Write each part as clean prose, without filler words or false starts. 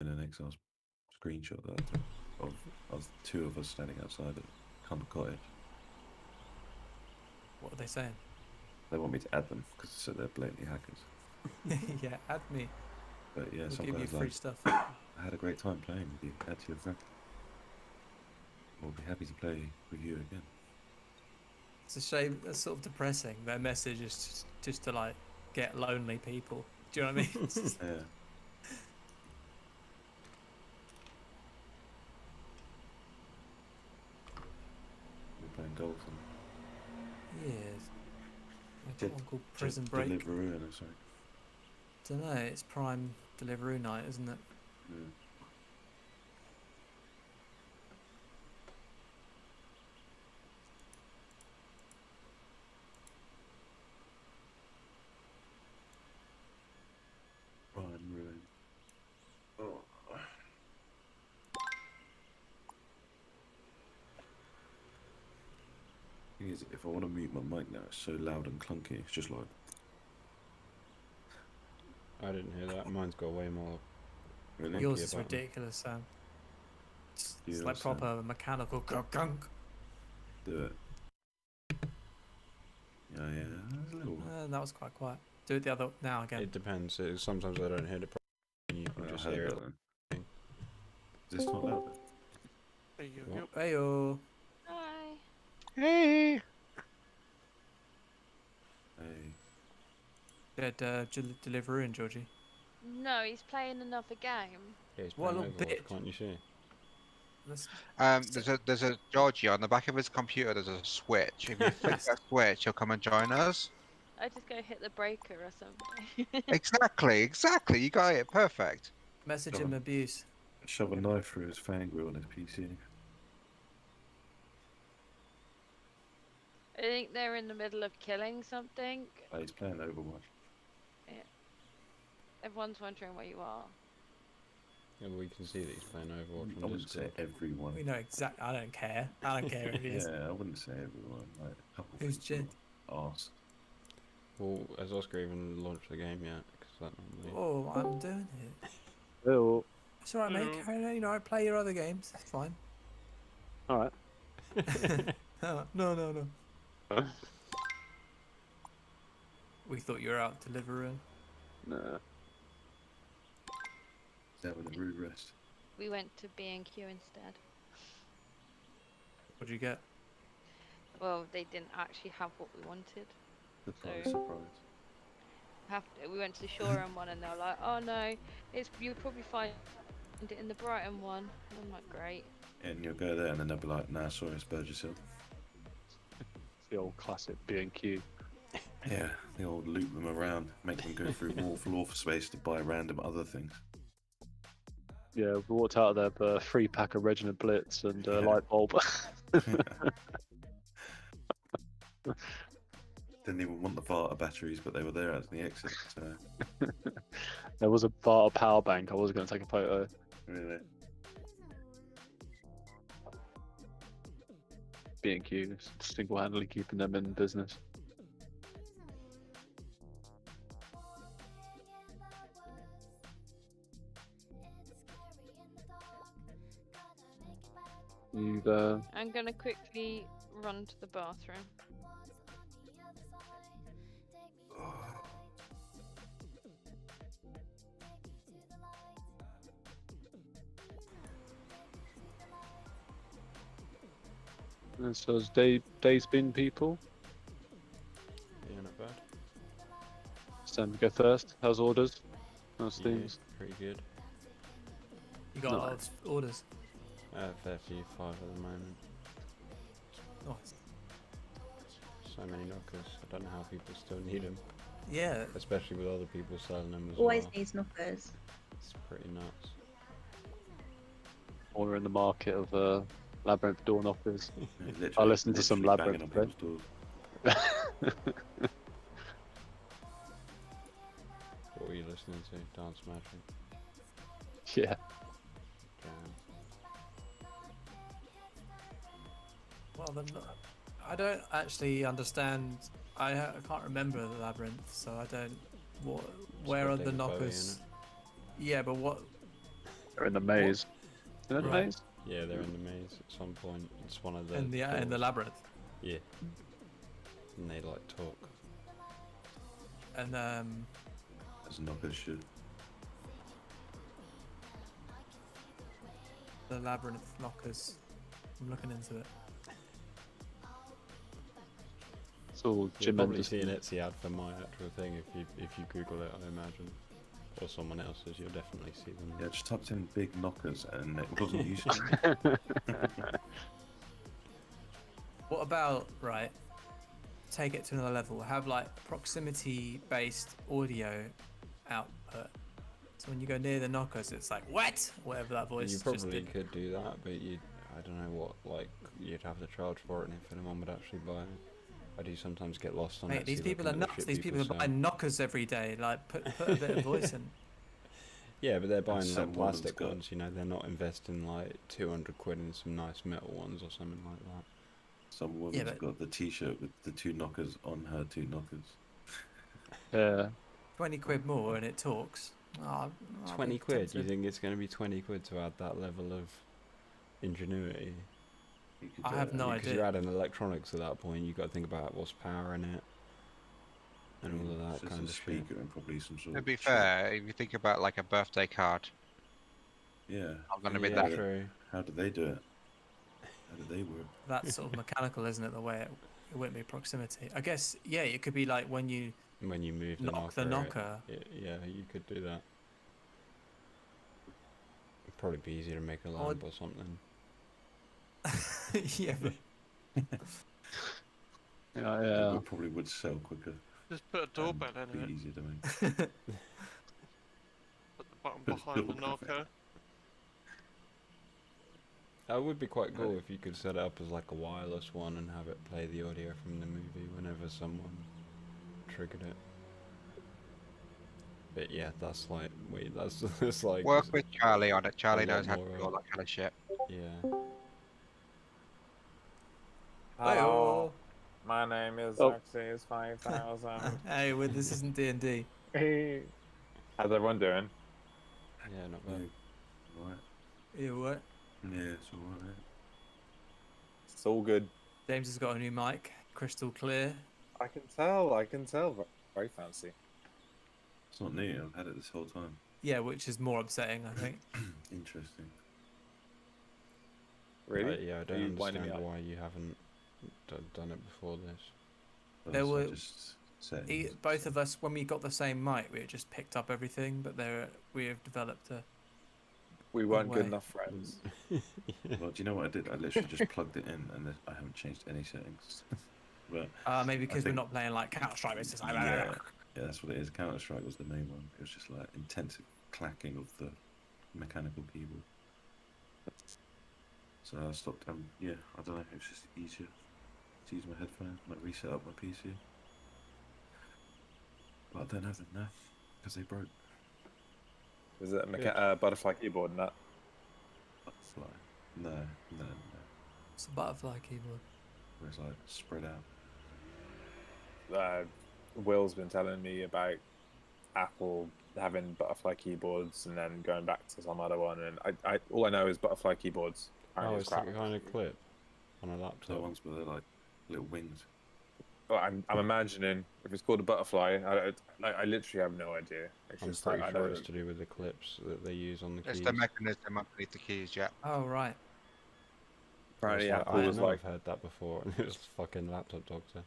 an XR screenshot that I took of two of us standing outside at Humber Cottage. What are they saying? They want me to add them because they said they're blatantly hackers. Yeah, add me. But yeah, We'll some give you guy's free like, stuff. I had a great time playing with you. Add to your friend. We'll be happy to play with you again. It's a shame. That's sort of depressing. Their message is just to like get lonely people. Do you know what I mean? It's just- Yeah. We're playing golf and yes. I've got one called Prison Jet Break. Deliveroo and it's like, Don't know. It's Prime Deliveroo night, isn't it? mm. Prime ruin. Oh. Thing is, if I want to mute my mic now, it's so loud and clunky. It's just like. I didn't hear that. Mine's got way more. Really? Yours is button. ridiculous, Sam. It's Yours, like proper mechanical gunk. Do it. Yeah, there's a little. That was quite quiet. Do it the other now again. It depends. Sometimes I don't hear it properly. You can I just heard hear it. that then. Is this not loud then? What? Heyo. Hi. Hey. Hey. Dead Deliveroo in Georgie. No, he's playing another game. Yeah, he's What a playing little Overwatch, bitch. can't you see? There's a Georgie on the back of his computer. There's a switch. If you flick that switch, he'll come and join us. I just go hit the breaker or something. Exactly. You got it. Perfect. Message Go him on. abuse. Shove a knife through his fan grill on his PC. I think they're in the middle of killing something. Oh, he's playing Overwatch. Everyone's wondering where you are. Yeah, we can see that he's playing Overwatch I on wouldn't say Discord. everyone. We know exactly. I don't care. I don't care if he is. Yeah, I wouldn't say everyone. Like a couple. Who's people Jed? asked. Well, has Oscar even launched the game yet? Because that normally. Oh, I'm doing it. Oh, It's alright, mate. Carry on, you know, I play your other games. It's fine. all right. No. We thought you were out delivering. Nah. He's having a rude rest. We went to B&Q instead. What'd you get? Well, they didn't actually have what we wanted. Surprise, So- surprise. We went to the Shoreham one and they were like, oh no, you'll probably find it in the Brighton one. And I'm like, great. And you'll go there and then they'll be like, nah, sorry, it's Burgess Hill. The old classic B&Q. Yeah, they all loop them around, make them go through wall for space to buy random other things. Yeah, we walked out of there for a 3-pack of Reginald Blitz and a Yeah. light bulb. Didn't even want the Varta batteries, but they were there at the exit, so There was a bar power bank. I was going to take a photo. really. B&Q single-handedly keeping them in business. You've I'm gonna quickly run to the bathroom. so has days been people? Yeah, not bad. It's time to go first. How's orders? How's Yeah, things? pretty good. You got a lot of orders. Fair few, 5 at the moment. Nice. So many knockers. I don't know how people still need them, Yeah. especially with other people selling them as Always well. needs knockers. It's pretty nuts. Or we're in the market of Labyrinth door knockers. Yeah, I listened to some literally Labyrinth banging on today. people's doors. What were you listening to? Dance Magic? Yeah. Jam. Well, then, I don't actually understand. I can't remember the labyrinth, so I don't. Where are the David Bowie, knockers? Yeah, but what? They're in the maze. In the Right. maze? Yeah, they're in the maze at some point. It's one of the in the doors. labyrinth. Yeah. And they like talk. And As knockers should. the labyrinth knockers. I'm looking into it. It's all You'll Jim probably see an Anderson. Etsy ad for my actual thing if you Google it, I imagine. Or someone else's, you'll definitely see them. Yeah, just typed in big knockers and it wasn't useful. What about, right, take it to another level, have like proximity based audio output. So when you go near the knockers, it's like, what? Whatever that voice You just probably did. could do that, but I don't know what, like, you'd have to charge for it and if anyone would actually buy it. I do sometimes get lost on Mate, Etsy these people looking are at the nuts. shit These people are sell. buying knockers every day. Like, put a bit of voice in. Yeah, but they're buying some like woman's plastic got- ones, you know, they're not investing like 200 quid in some nice metal ones or something like that. Some woman's but- got the T-shirt with the 2 knockers on her 2 knockers. Yeah. 20 quid more and it talks. Oh, 20 quid? You think it's going to be 20 quid to add that level of ingenuity? You could I do have it. no Because idea. you're adding electronics at that point, you've got to think about what's power in it and all of It's that just kind a of shit. speaker and probably some sort To of be chip. fair, if you think about like a birthday card, Yeah. I'm gonna be Yeah, that. true. How do they do it? How do they work? That's sort of mechanical, isn't it? The way it wouldn't be proximity. I guess, yeah, it could be like when you When you move knock the knocker. Yeah, you could do that. It'd probably be easier to make a Or- lamp or something. Yeah, but Yeah. It probably would sell quicker. Just put a doorbell and in be it. easier to make. Put the button Put a behind the doorbell in it. knocker. That would be quite cool if you could set it up as like a wireless one and have it play the audio from the movie whenever someone triggered it. But yeah, that's like, wait, that's like, Work with Charlie on it. Charlie lot knows how to more, do all that kind of shit. yeah. Hello, my name is Oh. Xerxes 5000. hey, well, this isn't D&D. Hey, how's everyone doing? Yeah, not Yeah. bad. Right. You what? Yeah, it's alright. It's all good. James has got a new mic, crystal clear. I can tell. Very fancy. It's not new. I've had it this whole time. Yeah, which is more upsetting, I think. Interesting. Really? Yeah, I Are don't you winding me understand up? why you haven't done it before this. But There also were- just settings. Both of us, when we got the same mic, we just picked up everything, but we have developed a. We weren't way. good enough friends. Well, do you know what I did? I literally just plugged it in, and I haven't changed any settings. But Maybe because we're think- not playing like Counter Strike. It's just like. yeah, that's what it is. Counter Strike was the main one. It was just like intensive clacking of the mechanical keyboard. So I stopped. Yeah, I don't know. It was just easier to use my headphones, like reset up my PC. But I don't have them now because they broke. Is it a butterfly keyboard and that? Butterfly. No. It's a butterfly keyboard. Where it's like spread out. Will's been telling me about Apple having butterfly keyboards and then going back to some other one, and I all I know is butterfly keyboards. Oh, Apparently it's crap. like a kind of clip on a So laptop. ones where they're like little wings. But I'm imagining if it's called a butterfly, I literally have no idea. It's I'm just like, pretty I sure know it's to do with the clips that they use on the It's keys. the mechanism underneath the keys, yeah. Oh right. apparently I was like, Apple I was know like, I've heard that before, and it was fucking laptop doctor.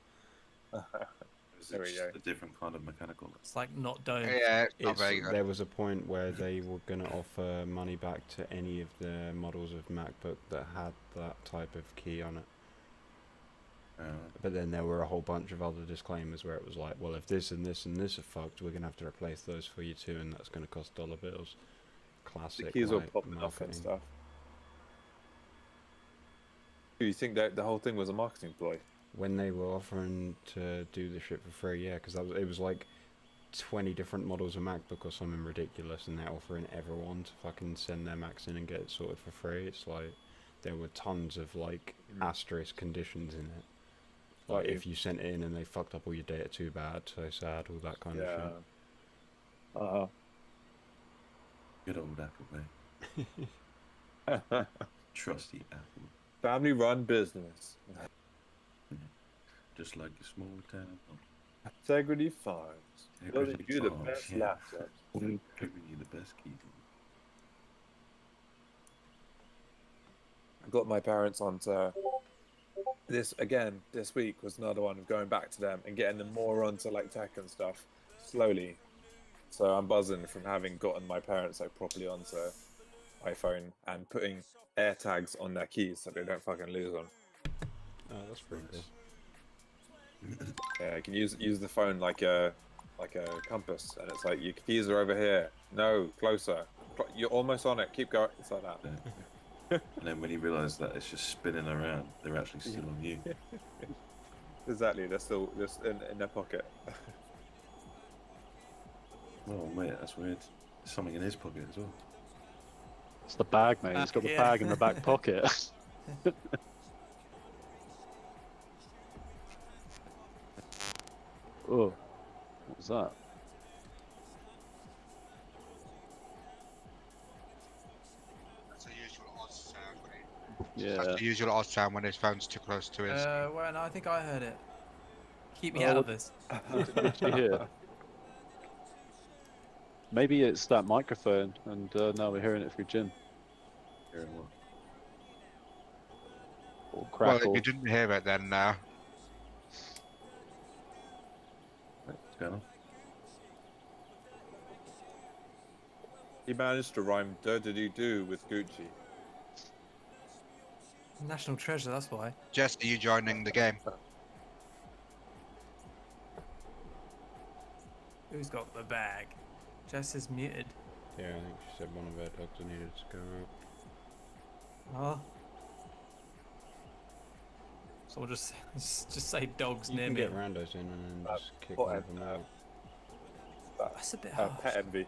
It's There we just go. a different kind of mechanical. It's like not dome. Yeah, it's not very good. There was a point where they were going to offer money back to any of the models of MacBook that had that type of key on it. But then there were a whole bunch of other disclaimers where it was like, well, if this and this and this are fucked, we're going to have to replace those for you too, and that's going to cost dollar bills. Classic. the keys were like, popping off and marketing. stuff. Do you think that the whole thing was a marketing ploy? When they were offering to do the shit for free, yeah, because it was like 20 different models of MacBook or something ridiculous, and they're offering everyone to fucking send their Macs in and get it sorted for free. It's like there were tons of like asterisk conditions in it. Like Like if you sent it in and they fucked up all your data too bad, so sad, all that kind of Yeah. shit. Good old Apple, mate. Trusty Apple. Family run business. Just like a small town. Integrity Farms. Building Integrity you the Farms, best yeah. laptops. Giving you the best keys. I got my parents onto this again. This week was another one of going back to them and getting them more onto like tech and stuff slowly. So I'm buzzing from having gotten my parents like properly onto iPhone and putting air tags on their keys so they don't fucking lose them. Oh, that's pretty cool. Yeah, you can use the phone like a compass, and it's like your keys are over here. No, closer. You're almost on it. Keep going. It's like that. Yeah. And then when you realise that it's just spinning around, they're actually still on you. Exactly. They're still just in their pocket. Oh mate, that's weird. There's something in his pocket as well. It's the bag, mate. He's got the Yeah. bag in the back pocket. Oh, what was that? That's the usual odd sound when Yeah. That's the usual odd sound when his phone's too close to his. Well, no, I think I heard it. Keep me Oh, out of what- this. What did you hear? Maybe it's that microphone, and now we're hearing it through Jim. Hearing what? Or Well, crackle. if you didn't hear it, then Right, what's going on? He managed to rhyme "do" with Gucci. National treasure, that's why. Jess, are you joining the game? Who's got the bag? Jess is muted. Yeah, I think she said one of her dogs needed to go out. Oh. So we'll just say dogs You near can me. get randos in and then just kick what one I- of them out. That's a bit harsh. Pet envy.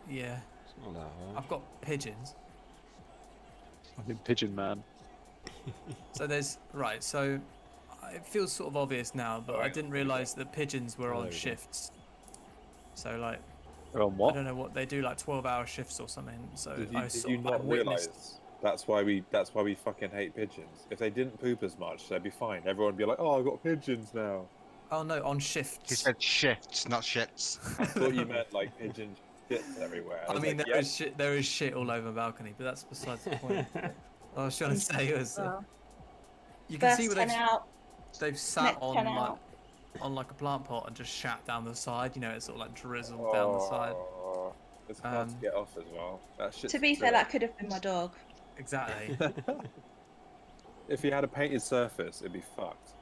Yeah. It's not that hard. I've got pigeons. I mean, Pigeon Man. So there's right. So it feels sort of obvious now, but I Alright, didn't there we go. realise that pigeons were Oh, on there we go. shifts. So like They're on I what? don't know what they do, like 12-hour shifts or something. So Did I you sort of, I not witnessed. realise that's why we fucking hate pigeons? If they didn't poop as much, they'd be fine. Everyone would be like, "Oh, I've got pigeons now." Oh no, on shifts. He said shifts, not shits. I thought you meant like pigeon shits everywhere. I was mean, like, there is shit all over my balcony, but that's besides the point. What I was trying to say was, Well, you can first see where 10 they've out, they've sat next 10 on like out. on a plant pot and just shat down the side. You know, it's sort of like drizzled down the side. Oh, it's hard to Um, get off as well. That shit's To be fair, silly. that could have been my dog. Exactly. If he had a painted surface, it'd be fucked.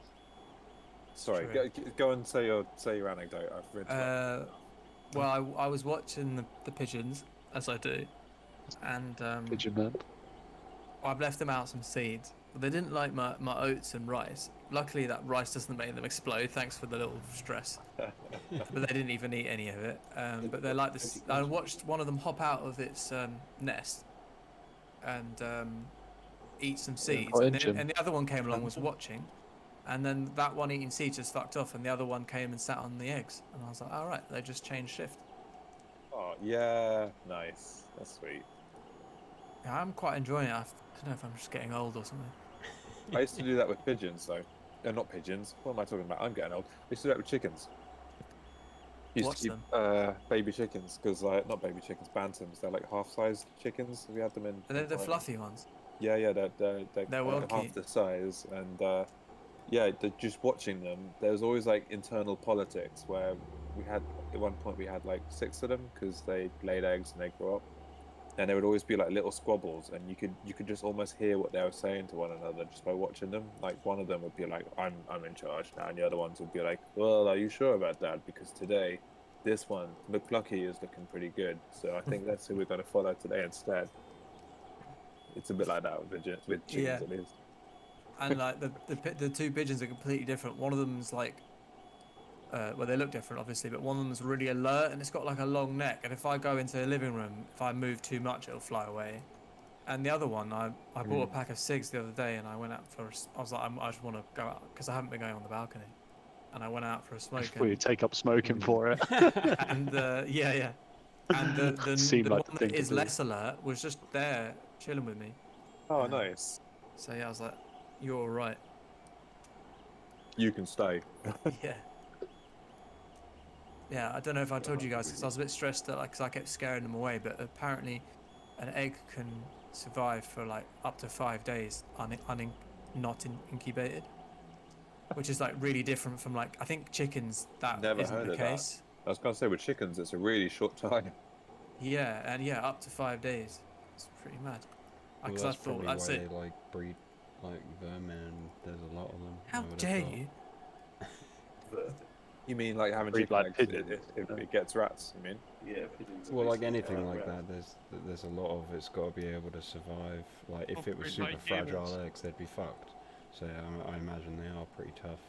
Sorry, True. go and say your anecdote. I've read. Well, I was watching the pigeons as I do, and Pigeon Man. I've left them out some seeds. But they didn't like my oats and rice. Luckily, that rice doesn't make them explode. Thanks for the little stress. But they didn't even eat any of it. But they're like this. I watched one of them hop out of its nest and eat some seeds, quite and, inching. and the other one came along, was watching, and then that one eating seeds just fucked off, and the other one came and sat on the eggs, and I was like, all right, they just changed shift. Oh yeah, nice. That's sweet. Yeah, I'm quite enjoying it. I don't know if I'm just getting old or something. I used to do that with pigeons though. Not pigeons. What am I talking about? I'm getting old. I used to do that with chickens. Used What's to keep baby chickens because not baby chickens, bantams. They're like half-sized chickens. We had them in. They're the confinement. fluffy ones. Yeah, they're They're well half cute. the size, and just watching them. There was always like internal politics where we had at one point we had like 6 of them because they laid eggs and they grew up, and there would always be like little squabbles, and you could just almost hear what they were saying to one another just by watching them. Like one of them would be like, "I'm in charge now," and the other ones would be like, "Well, are you sure about that? Because today, this one, McClucky, is looking pretty good, so I think that's who we're going to follow today instead." It's a bit like that with chickens, Yeah. at least. And like the two pigeons are completely different. One of them's like, well, they look different obviously, but one of them's really alert and it's got like a long neck. And if I go into the living room, if I move too much, it'll fly away. And the other one, I bought a pack of cigs the other day, and I went out for. I was like, I just want to go out because I haven't been going on the balcony, and I went out for a smoke. Before you take up smoking for it. And yeah, And the Seemed like the one thing that to is do. less alert was just there chilling with me. Oh, Yeah. nice. So yeah, I was like, "You're all right." You can stay. Yeah. Yeah, I don't know if I told you guys because I was a bit stressed that because I kept scaring them away, but apparently, an egg can survive for like up to 5 days not incubated, which is like really different from like I think chickens that Never isn't heard the of that. case. I was gonna say with chickens, it's a really short time. Yeah, and yeah, up to 5 days. It's pretty mad. Well, Because I that's thought probably that's why it. they like breed like vermin. And there's a lot of them. I How would have dare thought. you? You mean like having Breed chicken like eggs pigeons, if yeah. it gets rats? You mean? Yeah, pigeons are Well, like basically anything like rats. that, there's a lot of it's got to be able to survive. Like if it was Breed super like fragile humans. eggs, they'd be fucked. So I imagine they are pretty tough.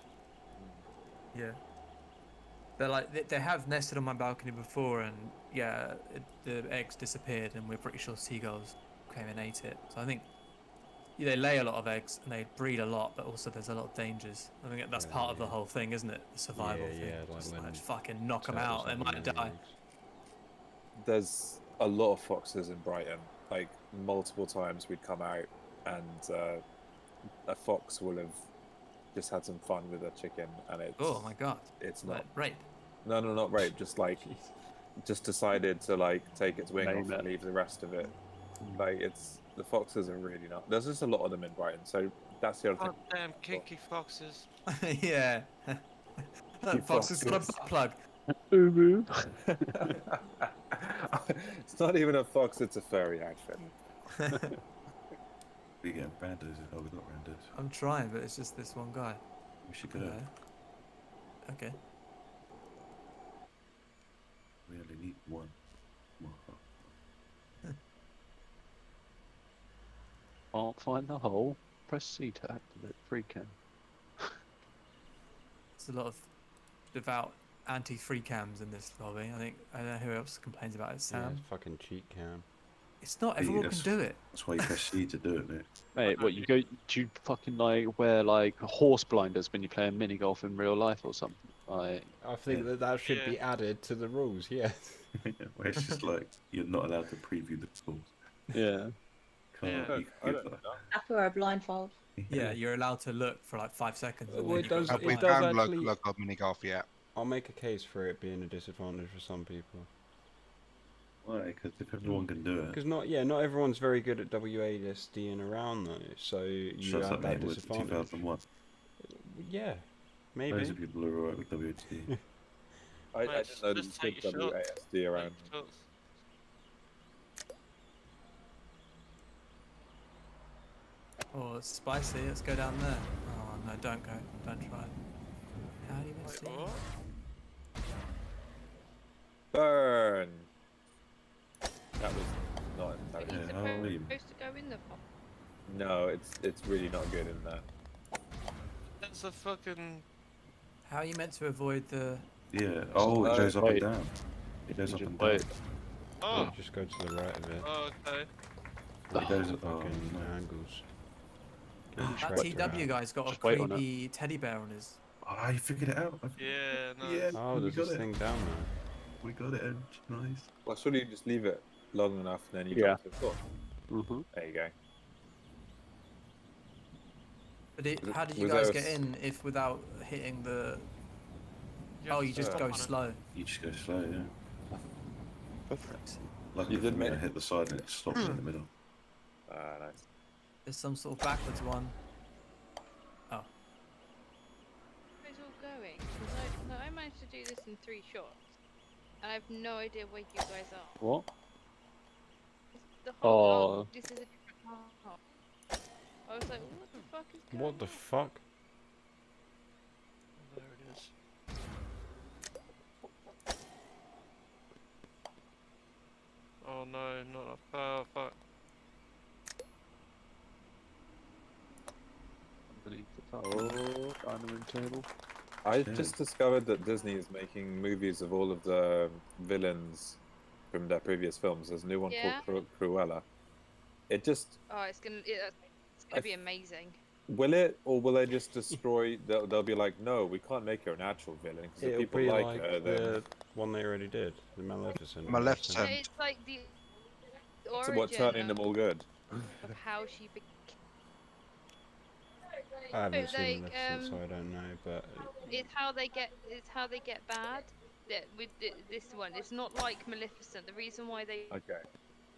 Yeah. They're like they have nested on my balcony before, and yeah, the eggs disappeared, and we're pretty sure seagulls came and ate it. So I think they lay a lot of eggs and they breed a lot, but also there's a lot of dangers. I think that's part of the Yeah. whole thing, isn't it? The survival Yeah, thing. yeah, like Just, when just fucking knock them Turtles out. They having might their die. eggs. There's a lot of foxes in Brighton. Like multiple times we'd come out and a fox will have just had some fun with a chicken, and Oh my god. it's not. Like rape. No, not rape. Just like just decided to like take its wing Name off and it. leave the rest of it. Like the foxes are really not. There's just a lot of them in Brighton, so that's the other thing. God damn kinky foxes. Yeah. That fox has got a foxes. butt plug. Umu. It's not even a fox; it's a furry outfit. We get randos. Oh, we got randos. I'm trying, but it's just this one guy. We should go. Hello. Okay. We only need one. Can't find the hole. Press C to activate free cam. There's a lot of devout anti-free cams in this lobby. I don't know who else complains about it. Yeah, Sam. it's fucking cheat cam. It's not Yeah, everyone can that's- do it. That's why you press C to do it, mate. Mate, what you go? Do you fucking like wear like horse blinders when you play mini golf in real life or something? Like, I think Yeah. that should Yeah. be added to the rules. Yes. Where it's just like you're not allowed to preview the scores. yeah. Can't, Yeah. you I can don't give know. Have to wear a blindfold. Yeah, you're allowed to look for like 5 seconds. and Well, then it you've does- got to We it blind. does can actually- look up mini golf yet. I'll make a case for it being a disadvantage for some people. Why? Because if everyone can do it, Because not everyone's very good at WASDing around though. So you shuts have up, that mate, with disadvantage. 2001. Yeah, maybe. Loads of people are alright with WHD. I Mate, didn't know there was just take good your shot. WASD around. Shots. Oh, it's spicy. Let's go down there. Oh no, don't go. Don't try. How do you even Wait, see? what? Burn. That was not Are intelligent. you how are you? supposed to go in the box? No, it's really not good in there. That's a fucking. How are you meant to avoid the? Yeah. Oh, it goes up and Wait. down. It goes up Just and down. wait. Oh, Just go to the right of it. oh okay. It goes up. Oh, Fucking no. angles. That Trapped TW around. guy's got a Just wait on it. creepy teddy bear on his. Oh, you figured it out. Yeah, no. Yeah. Oh, we there's got this it. thing down there. We got it, Edge. Nice. Well, surely you just leave it long enough and then you Yeah. drop to the floor. Mm-hmm. There you go. But how did you Was guys there a get in if without hitting the? You Oh, have you to just stop go on it. slow. You just go slow, yeah. Luckily You did for me, I make- hit the side and it stops in the middle. Ah, nice. There's some sort of backwards one. Oh, Where's all going? 'Cause I managed to do this in 3 shots, and I have no idea where you guys are. What? The whole Oh. this is a different hole. I was like, what the fuck is going What the on? fuck? There it is. Oh no, not a fuck. Underneath the dining room table. I Yeah. just discovered that Disney is making movies of all of the villains from their previous films. There's a new one Yeah. called Cruella. It just Oh, it's gonna be amazing. Will it, or will they just destroy? They'll be like, no, we can't make her an actual villain because if It'll people be like like her, then the one they already did, the Maleficent. Maleficent. It's like the so origin what turning them all good? of how she became. I haven't seen Like, Maleficent, so I don't know, but it's how they get bad. That with this one, it's not like Maleficent. The reason why they Okay,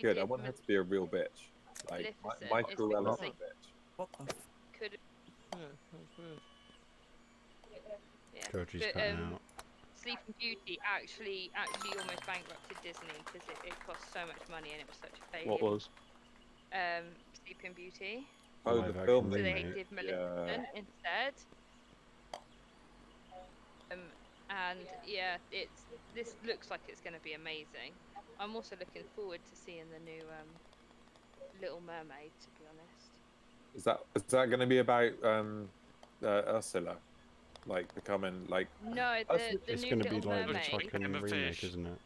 good. I did want her to be a real bitch. Like Maleficent my is Cruella's because a they bitch. What the? could, Yeah, that's weird. yeah. Georgie's But, cutting out. Sleeping Beauty actually almost bankrupted Disney because it cost so much money and it was such a failure. What was? Sleeping Beauty. Oh, Live the action film. So they remake. did Maleficent instead. And yeah, this looks like it's going to be amazing. I'm also looking forward to seeing the new Little Mermaid. To be honest. Is that going to be about Ursula, like becoming like? No, the It's new going to be Little like a Mermaid. fucking Became a remake, fish. isn't it?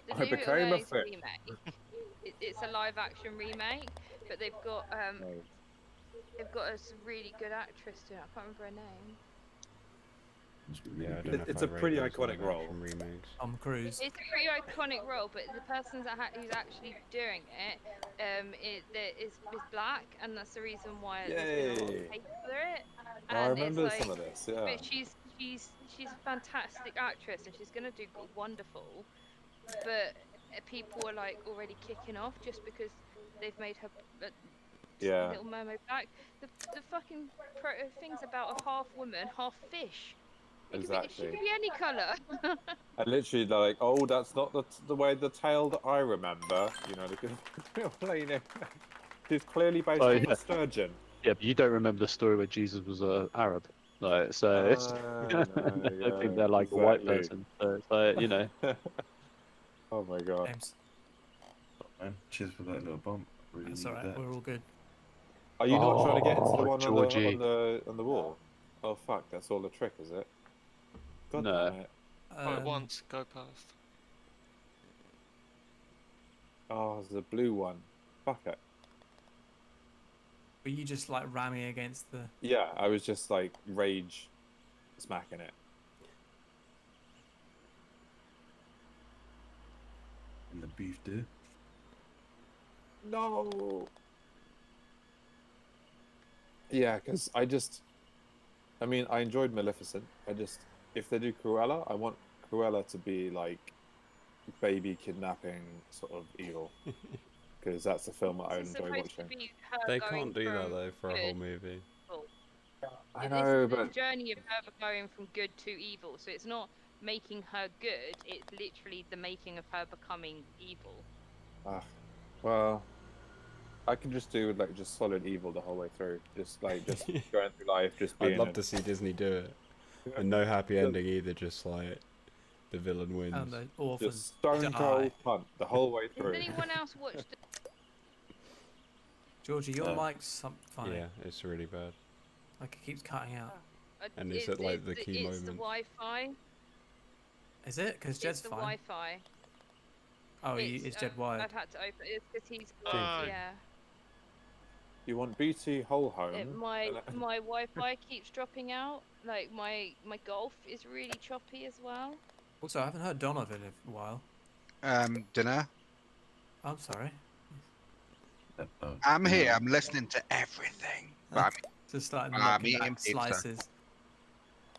The I new Little became a Mermaid's fish. remake. It's a live action remake, but they've got a really good actress to it. I can't remember her name. Yeah, I don't know if It's I a rate pretty those iconic live role. action remakes. Tom Cruise. It's a pretty iconic role, but the person who's actually doing it, is black, and that's the reason why there's been a lot Yay. of hate for it. Oh, I And it's remember like, some of this. Yeah. but she's a fantastic actress, and she's gonna do wonderful. But people are like already kicking off just because they've made her Yeah. Little Mermaid black. The fucking thing's about a half woman, half fish. She Exactly. could be any colour. And literally, they're like, "Oh, that's not the way the tale that I remember." You know, they're playing it. It's clearly based Oh, on yeah. the sturgeon. Yeah, but you don't remember the story where Jesus was Arab, like so. It's, No, I think yeah, they're like a white exactly. person. So it's like, you know. Oh my god. James. Man, cheers for that little bump. Really That's needed alright. that. We're all good. Are you not trying to get into the Oh, one Georgie. on the wall? Oh fuck, that's all the trick, is it? God No. damn it. Right, once, go past. Oh, it's the blue one. Fuck it. Were you just like ramming against the? Yeah, I was just like rage smacking it. And the beef do. No. Yeah, because I mean, I enjoyed Maleficent. If they do Cruella, I want Cruella to be like baby kidnapping sort of evil, because that's the film that I This is enjoy supposed to watching. be her They going can't do that from though for a whole good movie. to evil. I This know, is the but journey of her going from good to evil. So it's not making her good. It's literally the making of her becoming evil. well, I can just do like just solid evil the whole way through. Just going through life, just being. I'd love to see Disney do it, and no happy ending either. Just like the villain wins. And the orphans Just stone die. cold punt the whole way Has through. anyone else watched? Georgie, your No. mic's funny. Yeah, it's really bad. Like it keeps cutting out. And it's at, like, the key It's the moment. Wi-Fi. Is it? Because It's Jed's the fine. Wi-Fi. Oh, is Jed wired? I've had to open it because he's Fine. yeah. You want BT whole home? My Wi-Fi keeps dropping out. Like my golf is really choppy as well. Also, I haven't heard Donovan in a while. Dinner. I'm sorry. Oh, I'm here. I'm listening to everything. But Just starting I'm knocking eating back pizza. slices.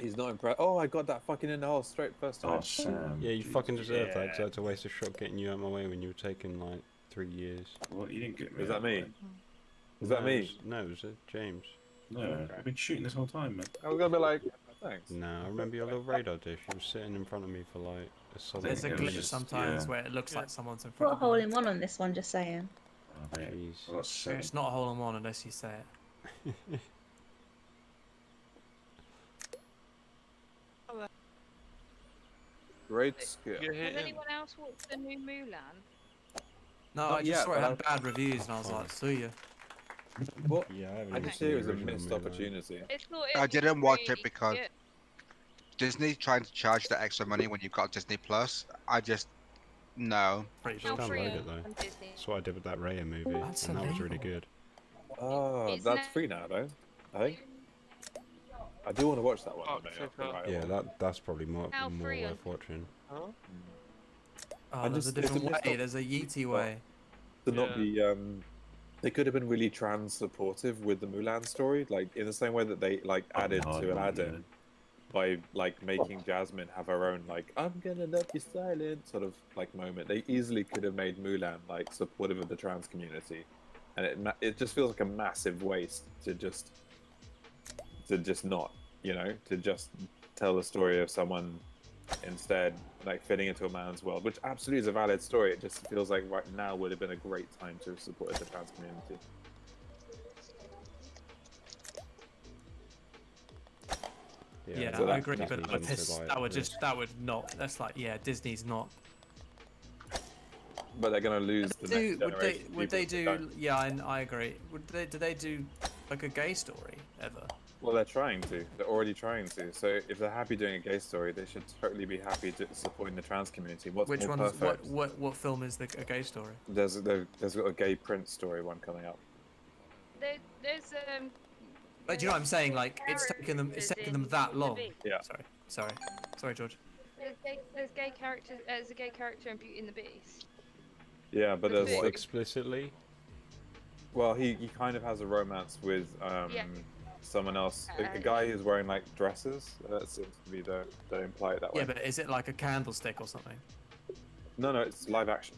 He's not impressed. Oh, I got that fucking in the hole straight first time. Oh, Sam. Yeah, you Jesus. fucking deserve that. 'Cause I Yeah. had to waste a shot getting you out of my way when you were taking like 3 years. What, you didn't get me. Is that out, me? right? Is that No, me? it was- No, it was James. No, I've been shooting this whole time, man. I was gonna be like, thanks. No, I remember your little radar dish. You were sitting in front of me for like a solid. There's a it was glitch just- sometimes yeah. where it looks like someone's in Put front a of hole you. in one on this one, just saying. Oh, mate. Jeez. I got set. It's not a hole in one unless you say it. Great skill. You hit Has him. anyone else watched the new Mulan? No, Not I just yet, saw it but had bad reviews and I was like, see ya. What? Yeah, I haven't I even just seen see it the was a original missed Mulan. opportunity. I didn't watch it really because good. Disney's trying to charge the extra money when you've got Disney Plus. I just no. Pretty Just bullshit. download it though. on Disney. That's what I did with that Raya movie, That's and that was really illegal. good. Oh, It's that's now- free now, though. I think. I do want to watch that one. Fuck, though, check the out. right Yeah, one. that's probably more Now free on- worth watching. Huh? Oh, I there's a just- it's- different it's way. not- There's a Yeety well, way. To not Yeah. be they could have been really trans supportive with the Mulan story, like in the same way that they like added hard to one, Aladdin by like making Jasmine have her own like I'm gonna not be silent sort of like moment. They easily could have made Mulan like supportive of the trans community, and it just feels like a massive waste to just not, to just tell the story of someone instead like fitting into a man's world, which absolutely is a valid story. It just feels like right now would have been a great time to have supported the trans community. Yeah, so I that- agree, that but leads that would into, piss. like, That would this. just. That would not. That's like, yeah, Disney's not. But they're going to lose the next Would they? generation. Would they of people if do? don't. Yeah, I agree. Would they? Do they do like a gay story ever? Well, they're trying to. They're already trying to. So if they're happy doing a gay story, they should totally be happy to supporting the trans community. What's Which more one's perfect? what film is a gay story? There's got a gay Prince story one coming up. There's Like, do you know what I'm saying? Like, it's taken them that long. Yeah. Sorry, George. There's gay characters. There's a gay character in Beauty and the Beast. Yeah, but The there's big- like, Explicitly? well, he kind of has a romance with Yeah. someone else. A guy who's wearing like dresses. That seems to be the imply it that way. Yeah, but is it like a candlestick or something? No, it's live action.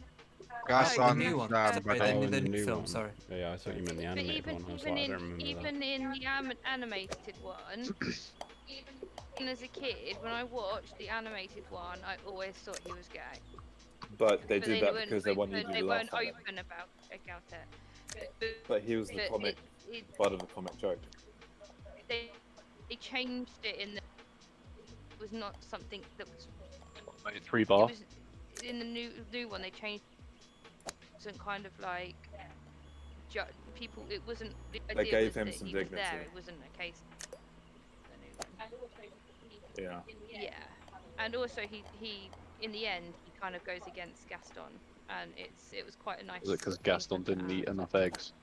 That's the on new one. by Sorry, the- Oh, the in the new new film. one. Sorry. Yeah, I thought you meant the But animated even one. I was even like, I in don't remember even in the animated one, even as a kid, when I watched the animated one, I always thought he was gay. But they But did then that weren't because they wanted you open- to they laugh weren't at it. open about it. But he was the But comic butt of the comic joke. they changed it in the it was not something that was Like 3 it bar. was in the new one they changed it wasn't kind of like people it wasn't the They idea gave was him that some he was dignity. there, it wasn't a case of the new one. Yeah. Yeah, and also he in the end he kind of goes against Gaston, and it was quite a nice. Was it because thing Gaston for didn't that. eat enough eggs?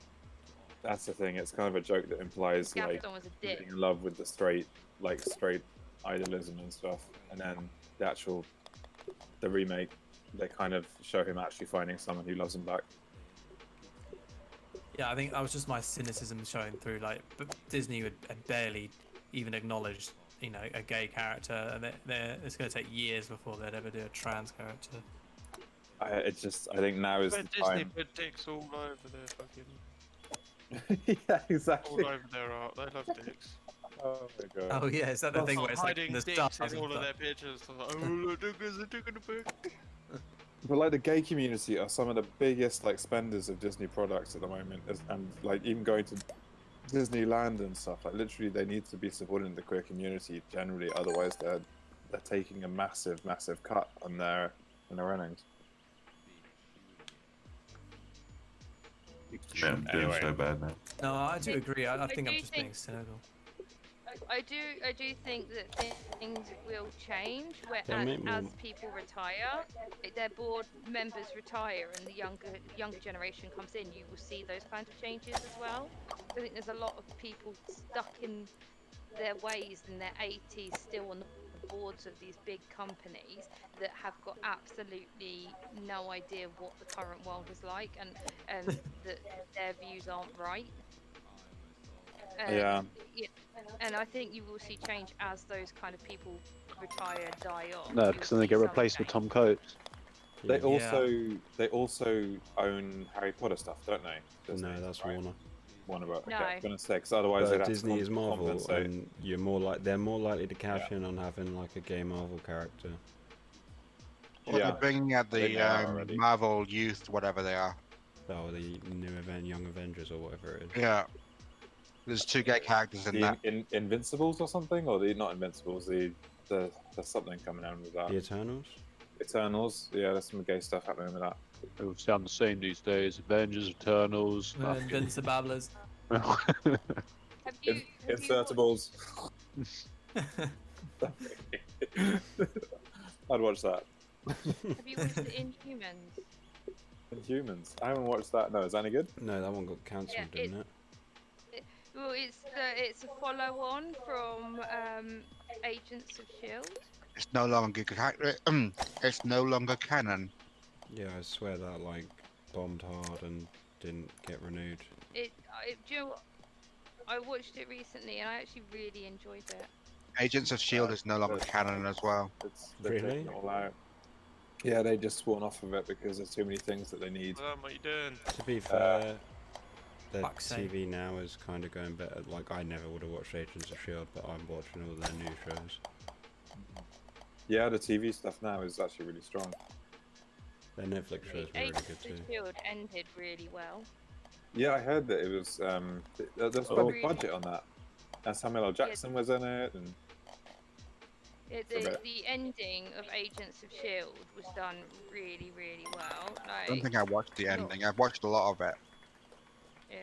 That's the thing. It's kind of a joke that implies like Gaston was a dick. being in love with the straight idealism and stuff, and then the remake, they kind of show him actually finding someone who loves him back. Yeah, I think that was just my cynicism showing through. Like, but Disney had barely even acknowledged, a gay character, and it's going to take years before they'd ever do a trans character. I think now is But the Disney time. put dicks all over their fucking. Yeah, exactly. All over their art. They love dicks. Oh my god. Oh yeah, is that the thing where it's like Hiding in the dicks stars in and all of stuff? their pictures. Like, oh, look, there's a dick in the book. But like the gay community are some of the biggest like spenders of Disney products at the moment, and like even going to Disneyland and stuff. Like literally, they need to be supporting the queer community generally. Otherwise, they're taking a massive cut on their earnings. Yeah, I'm doing Anyway. so bad now. No, I do agree. I think I'm do just being think- cynical. I do think that things will change where They'll make as more- people retire, their board members retire and the younger generation comes in, you will see those kinds of changes as well. I think there's a lot of people stuck in their ways in their 80s still on the boards of these big companies that have got absolutely no idea what the current world is like, and that their views aren't right. Yeah. And I think you will see change as those kind of people retire, die off. No, You because will then they see get some replaced with change. Tom Coates. They Yeah. also own Harry Potter stuff, don't they? Disney, No, that's right? Warner. Warner Bros. Okay, No. I was gonna say, 'cause otherwise they'd But have Disney to is Marvel, compensate. and they're more likely to cash in on having like a gay Marvel character. Well, Yeah. they're bringing out I think the they are already. Marvel Youth, whatever they are. Oh, the new Young Avengers or whatever it is. Yeah. There's 2 gay characters in The that. Invincibles or something, or not Invincibles. There's something coming out with that. The Eternals. Eternals. Yeah, there's some gay stuff happening with that. They all sound the same these days. Avengers, Eternals. Invincibles. Have you Insertables. I'd watch that. Have you watched the Inhumans? Inhumans. I haven't watched that. No, is that any good? No, that one got cancelled, Yeah, didn't it? Well, it's a follow on from Agents of Shield. It's no longer it's no longer canon. Yeah, I swear that like bombed hard and didn't get renewed. Do you know what? I watched it recently and I actually really enjoyed it. Agents of Shield is no longer canon as well. They've Really? taken it all out. Yeah, they just sworn off of it because there's too many things that they need. What are you doing? To be fair, the Fuck's sake. TV now is kind of going better. Like, I never would have watched Agents of S.H.I.E.L.D., but I'm watching all their new shows. Yeah, the TV stuff now is actually really strong. Their Netflix shows were really Agents good of too. Shield ended really well. Yeah, I heard that it was. There's quite a big budget on that. And Samuel L. Jackson was in it, and The ending of Agents of Shield was done really, really well. I don't Like, think I watched the ending. I've watched a lot of it. yeah,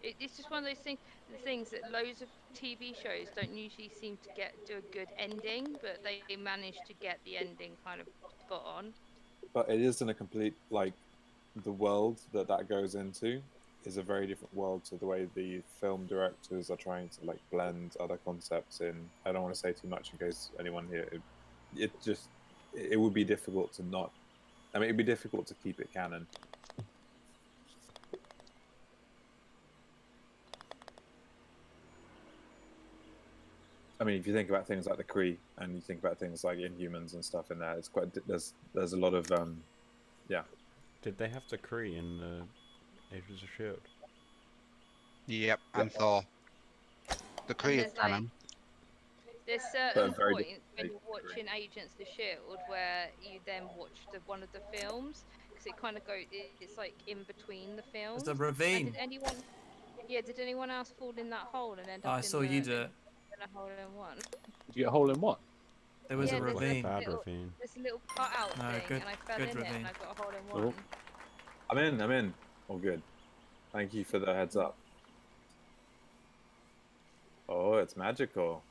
it's just one of those things that loads of TV shows don't usually seem to do a good ending, but they managed to get the ending kind of spot on. but it isn't a complete like the world that goes into is a very different world to the way the film directors are trying to like blend other concepts in. I don't want to say too much in case anyone here. It would be difficult to not. I mean, it'd be difficult to keep it canon. I mean, if you think about things like the Kree, and you think about things like Inhumans and stuff in there, it's quite. There's a lot of yeah. Did they have the Kree in the Agents of S.H.I.E.L.D.? Yep, and Thor. The Kree is there's, like, canon. There's certain very points when different you're watching Agents of Shield where you then watch one of the films because it kind of it's like in between the films. There's a And ravine. did anyone else fall in that hole and end up I in saw you do it. in a hole in one? Did you get a hole in one? There was Yeah, a there's ravine. Bad little- ravine. This little cutout No, thing, good- and I fell good in it ravine. and I got a hole in Oh. one. I'm in. All good. Thank you for the heads up. Oh, it's magical.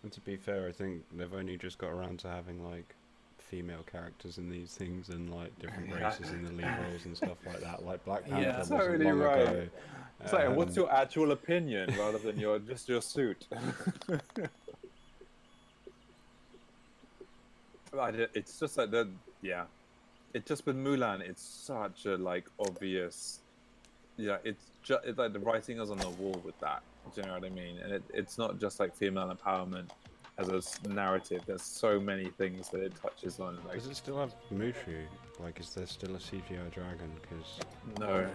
And to be fair, I think they've only just got around to having like female characters in these things and like different Yeah. races in the lead roles and stuff like that. Like Black Yeah. Panther wasn't Totally long right. ago. It's like, what's your actual opinion rather than just your suit? It's just like yeah. It's just with Mulan, it's such a like obvious. Yeah, it's like the writing is on the wall with that. Do you know what I mean? And it's not just like female empowerment as a narrative. There's so many things that it touches on. Like, Does it still have Mushu? Like, is there still a CGI dragon? Because no.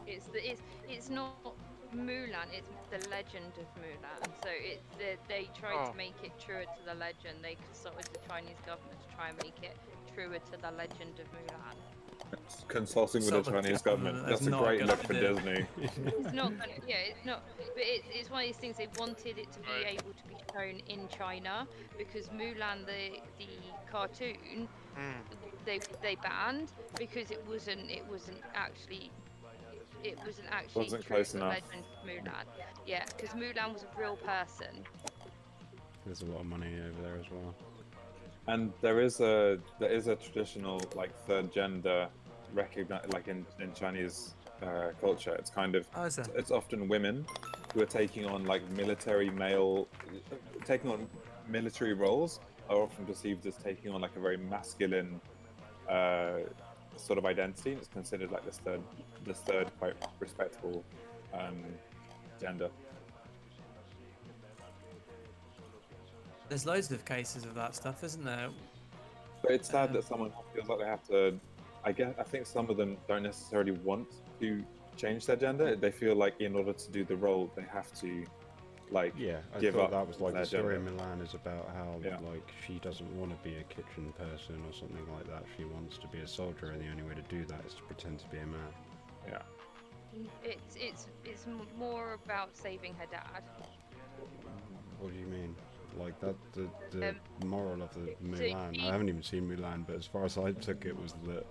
It's not Mulan. It's the legend of Mulan. So they tried to make it truer to the legend. They consulted the Chinese government to try and make it truer to the legend of Mulan. Consulting with the Consult with Chinese the government. government, That's a that's not a great good look for idea. Disney. It's not. It's not. But it's one of these things. They wanted it to be able to be shown in China because Mulan, the cartoon, they banned because it wasn't actually. It wasn't actually Wasn't true close to the enough. legend of Mulan. Yeah, because Mulan was a real person. there's a lot of money over there as well. And there is a traditional like third gender recognized like in Chinese culture. It's kind of Oh, is there? it's often women who are taking on like taking on military roles are often perceived as taking on like a very masculine sort of identity. It's considered like this third quite respectable gender. There's loads of cases of that stuff, isn't there? But it's sad that someone feels like they have to. I think some of them don't necessarily want to change their gender. They feel like in order to do the role, they have to, like, Yeah, I give thought up that was like their the story of gender. Milan is about how Yeah. like she doesn't want to be a kitchen person or something like that. She wants to be a soldier, and the only way to do that is to pretend to be a man. Yeah. It's more about saving her dad. What do you mean? Like that the moral of the so Mulan. she- I haven't even seen Mulan, but as far as I took it was that,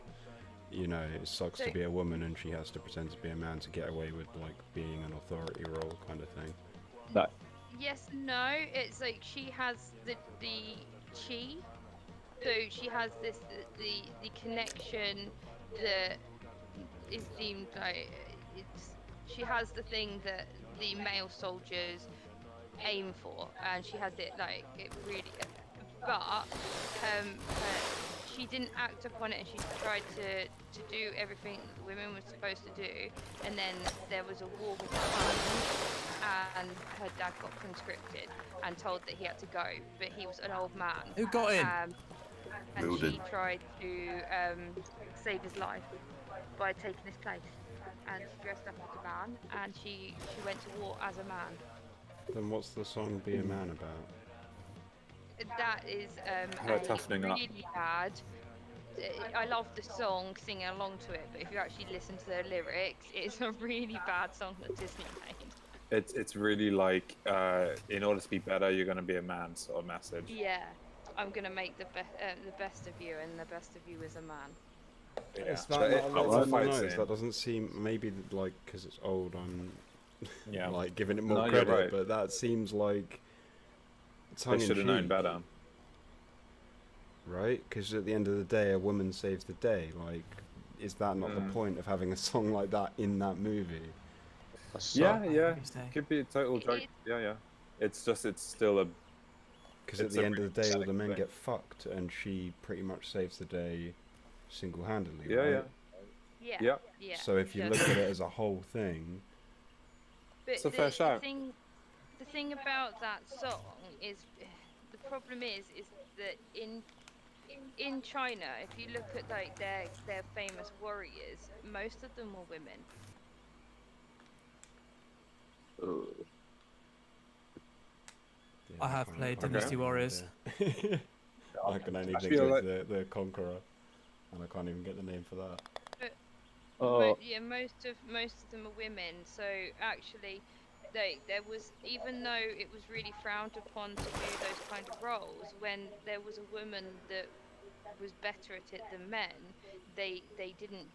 you know, it sucks to So- be a woman and she has to pretend to be a man to get away with like being an authority role kind of thing. No. Yes and no. It's like she has chi. So she has this the connection that is deemed like it's. She has the thing that the male soldiers aim for, and she has it like it really. But she didn't act upon it, and she tried to do everything that the women were supposed to do. And then there was a war with the Huns, and her dad got conscripted and told that he had to go, but he was an old man. Who got in? And Mildred. she tried to save his life by taking his place. And she dressed up as a man, and she went to war as a man. Then what's the song "Be a Man" about? That is Her toughening up. really bad. I love the song, singing along to it, but if you actually listen to the lyrics, it's a really bad song that Disney made. It's really like in order to be better, you're gonna be a man sort of message. Yeah, I'm gonna make the best of you, and the best of you is a man. Yeah. Is So that it- not lots a of lot of fights noise? in. That doesn't seem, maybe like because it's old, I'm Yeah. like giving it No, more you're credit, right. but that seems like They should have known better. right? Because at the end of the day, a woman saves the day. Like, is that not the point of having a song like that in that movie? Yeah, yeah. What do you say? Could be a total joke. Yeah, yeah. It's still a. Because at It's the a end of the day, all the selling men thing. get fucked, and she pretty much saves the day single-handedly. Yeah, right? Yeah. Yeah. Yeah. So if you she look does. at it as a whole thing, But It's a fair shout. The thing about that song is, the problem is that in China, if you look at like their famous warriors, most of them were women. yeah, I have can't- played I can't Dynasty even Warriors. idea. I can only I think feel of like- the Conqueror, and I can't even get the name for that. Oh, Yeah, most of them are women. So actually, there was, even though it was really frowned upon to do those kind of roles, when there was a woman that was better at it than men, they didn't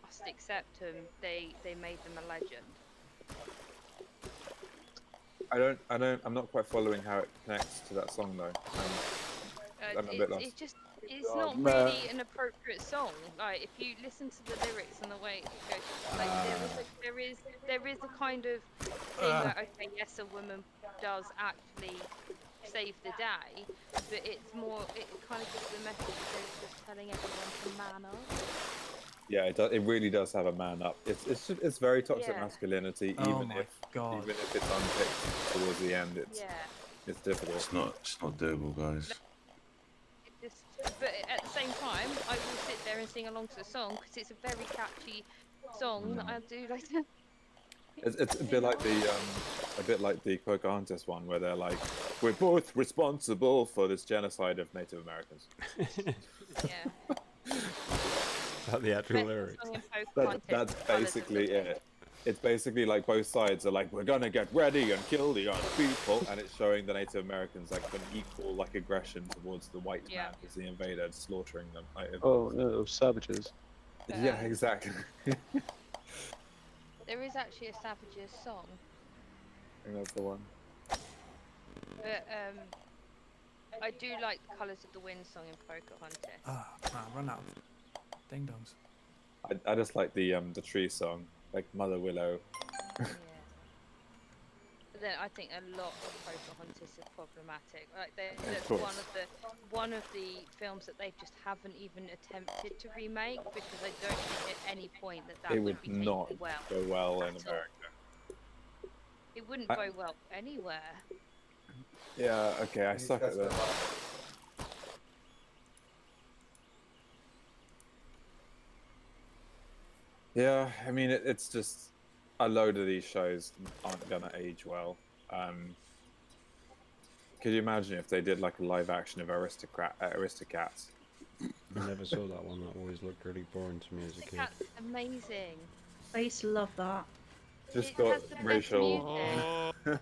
just accept them. They made them a legend. I'm not quite following how it connects to that song though. I'm a bit lost. It's just, it's Oh, not man. really an appropriate song. Like if you listen to the lyrics and the way it goes, like there is a kind of thing where, okay, yes, a woman does actually save the day, but it's more, it kind of gives the message that they're just telling everyone to man up. Yeah, it really does have a man up. It's very toxic Yeah. masculinity, Oh even my if God. even if it's unpicked towards the end. Yeah. It's difficult. It's not doable, guys. But at the same time, I will sit there and sing along to the song because it's a very catchy song that I do like to. It's a bit like the Pocahontas one where they're like, we're both responsible for this genocide of Native Americans. Yeah. That the actual Best lyrics. song in Pocahontas That's is Colours of the basically Wind. it. It's basically like both sides are like, we're gonna get ready and kill the young people, and it's showing the Native Americans like an equal like aggression towards the white Yeah. man as the invader, slaughtering them. oh no, savages. Yeah, exactly. There is actually a Savages song, I think that's the one. but I do like the Colours of the Wind song in Pocahontas. Ah, man, run out of ding dongs. I just like the tree song, like Mother Willow. Yeah. But then I think a lot of Pocahontas is problematic. Like that's course. one of the films that they just haven't even attempted to remake because I don't think at any point that It would would be taken not well. go well in at all. America. It wouldn't I- go well anywhere. Yeah, okay, I suck at that. Yeah, I mean, it's just a load of these shows aren't gonna age well. Could you imagine if they did like a live action of Aristocats? I never saw that one. That always looked really boring to me as a The kid. cat's amazing. I used to love that. Just It got has the best racial. music.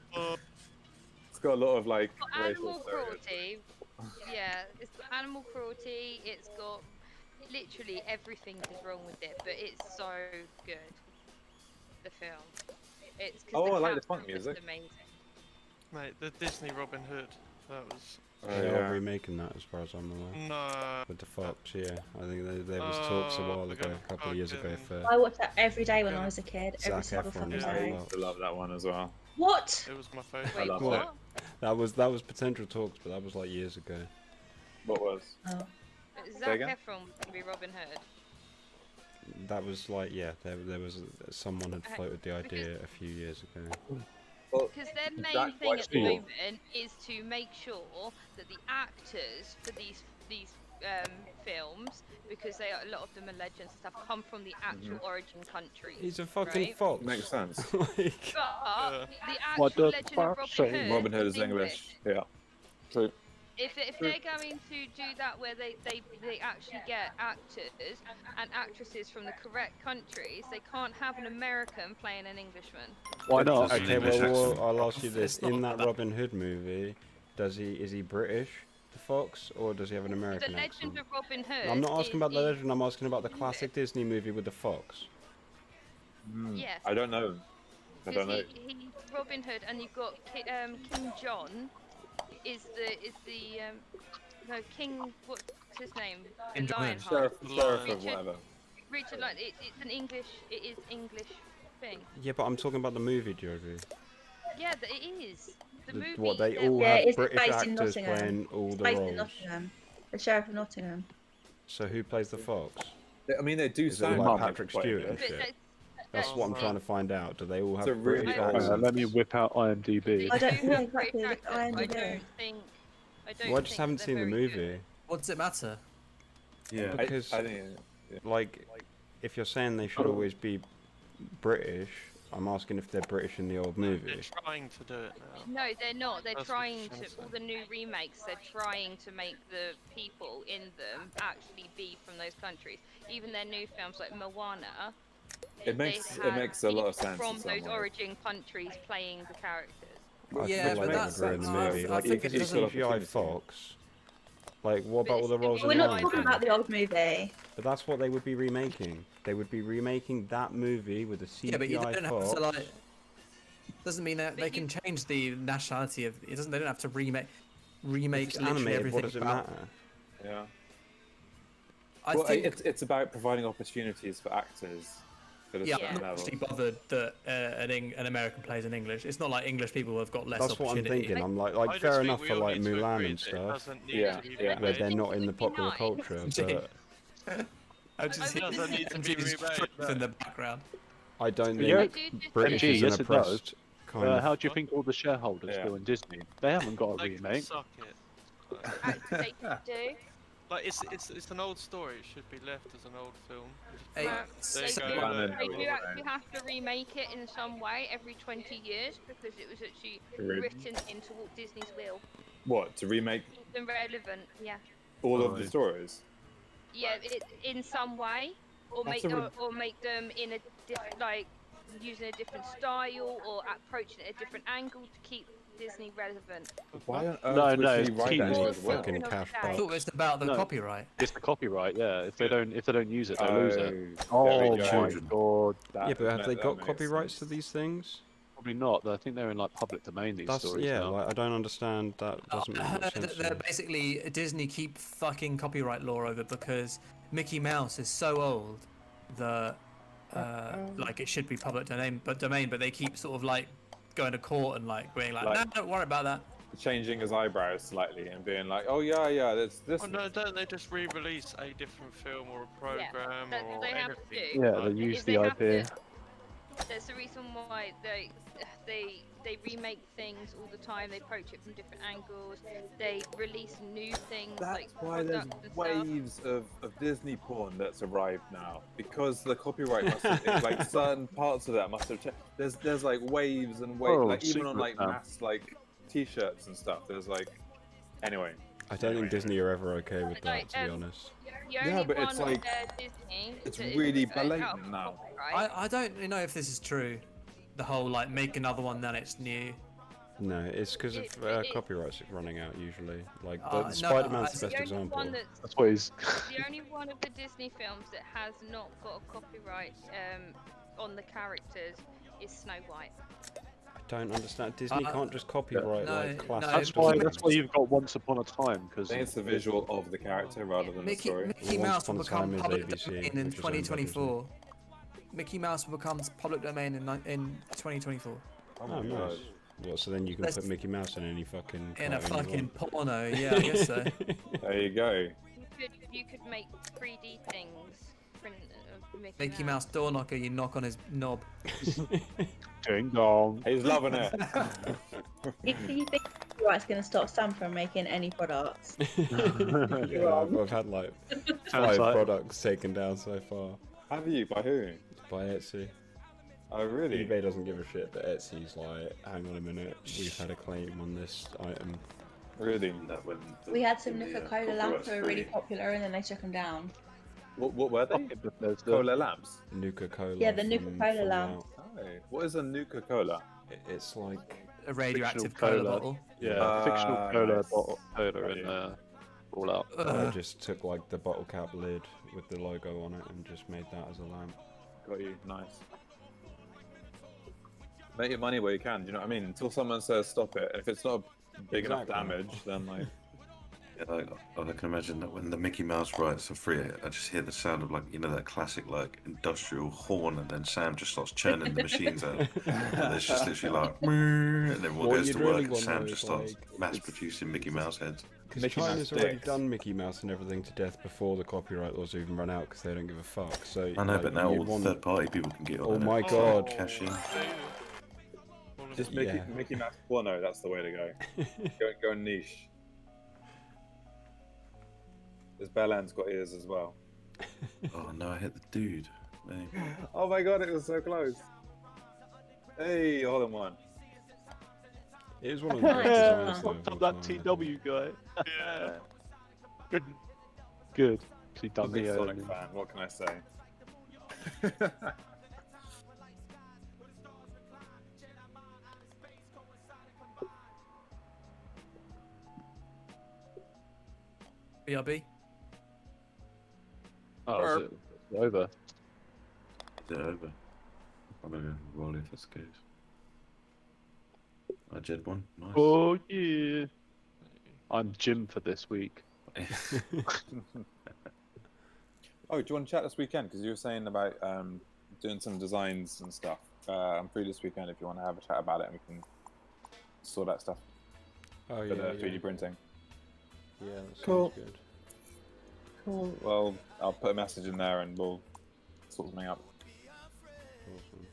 It's got a lot of like It's got racial animal stereotypes. cruelty. Yeah, it's got animal cruelty. It's got literally everything is wrong with it, but it's so good. The film. It's 'cause Oh, I like the cats funk are just music. Amazing. Mate, the Disney Robin Hood That was. They are remaking that, as far as I'm aware. No. With the Fox, yeah. I think there was talks a while ago, a couple of years ago, for I watched that every day when I was a kid. Every Zac single Efron fucking as I day. the used to love that one as well. What? It was my favourite. Wait, love what? That was potential talks, but that was like years ago. What was? Oh. Zac again? Efron was going to be Robin Hood. That was like, yeah, there was someone had floated the idea Because- a few years ago. Well, Because their main Zac thing at the Efron. moment is to make sure that the actors for these films, because a lot of them are legends and stuff, come from the actual origin country. He's a fucking Right? Fox. Makes sense. Like, But the What actual the legend of fuck say? Robin Hood, Robin Hood is English. Yeah. True. If they're going to do that where they actually get actors and actresses from the correct countries, they can't have an American playing an Englishman. Why not? okay, English accent. I'll ask you this: It's not in that that- Robin Hood movie, is he British, the Fox, or does he have an The American Legend accent? of Robin Hood. I'm not asking about the is legend. I'm asking about the classic Disney movie with the Fox. Yes. I don't know. I don't know. He Robin Hood, and you've got King John. Is the no King? What's his name? King The John. Lionheart. Sheriff of Richard- whatever. Richard, like it's an English. It is English thing. Yeah, but I'm talking about the movie, Jovi. Yeah, it is. The movie. What they they're- all Yeah, have it's British based in actors Nottingham. playing all It's the based in roles. Nottingham. The Sheriff of Nottingham. So who plays the Fox? I mean, they do Is it sound like like Patrick quite Stewart? English. But Shit. That's Oh, what I'm no. trying to find out. Do they all have It's a really British old- accents? Let me whip out IMDb. I don't do know have exactly great the actors. I IMDb. don't think. Well, I just haven't they're seen the very good. movie. What does it matter? Yeah. Because- I think. Like, if you're saying they should always be British, I'm asking if they're British in the old They're movie. trying to do it now. No, they're not. They're That's what trying I'm to. saying. All the new remakes, they're trying to make the people in them actually be from those countries. Even their new films like Moana. It makes they it makes a lot of people sense. from in some those ways. origin countries playing the characters. I Yeah, feel but like that that's- would ruin the movie. I Like, think if it it's doesn't- CGI Fox, like, what But about all the it's- roles in We're the not Lion talking King? about the old movie. But that's what they would be remaking. They would be remaking that movie with a Yeah, but you CGI don't have Fox. to like. Doesn't mean that But they you- can change the nationality of it. Doesn't. They don't have to remake If it's literally animated, everything. what does it about- matter? Yeah. I Well, think. it's about providing opportunities for actors for the Yeah, certain I'm not level. actually bothered that an American plays in English. It's not like English people have got less That's what I'm opportunity. thinking. I'm I like just fair think enough we for all like need to Mulan agree and that it stuff, doesn't need Yeah, to be yeah. where remade. they're not in the would be popular nice. culture. Indeed. But I just It doesn't need to be MG's remade, truth no. in the background. I don't Yeah. think I do just British MG, is yes, an it does. oppressed kind of. How do you think all the shareholders Yeah. feel in Disney? They haven't got a They can remake. suck it. Actors they do. Like it's an old story. It should be left as an old film. Hey, Well, There you they go. do, Well, they do then- actually have to remake it in some way every 20 years because it was actually Really? written into Walt Disney's will. What, to remake Keep them relevant, yeah. all of the stories? Yeah, in some way, or That's make a them, or make them in a like using a different style or approaching it a different angle to keep Disney relevant. Why on earth No, would no, she it's write keep- that Or into the will? fucking something cash like I that. thought it's about the No. copyright. It's the copyright, yeah. If they don't use it, they lose it. there Oh we my go. god. Yeah, but have That they got makes copyrights to sense. these things? Probably not. I think they're in like public domain. These That's stories yeah. now. Like I don't understand. That doesn't I make heard much sense. that to they're me. basically Disney keep fucking copyright law over because Mickey Mouse is so old that like it should be public domain, but they keep sort of like going to court and like being like, Like- no, don't worry about that. Changing his eyebrows slightly and being like, oh yeah, that's this. Oh no, don't they just re-release a different film or a program that's or what they have to anything? do. Yeah, Like, they use If the they have IP. to- That's the reason why they remake things all the time. They approach it from different angles. They release new things That's like why there's products and stuff. waves of Disney porn that's arrived now because the copyright must have, like certain parts of that must have changed. There's like waves and waves, Oh, like even on secret like now. mass like T-shirts and stuff. There's like anyway. I don't think Disney are ever okay with that, to be Like, honest. The only but one it's like- Disney it's that is really out of blatant now. copyright. I don't know if this is true. The whole like make another one then it's new. No, it's because of it- copyrights running out usually. Like No, Spider-Man's it's the the best only example. one that's That's what he's. the only one of the Disney films that has not got a copyright on the characters is Snow White. I don't understand. Disney Uh, can't just copyright no, like no, classic. That's Mickey why. That's why Mouse- you've got Once Upon a Time, I because think it's the visual of the character rather than the Mickey story. Mickey Once Mouse will Upon a become Time is public ABC, domain in which is owned by Disney. 2024. Mickey Mouse will become public domain in 2024. Oh Oh, my nice. god. What? So then you can Let's- put Mickey Mouse in any fucking. In a cartoon you fucking want. porno, yeah, I guess so. There you go. You could make 3D things. Print of Mickey Mouse door knocker, you knock on his knob. Ding dong. He's loving it. Do you think copyright's going to stop Sam from making any products? Yeah, I've had like Sounds 5 like- products taken down so far Have you? By who? by Etsy. Oh, really? eBay doesn't give a shit, but Etsy's like, hang on a minute, we've had a claim on this item. Really? That when We had some Nuka Cola lamps copyright's that were really free. popular and then they took them down. What were they? Fucking Bethesda. Cola lamps. Nuka Cola. Yeah, the Nuka from Cola Fallout. lamp. Oh, what is a Nuka Cola? It's like A radioactive Fictional cola cola. bottle. Yeah, fictional cola nice. bottle cola Got in you. all out. I Ugh. just took like the bottle cap lid with the logo on it and just made that as a lamp. Got you. Nice. Make your money where you can. Do you know what I mean? Until someone says stop it. If it's not big enough Exactly. damage, then like. Yeah, I can imagine that when the Mickey Mouse rights are free, I just hear the sound of like that classic like industrial horn, and then Sam just starts churning the machines out, and it's just literally like, "Meow," and everyone What goes you'd to really work, and want, Sam though, just is, starts like, mass producing Mickey Mouse heads. Because Mickey Mouse China's already dicks. done Mickey Mouse and everything to death before the copyright laws even run out because they don't give a fuck. So I know, like, but now you'd all the want- third-party people can get on. Oh it. my It's God. like cash in. Just Yeah. Mickey Mouse porno. That's the way to go. Go niche. This Belland's got ears as well. Oh no, I hit the dude. Man. Oh my god, it was so close. Hey, all in one. It is one of the best Yeah. designs though, Fucked of up all that time, I TW guy. Yeah. Good. Good. She I'm a done big the Sonic fan. What can I say? BRB. Oh, is it over? Is it over? I'm gonna roll if that's the case. I did one. Nice. Oh yeah. I'm Jim for this week. Oh, do you want to chat this weekend? Because you were saying about doing some designs and stuff. I'm free this weekend if you want to have a chat about it, and we can sort that stuff Oh for yeah, the 3D yeah. printing. Yeah, that sounds Cool. good. Cool. Well, I'll put a message in there and we'll sort something out. Awesome.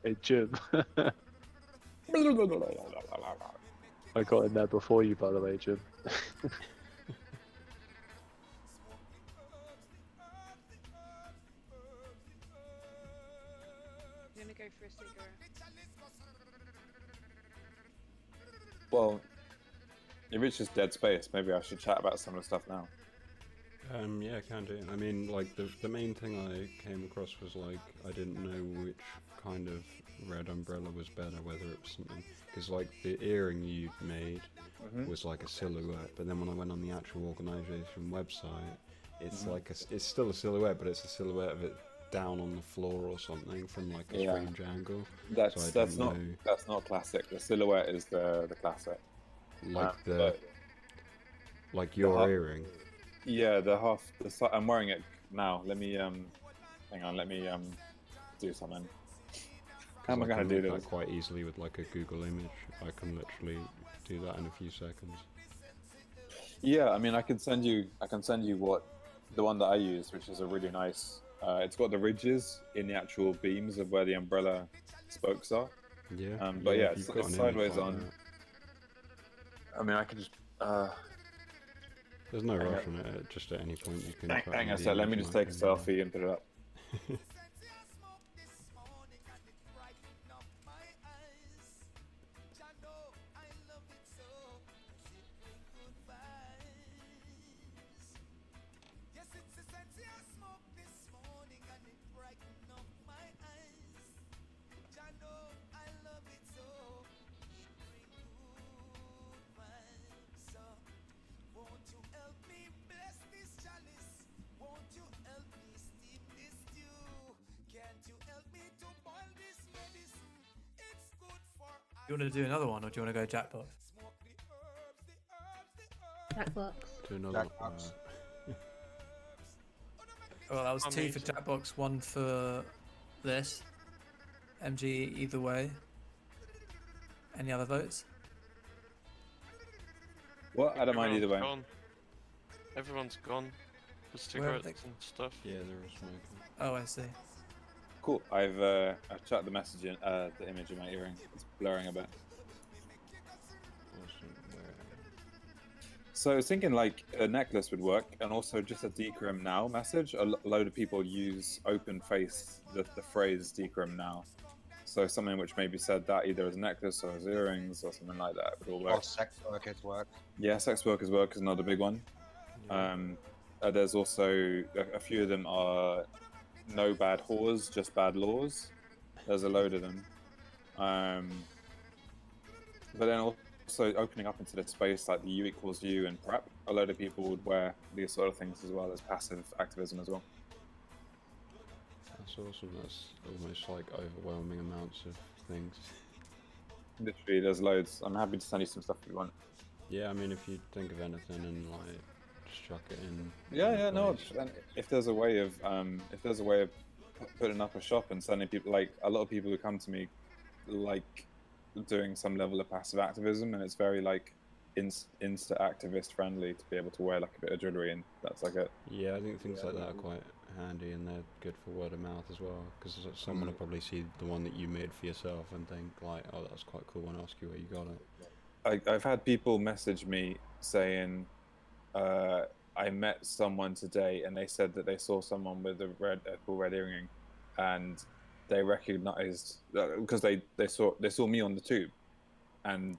Hey Jim. I got in there before you, by the way, Jim. I'm gonna go for a cigarette. Well, it reaches dead space. Maybe I should chat about some of the stuff now. Yeah, can do. I mean, like the main thing I came across was like I didn't know which kind of red umbrella was better, whether it was something because like the earring you made was like a silhouette, but then when I went on the actual organisation website, it's like it's still a silhouette, but it's a silhouette of it down on the floor or something from like a Yeah. strange angle. That's So I that's didn't not know. that's not classic. The silhouette is the classic. Like But like your half- earring. yeah, the half. I'm wearing it now. Let me hang on. Let me do something. How am I gonna can do make this? that quite easily with like a Google image. I can literally do that in a few seconds. Yeah, I mean, I can send you what the one that I use, which is a really nice. It's got the ridges in the actual beams of where the umbrella spokes are. Yeah. But yeah, if you've it's got an image sideways like on. that. I mean, I could just. There's no hang rush on. on it. Just at any point you can. put Hang in on a the sec. Let me image just and I take a can, selfie and put it up. You want to do another one, or do you want to go Jackbox? Jackbox. Do another. Jackbox. Well, that was I'm 2 for eating. Jackbox, 1 for this. MG either way. Any other votes? What? I don't mind either way. Gone. Everyone's gone for Where are they? cigarettes and stuff. Yeah, there is smoking. Oh, I see. Cool. I've chucked the message in, the image in my earring. It's blurring a bit. Awesome. So I was thinking like a necklace would work, and also just a decrim now message. A load of people use open face the phrase decrim now. So something which maybe said that either as a necklace or as earrings or something like that would all work. Or sex workers work. Yeah, sex workers work is another big one. There's also a few of them are no bad whores, just bad laws. There's a load of them. But then also opening up into this space like the U equals U and prep, a load of people would wear these sort of things as well as passive activism as well. That's awesome. That's almost like overwhelming amounts of things. Literally, there's loads. I'm happy to send you some stuff if you want. Yeah, I mean, if you think of anything and like just chuck it in. Yeah, no. place. And if there's a way of putting up a shop and sending people, like a lot of people who come to me, like doing some level of passive activism, and it's very like insta activist friendly to be able to wear like a bit of jewelry, and that's like it. Yeah, I think things like that are quite handy and they're good for word of mouth as well. Because someone will probably see the one that you made for yourself and think like, oh, that's quite cool, and ask you where you got it. I've had people message me saying, I met someone today and they said that they saw someone with a cool red earring, and they recognized because they saw me on the tube. And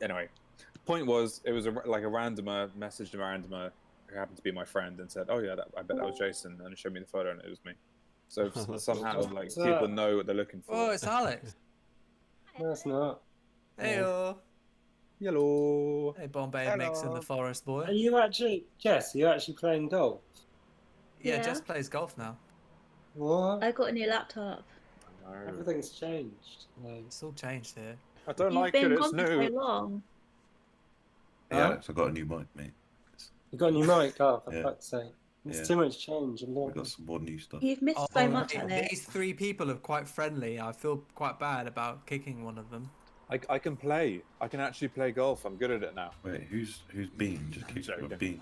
anyway, point was, it was like a randomer messaged a randomer who happened to be my friend and said, oh yeah, I bet that was Jason, and showed me the photo and it was me. So somehow awesome. like people know what they're looking for. Oh, it's Alex. No, it's not. Heyo. Hello. Hey, Bombay mix in the forest, boy. Are you actually, Jess? Are you actually playing golf? Yeah, Yeah. Jess plays golf now. What? I got a new laptop. Everything's changed. Like, It's all changed here. I don't You've like been it. It's gone for so new. long. Hey, Alex, I got a new mic, mate. you got a new mic? Oh, for Yeah. fuck's sake! It's Yeah. too much change. I'm We not. got some more new stuff. You've missed Oh, so much, mate, Alex. these 3 people are quite friendly. I feel quite bad about kicking one of them. I can play. I can actually play golf. I'm good at it now. Wait, who's Bean? Just keep joking. Bean.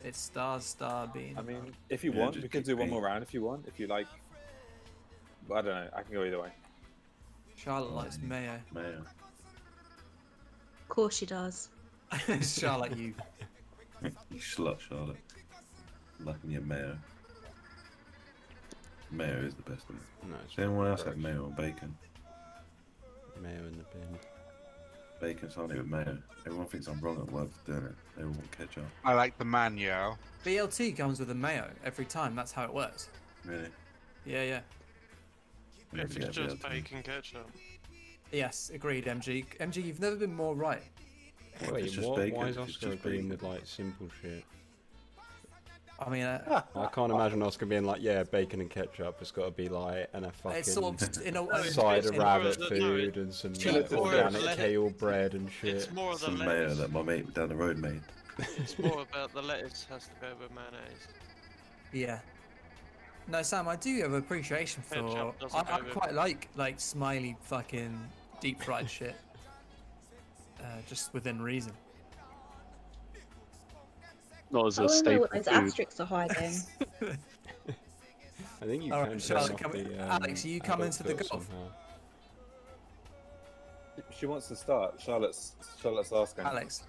It's Star Bean. I mean, if you Yeah, want, just we can keep do one being- more round if you want. If you like. But I don't know. I can go either way. Charlotte likes mayo. Mayo. Of course she does. Charlotte, you. You slut, Charlotte. Liking your mayo. Mayo is the best one. No, it's Does anyone else gross. have mayo or bacon? Mayo in the bin. Bacon's hardly with mayo. Everyone thinks I'm wrong at work for doing it. They all want ketchup. I like the man, yo. BLT comes with a mayo every time. That's how it works. Really? Yeah. Never If get it's just BLT. bacon ketchup. Yes, agreed, MG. MG, you've never been more right. What, if Wait, it's just what? bacon? Why is If it's Oscar just agreeing bacon? with like simple shit? I mean, I can't imagine Oscar being like, yeah, bacon and ketchup. It's got to be like, and a fucking it's sort of in a side of in- rabbit no, food and some cheap like, oil, organic let it- kale bread and shit. It's more of the Some mayo lettuce. that my mate down the road made. It's more about the lettuce has to go with mayonnaise. Yeah. No, Sam, I do have appreciation for. Ketchup doesn't I go with- quite like smiley fucking deep fried shit. Just within reason. Not as I a want to know staple what those food. asterisks are hiding. I think you All can right, turn Charlotte, off can we- the, Alex, are you coming adult to the bit golf? somehow. She wants to start. Charlotte's asking. Alex.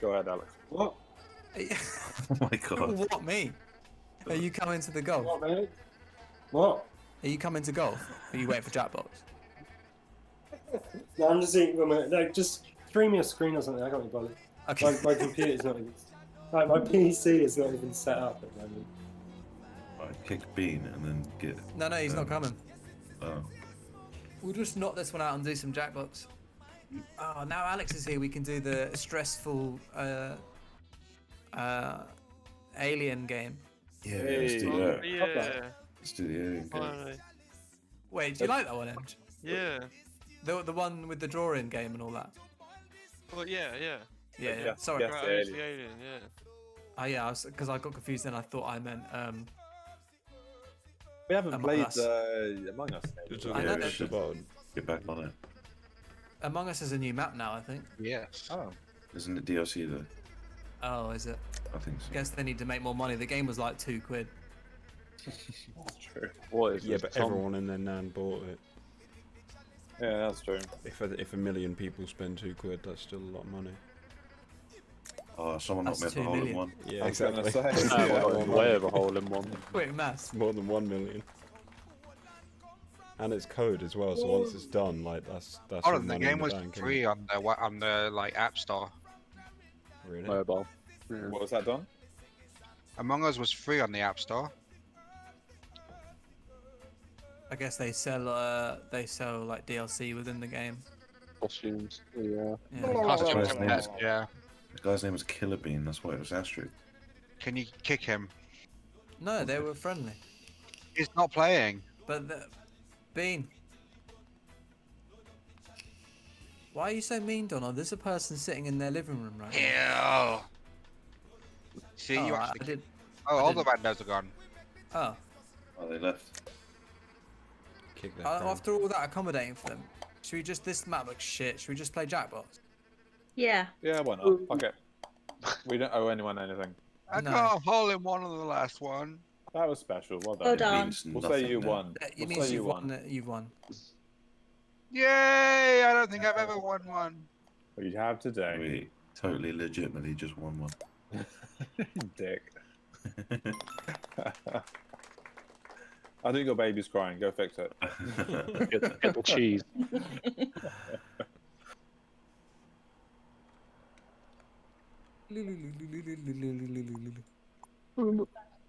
Go ahead, Alex. what? Oh my god. What, me? Are you coming to the golf? What, mate? What? Are you coming to golf? Or are you waiting for Jackbox? No, I'm just eating. Like, just stream me a screen or something. I can't be bothered. Okay. My computer's not even. Like, my PC is not even set up at the moment. Right, kick Bean and then get. No, he's not coming. Oh. We'll just knock this one out and do some Jackbox. Oh, now Alex is here. We can do the stressful alien game. Yeah, let's do Hey. that. Yeah, Let's do the alien game. finally. Wait, do you like that one, Em? Yeah. The one with the drawing game and all that. Well, yeah. Yeah, yeah. Yes, Sorry. yes. Right, the I used alien. the alien. Yeah. Oh yeah, because I got confused then. I thought I meant We haven't Among played Us. Among Us. You're Maybe. talking I know about that- the button. Get back on it. Among Us is a new map now. I think. Yes. Oh, Isn't it DLC though? Oh, is it? I think so. I guess they need to make more money. The game was like £2. that's true. What is Yeah, this, but Tom? everyone and their nan bought it. Yeah, that's true. If a million people spend £2, that's still a lot of money. Oh, someone knocked me That's off the 2 hole in million. one. Yeah, I was gonna exactly. say. Oh, Yeah, well, one way more. of a hole in one. Quick maths. More than 1 million. And it's code as well, so once it's done, like that's Oh, all the money game in the was bank, isn't free it? on the like App Store. Really? Mobile. Yeah. What was that done? Among Us was free on the App Store. I guess they sell like DLC within the game. Costumes. Yeah. Yeah. Costumes Oh, and pets, yeah. The guy's name was Killer Bean. That's why it was asterisk. Can you kick him? No, they were friendly. He's not playing. But Bean. Why are you so mean, Donald? There's a person sitting in their living room right now. Ew. See, Oh, you I actually. did. Oh, I all the didn't- randos are gone. Oh, Oh, they left. Kick that crown. after all that accommodating for them, should we just? This map looks shit. Should we just play Jackbox? Yeah. Yeah, why not? Fuck it. We don't owe anyone anything. I No. got a hole in one on the last one. That was special. Well done. Well done. Means We'll say nothing you now. won. It We'll means say you've you won. You've won. Yay! I don't think I've ever won one. What you have today. We totally legitimately just won one. Dick. I think your baby's crying. Go fix it. Get the cheese.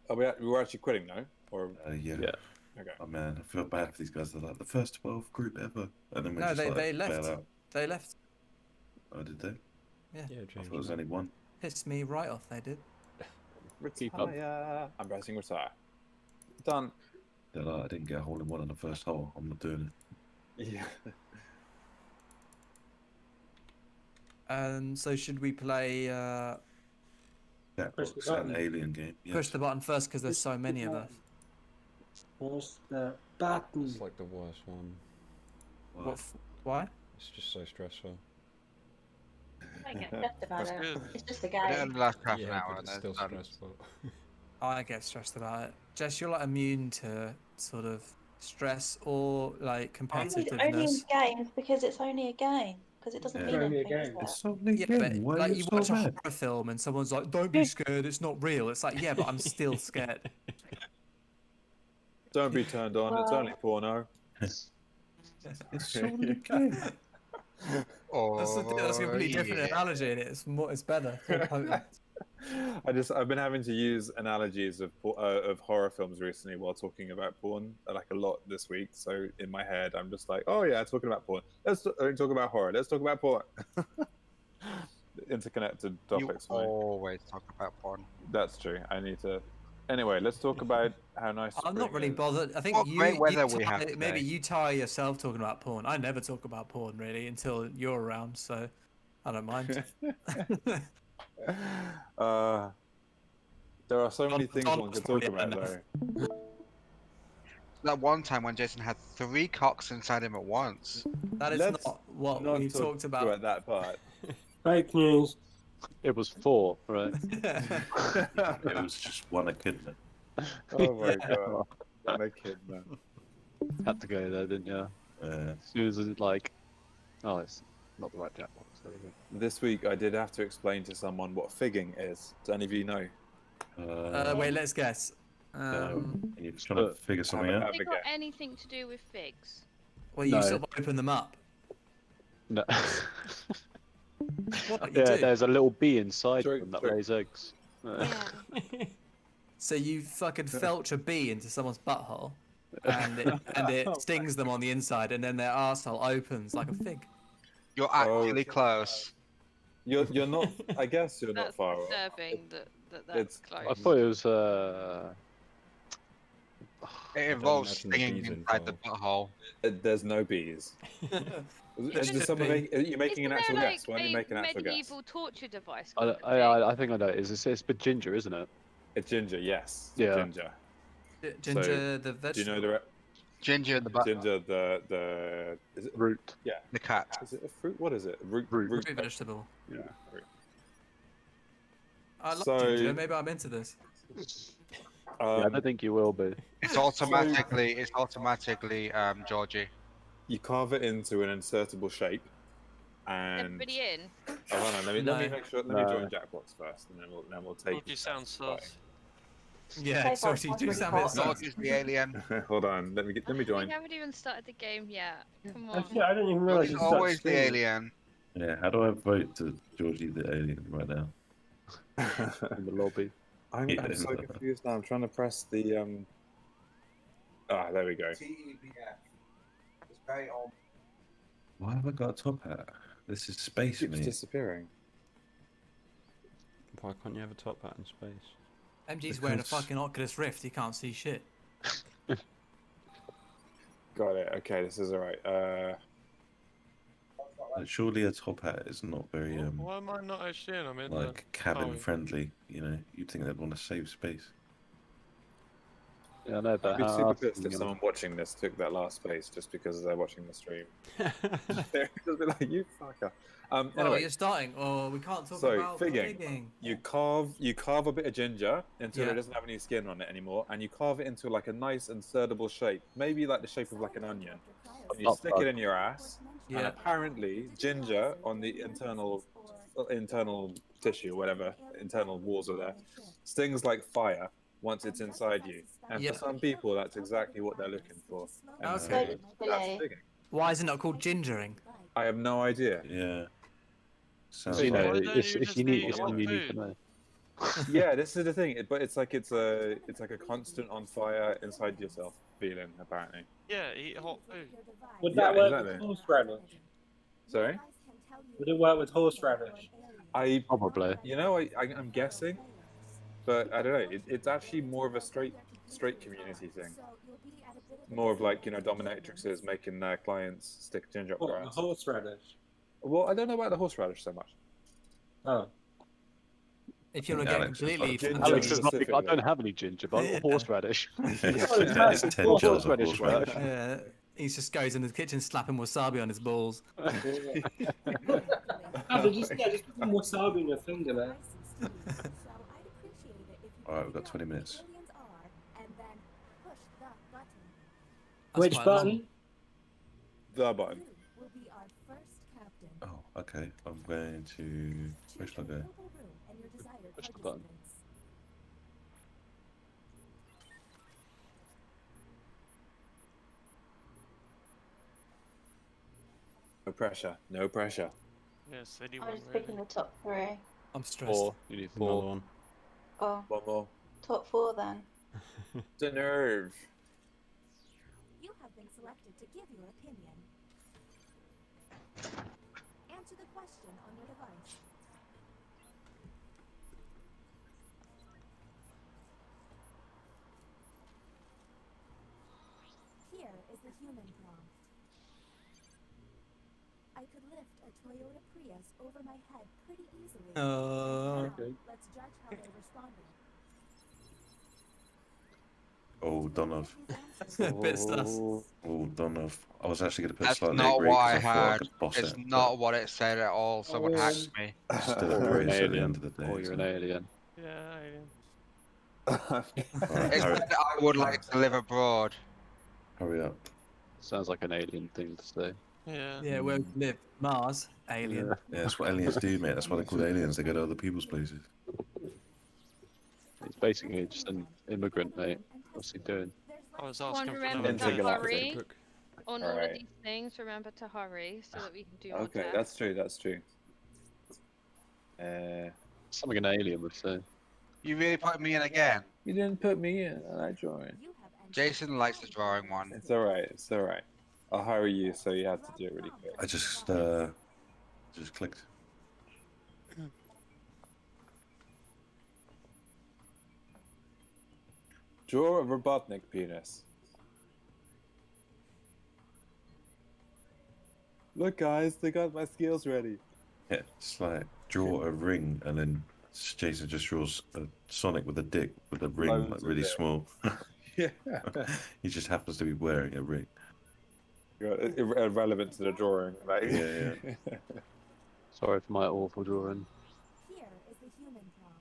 We're actually quitting now? Or Yeah. Yeah. okay. Oh man, I feel bad for these guys. They're like the first 12 group ever. And then we No, just they like, they bail left. out. They left. Oh, did they? Yeah, I change thought it was that. only one. Pissed me right off. They did. Keep up. Retire. I'm pressing retire. Done. They're like, I didn't get a hole in one on the first hole. I'm not doing it. Yeah. So should we play? That Push the was an button. alien game. Yeah. Push the button first because there's so many of us. Push the button. It's like the worst one. Well, What? Why? It's just so stressful. Don't get stressed about That's it. good. It's just a I did it in game. the last half an Yeah, hour but and it's then still done. stressful. I get stressed about it. Jess, you're like immune to sort of stress or like It's only competitiveness. a game because it's only a game. Because it doesn't Yeah. mean It's only a anything. game. does it? it's only Yeah, a game. but Why are like you you so watch a mad? horror film and someone's like, "Don't be scared, it's not real." It's like, yeah, but I'm still scared. Don't be turned on. It's only porno. It's only a game. That's a completely different yeah. analogy, and it's better. It's more potent. I've been having to use analogies of horror films recently while talking about porn, like a lot this week. So in my head, I'm just like, oh yeah, talking about porn. Don't talk about horror. Let's talk about porn. Interconnected You topics. Fine. always talk about porn. That's true. I need to. Anyway, let's talk about how nice. I'm not spring really is. bothered. I think What great weather we tie- have maybe today. you tire yourself talking about porn. I never talk about porn really until you're around, so I don't mind. There are so many Don- things Don one was could talk probably about, enough. though. That one time when Jason had 3 cocks inside him at once. That is Let's not what Not we talk talked about. that part. Fake news. It was 4, right? It was just one echidna. Oh my god. I'm a kid, man. Had to go there, didn't you? Uh, As soon as it's like, oh, it's not the right Jackbox. There we go. This week, I did have to explain to someone what figging is. Do any of you know? Wait, let's guess. And you're trying to figure something have out. a- Has it got anything to do with figs? Well, you No. sort of open them up. No. What you Yeah, do? there's a little bee inside True, them that true. lays eggs. Yeah. So you fucking felch a bee into someone's butthole, and it stings them on the inside, and then their arsehole opens like a fig. You're Oh. actually close. You're not. I guess you're not That's far off. disturbing that's it's- close. I thought it was It involves imagine the stinging bees inside the involved. butthole. There's no bees. Is someone are you making an Isn't actual there like guess? Why don't you a make an actual guess? medieval torture device I, kind of I, thing? I think I know. It's but ginger, isn't it? It's ginger, yes. Yeah. Ginger. Ginger, the Do you vegetable. know the Ginger in the butt. ginger? The is it Root. yeah? The cat. Is it a fruit? What is it? Root. Root. Fruit vegetable. Yeah. Root. I love So- ginger. Maybe I'm into this. Yeah, I don't think you will be. It's automatically Georgie. You carve it into an insertable shape, and Everybody in. oh, hold on, let me No. make sure. Let me No. join Jackbox first, and then we'll take. Georgie sounds sus. Yeah, So far, so you do it's sound really a bit sus. Georgie's the alien. Hold on, let me We join. haven't even started the game yet. Come on. Actually, I didn't even realise Georgie's you started always the streaming. alien. Yeah, how do I vote to Georgie the alien right now? In the lobby. I'm Yeah. so confused now. I'm trying to press the there we go. Why have I got a top hat? This is space, Keeps mate. disappearing. Why can't you have a top hat in space? MG's wearing a Because- fucking Oculus Rift. He can't see shit. Got it. Okay, this is alright. Surely a top hat is not very Why am I not actually in? I'm in like cabin oh. friendly. You know, you'd think they'd want to save space. Yeah, I know, I'd but be how super else pissed are if you someone watching this took that last space just because they're watching the stream. They'd just be like, "You fucker." Well, Anyway, you're starting. Oh, we can't talk So, about figging. figging. you carve a bit of ginger until Yeah. it doesn't have any skin on it anymore, and you carve it into like a nice insertable shape, maybe like the shape of like an onion. And you Not stick bad. it in your ass, and Yeah. apparently ginger on the internal tissue, whatever internal walls are there, stings like fire once it's inside you. And Yeah. for some people, that's exactly what they're looking for. And Okay. so So, that's delay. figging. Why is it not called gingering? I have no idea. Yeah. Sounds So, you know, Why like don't it's, you it's just unique. eat It's a lot something of you need to food? know. Yeah, this is the thing. It's like a constant on fire inside yourself feeling. Apparently. Yeah, eat hot food. Would Yeah, that work exactly. with horseradish? Sorry. Would it work with horseradish? Probably. I'm guessing, but I don't know. It's actually more of a straight community thing. More of like dominatrixes making their clients stick ginger up What, their the ass. horseradish? Well, I don't know about the horseradish so much. Oh. If you want to get Alex is completely like from the ginger. Alex truth. is like, I Specifically. don't have any ginger, but Yeah. horseradish. it's, Oh, it's massive 10 jars of horseradish horseradish. Yeah, he just goes in the kitchen slapping wasabi on his balls. Oh, but just put some wasabi in your finger, man. Alright, we've got 20 minutes. That's Which quite long. button? The button. Oh, okay. I'm going to. Where should I go? Push the button. No pressure. No pressure. Yes, I anyone was really. picking the top 3. I'm stressed. 4. You need Another 4. one. Oh, One more. top 4 then. The nerve. You have been selected to give your opinion. Answer the question on your device. Here is the human prompt. I could lift a Toyota Prius over my head pretty easily. Now, Okay. let's judge how they responded. Oh, Donov. Bit sus. Oh, Donov. I was actually going to put That's slightly not agree what 'cause I I thought I had. could boss It's it. not what it said at all. Someone hacked me. but Still Or a you're an Prius at the alien. end of the day. Or you're an so- alien. Yeah, alien. Alright, It hurry, said I would like to live abroad. hurry up. Sounds like an alien thing to say. Yeah. Yeah, where we live. Mars, alien. Yeah. Yeah, that's what aliens do, mate. That's why they're called aliens. They go to other people's places. He's basically just an immigrant, mate. What's he doing? I was Everyone asking for remember another Then take to a lap. hurry on all of Alright. these things. Remember to hurry so that we can do more Okay, tasks. that's true. That's true. Something an alien would say. You really put me in again. You didn't put me in. I joined. You have entered Jason likes the drawing one. It's alright. It's alright. I'll hurry you, so you have to do it really quick. I just clicked. Draw a Robotnik penis. Look, guys, they got my skills ready. Yeah, it's like draw a ring and then Jason just draws a Sonic with a dick with a ring Loads like of really dick. small. Yeah. He just happens to be wearing a ring. Irrelevant to the drawing. Like. Yeah, Sorry for my awful drawing. Here is the human prompt.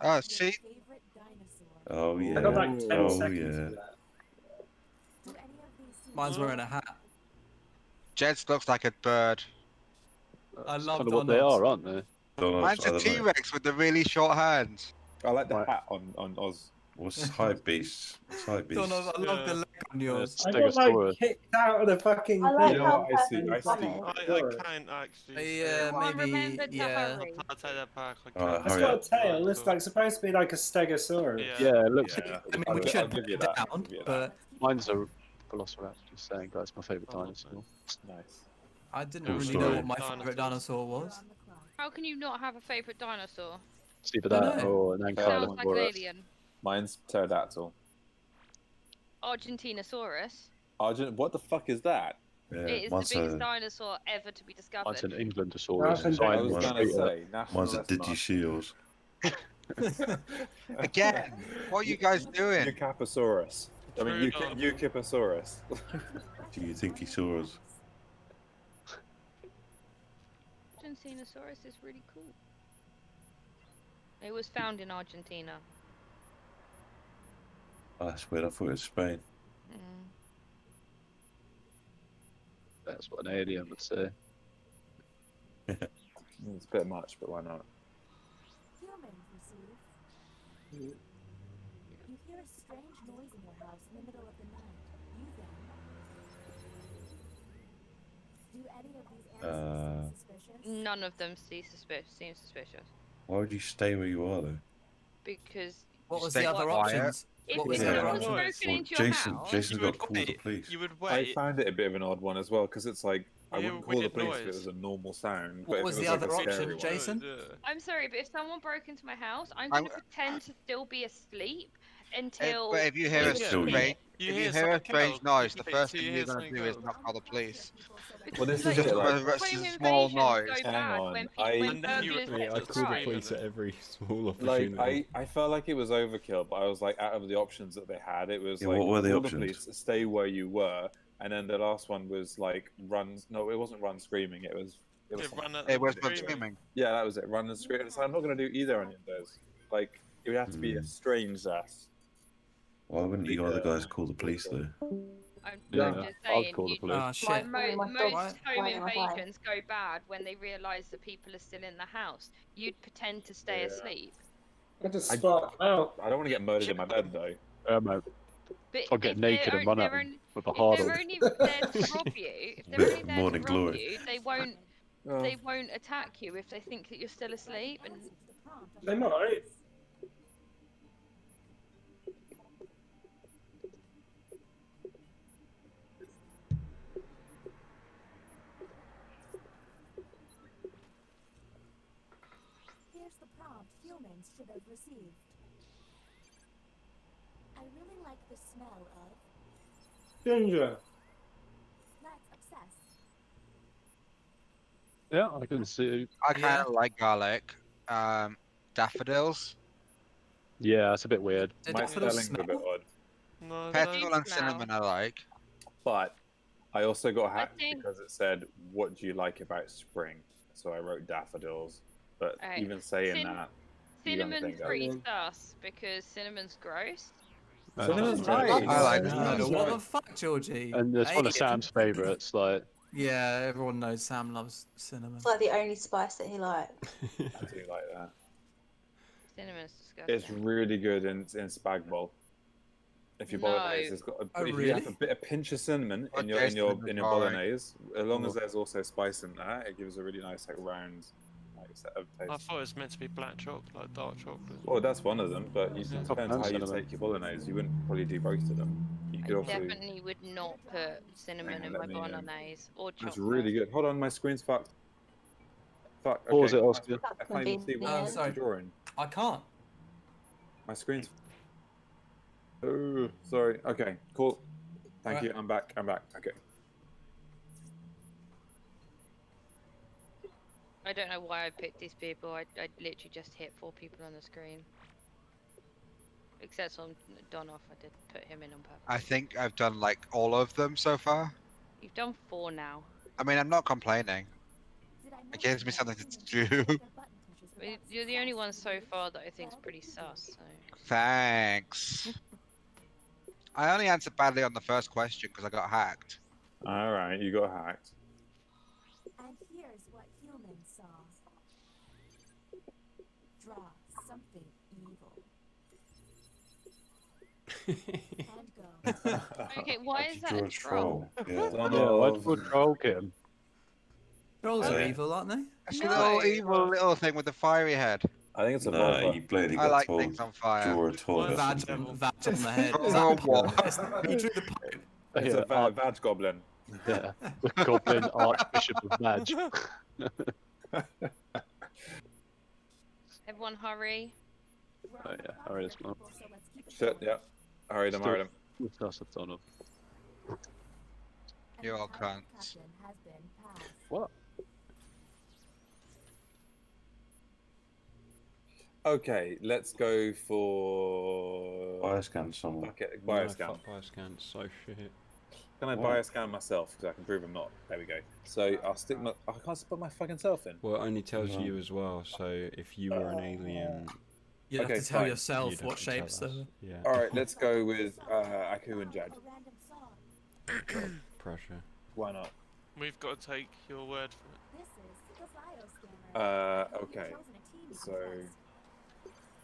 Draw your see? favorite dinosaur. Oh yeah. I got like 10 oh seconds yeah. for that. Do any of these seem Mine's wearing a hat. Jed's looks like a bird. I That's love kind of what they Donald's. are, aren't they? Donald's, Mine's I a don't know. T-Rex with the really short hands. I like the Right. hat on Oz. What's hype beast? What's hype beast? Donald, I love the Yeah. leg on yours. I got Stegosaurus. like kicked out of the fucking I like thing. how I see, perfect I it's see. on it. I can't actually. Yeah, Everyone maybe. remember to Yeah. hurry. I'll take that back. I Alright, can't. It's hurry got a up. tail. It's like supposed to be like a stegosaurus. Yeah. Yeah, it looks. Yeah. I mean, I'll we give should you put it that, I'll down, give you that. but Mine's a velociraptor. Just saying, that's my favourite Oh, dinosaur. Nice. I didn't Cool really story. know what my favourite dinosaur was. on the clock? How can you not have a favourite dinosaur? It's either I that know. or an Sounds like an Ankylosaurus. alien. Mine's pterodactyl. Argentinosaurus. Argent, what the fuck is that? Yeah, It is mine's the biggest a dinosaur ever to be discovered. Mine's an Englandosaurus. Nothing Giant I was Mine- gonna mosquito. say national mine's a Westmark. Digiseals. Again, what are you guys doing? Eucaposaurus. I mean, True Eukiposaurus. Do you think he saw us? Argentinosaurus is really cool. It was found in Argentina. Oh, that's weird. I thought it was Spain. Mm. That's what an alien would say. It's a bit much, but why not? Human receive. You hear a strange noise in your house in the middle of the night. You then. Do any of these answers seem suspicious? None of them seem suspicious Why would you stay where you are though? because What was Stay the other quiet. options? if What was Yeah. the other someone's options? broken Well, into your Jason, house, Jason's You got to would call the wait. police. You would I wait. found it a bit of an odd one as well because it's like I You wouldn't hear call the weird police if it noise. was a normal sound. What but if was it the like a other scary option, one- Jason? Yeah. I'm sorry, but if someone broke into my house, I'm I'm- going to pretend to still be asleep until. But if you hear a Yeah. Kill you. strange, You if hear you hear a something strange else, noise, the wait first till thing you you're hear gonna something do is else. knock on the police. Well, this is Like, it. Just Like, a home small invasions noise. go Hang bad on, when, I- when And then you burglars would Yeah, get I to call the crime. police at every small like opportunity. I felt like it was overkill, but I was like, out of the options that they had, it was Yeah, like what were the call options? police, stay where you were, and then the last one was like run. No, it wasn't run screaming. It was. It was. Yeah, something. run at It them was screaming. screaming. Yeah, that was it. Run and scream. So I'm not going to do either any of those. Like it would have to be a Hmm. strange ass. Why wouldn't you other guys call the police though? I'm Yeah, just I'll saying, call the you, police. Oh shit. My most dog's home biting my thigh. invasions go bad when they realise that people are still in the house. You'd pretend to stay Yeah. asleep. I just I- spark out. I don't want to get murdered in my bed though. Mate, But I'll get if naked they're and run on- at they're them on- with a If hard they're on. only there to rob you, if they're Bit only there Morning to rob Glory. you, they won't attack you if they think that you're still asleep. And Answer to the prompt on They the might. Here's the prompt humans should have received. I really like the smell of. Ginger. Let's obsess. Yeah, I can see. I kind of like garlic. Daffodils, Yeah, it's a bit weird. Did My daffodils spelling's a bit smell? odd, No, no. petrol and smell. cinnamon I like. but I also got hacked think- because it said, "What do you like about spring?" So I wrote daffodils. But Alright. even saying Cin- that, you don't Cinnamon's think that- pretty sus because cinnamon's gross. Cinnamon's Yeah. nice. I like No, cinnamon. what the fuck, Georgie? And it's one of Alien. Sam's favourites. Like, Yeah, everyone knows Sam loves cinnamon. It's like the only spice that he likes. I do like that. Cinnamon's disgusting. It's really good in spag bowl. If your No. bolognese has got a, Oh, if you have really? a bit of pinch of cinnamon Oh, in your Jason, alright. bolognese, as long as there's also spice in there, it gives a really nice like round like set of I taste. thought it was meant to be black chocolate, like dark chocolate. Well, that's one of them, but it Yeah. depends how you Cinnamon. take your bolognese. You wouldn't probably do both of them. You could I also. definitely would not put cinnamon Hang on, in let my me, bolognese or chocolate. It's really good. Hold on, my screen's fucked. Fuck. Pause okay, it, Oscar. I can't even see what Oh, I'm sorry. drawing. I can't. My screen's. Oh, sorry. Okay, cool. Thank Alright. you. I'm back. I'm back. Okay. I don't know why I picked these people. I literally just hit 4 people on the screen. Except on Donoff, I did put him in on purpose. I think I've done like all of them so far. You've done 4 now. I mean, I'm not complaining. Did I It gives mention me that something to humans do. can click their button touches I mean, without you're the only one success so and far that I think's well, pretty you do. sus. So. Thanks. I only answered badly on the first question because I got hacked. All right, you got hacked. And here's what humans saw. Draw something evil. And go. Okay, why is that Draw a troll? Yeah. Yeah, why'd you troll Kim? Trolls are Yeah. evil, aren't they? It's a No. little evil little thing with the fiery head. I think it's a Nah, vulva. you bloody I got like told things on fire. draw a toy or Vag something. on the head. Is Oh, that what? you drew the pipe? It's Yeah, a vag goblin. yeah, the Goblin Archbishop of Madge. Everyone hurry. We're Oh, on the yeah, clock alright, here, it's not. people, so let's keep it Shit, going. yeah. Hurry them, hurry them. Discuss a ton of. And You the all pirate cunts. captain has been passed. What? Okay, let's go for. Bioscan someone. Fuck it, No, bioscan. fuck bioscan, so shit. Can I What? bioscan myself? Because I can prove I'm not. There we go. So I'll stick my. I can't put my fucking self in. Well, it only tells No. you as well, so if you were an alien, You Okay, have to tell fine. yourself you'd what have to tell shapes us. though. Yeah. Alright, let's go with Aku and Jad. A random song. Pressure. Why not? We've got to take your word for it. This is the bioscanner. You've Okay. chosen a team So. first.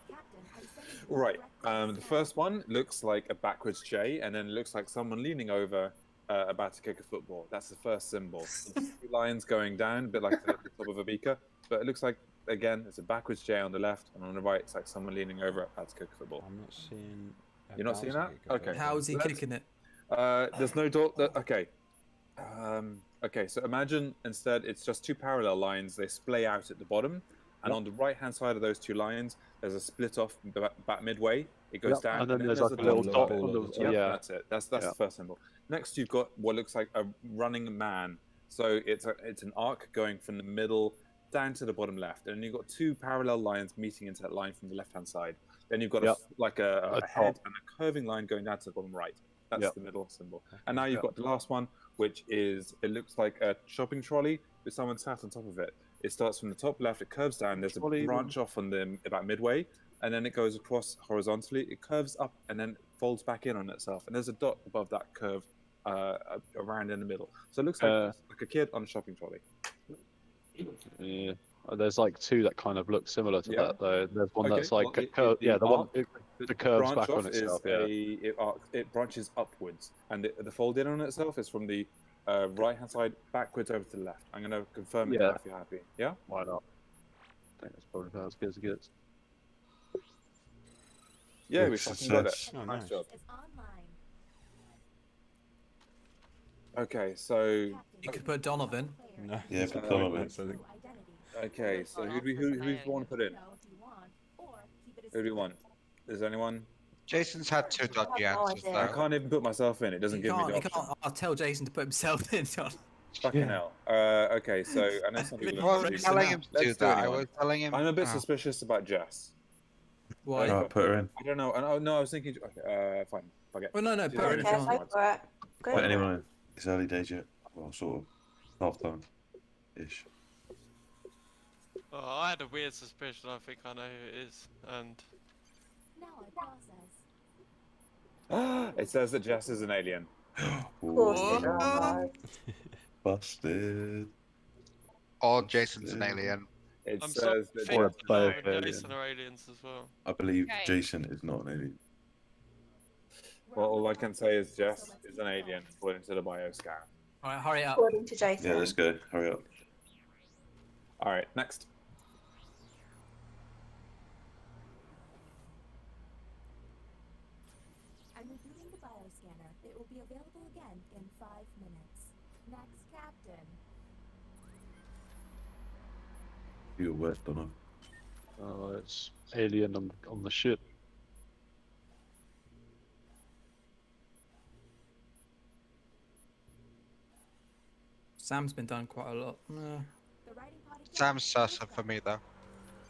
Captain, are you sending the Right. correct The scan? first one looks like a backwards J, and then it looks like someone leaning over, about to kick a football. That's the first symbol. Two lines going down, a bit like the top of a beaker, but it looks like again it's a backwards J on the left, and on the right it's like someone leaning over about to kick a football. I'm not seeing. a You're not seeing that? Bowser kick a Okay. How is he Let's- kicking it? There's no door. Okay. Okay. So imagine instead it's just 2 parallel lines. They splay out at the bottom, and on the right-hand side of those 2 lines, there's a split off about midway. It goes Yep, down, and then there's there's like a dot little at dot the on bottom. the. Yep, Yeah, that's it. That's Yeah. the first symbol. Next, you've got what looks like a running man. So it's an arc going from the middle down to the bottom left, and you've got 2 parallel lines meeting into that line from the left-hand side. Then you've got Yep. a A head top. and a curving line going down to the bottom right. That's Yep. the middle symbol. And now you've Yep. got the last one, which is it looks like a shopping trolley with someone sat on top of it. It starts from the top left, it curves down. There's a Trolley. branch off on the about midway, and then it goes across horizontally. It curves up and then folds back in on itself. And there's a dot above that curve around in the middle. So it looks like a kid on a shopping trolley. Yeah. There's like 2 that kind of look similar to Yeah. that though. There's one Okay, that's like well, a curve. Yeah, the one arc- the curves branch back off on itself. is Yeah. it branches upwards, and the fold in on itself is from the right hand side backwards over to the left. I'm going to confirm it now Yeah. if you're happy. Yeah. Why not? I think that's probably about as good as it gets. Yeah, we Big fucking got it. success. Oh, Nice nice. job. Is online. Okay, so You could put Donovan. No. Yeah, it's but a Donovan. bonus, I think. okay, so who do we want to put in? Who do we want? Is anyone? Jason's had 2 dodgy I have no answers idea. I though. can't even put myself in. It doesn't You give me can't, the you option. can't. I'll tell Jason to put himself in, John. Fucking hell. Okay, so I know some people. I wasn't Let's telling do him to Let's do do that. I anyone. was telling him. I'm a bit Oh. suspicious about Jess. Why? Oh. Alright, put her in. I don't know. No, I was thinking. Okay, fine. Fuck it. Well, no, She's put her in, already Okay, John. go for it. Go Put for anyone it. in. It's early days yet. Well, sort of. Half time. Ish. Oh, I had a weird suspicion. I think I know who it is. And Now I process. It says that Jess is an alien. Of course Ooh, it does. busted. Or Jason's an alien. It I'm sorry, says that think Or a Jess. bio Joe and alien. Jason are aliens as well. I believe Okay. Jason is not an alien. Well, all I can say is Jess is an alien according to the bioscan. Alright, hurry up. According to Jason. Yeah, let's go. Hurry up. All right, next. I'm rebooting the bioscanner. It will be available again in 5 minutes. Next, Captain. Your words, Donna. It's alien on the ship. Sam's been done quite a lot. Sam's sus for me though.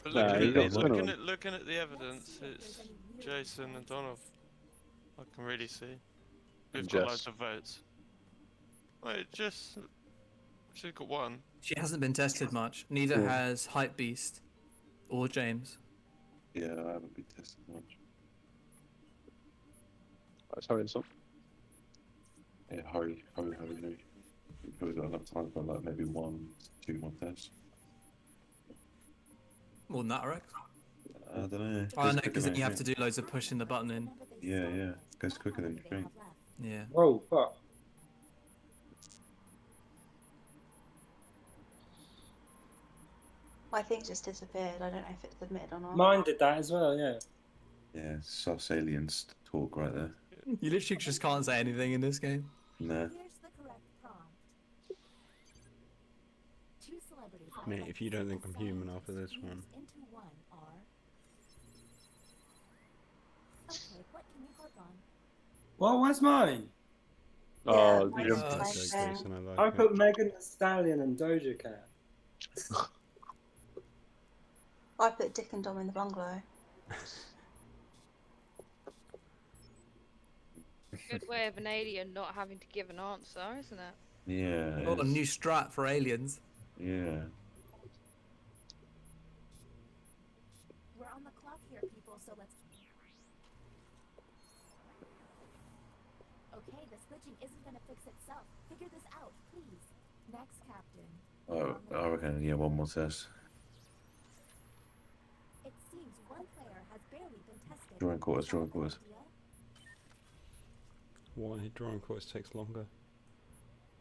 But Nah, looking, you at, got the- some looking of at looking at the evidence, it's Jason and Donald. I can really see. Who've And got Jess. loads of votes. Wait, just she's got one. She hasn't been tested much. Neither Yeah. has Hype Beast or James. Yeah, I haven't been tested much. Sorry, so Yeah, hurry. We've probably got enough time for like maybe 1 to 2 more tests. More than that, I reckon. I don't know. Oh, no, because then you have to do loads of pushing the button in. Yeah, yeah. It goes quicker than you think. Yeah. Oh, fuck. My thing just disappeared. I don't know if it's submitted or not. Mine did that as well, yeah. Yeah, sus aliens talk right there. You literally just can't say anything in this game. Nah. Here's the correct prompt. Two celebrities. Mate, if you don't think I'm human after this one. Into one are. Okay, what can we harp on? Well, where's mine? Oh, Yeah, you mine's That's like, so Jason, I like I it. put Megan Thee Stallion and Doja Cat. I put Dick and Dom in the bungalow. Good way of an alien not having to give an answer, isn't it? Yeah. Oh, a it's- new strat for aliens. Yeah. We're on the clock here, people, so let's. Okay, this glitching isn't gonna fix itself. Figure this out, please. Next, Captain. Oh, I reckon, yeah, 1 more test. It seems one player has barely been tested. Drawing quarters, drawing quarters. Why drawing quarters takes longer?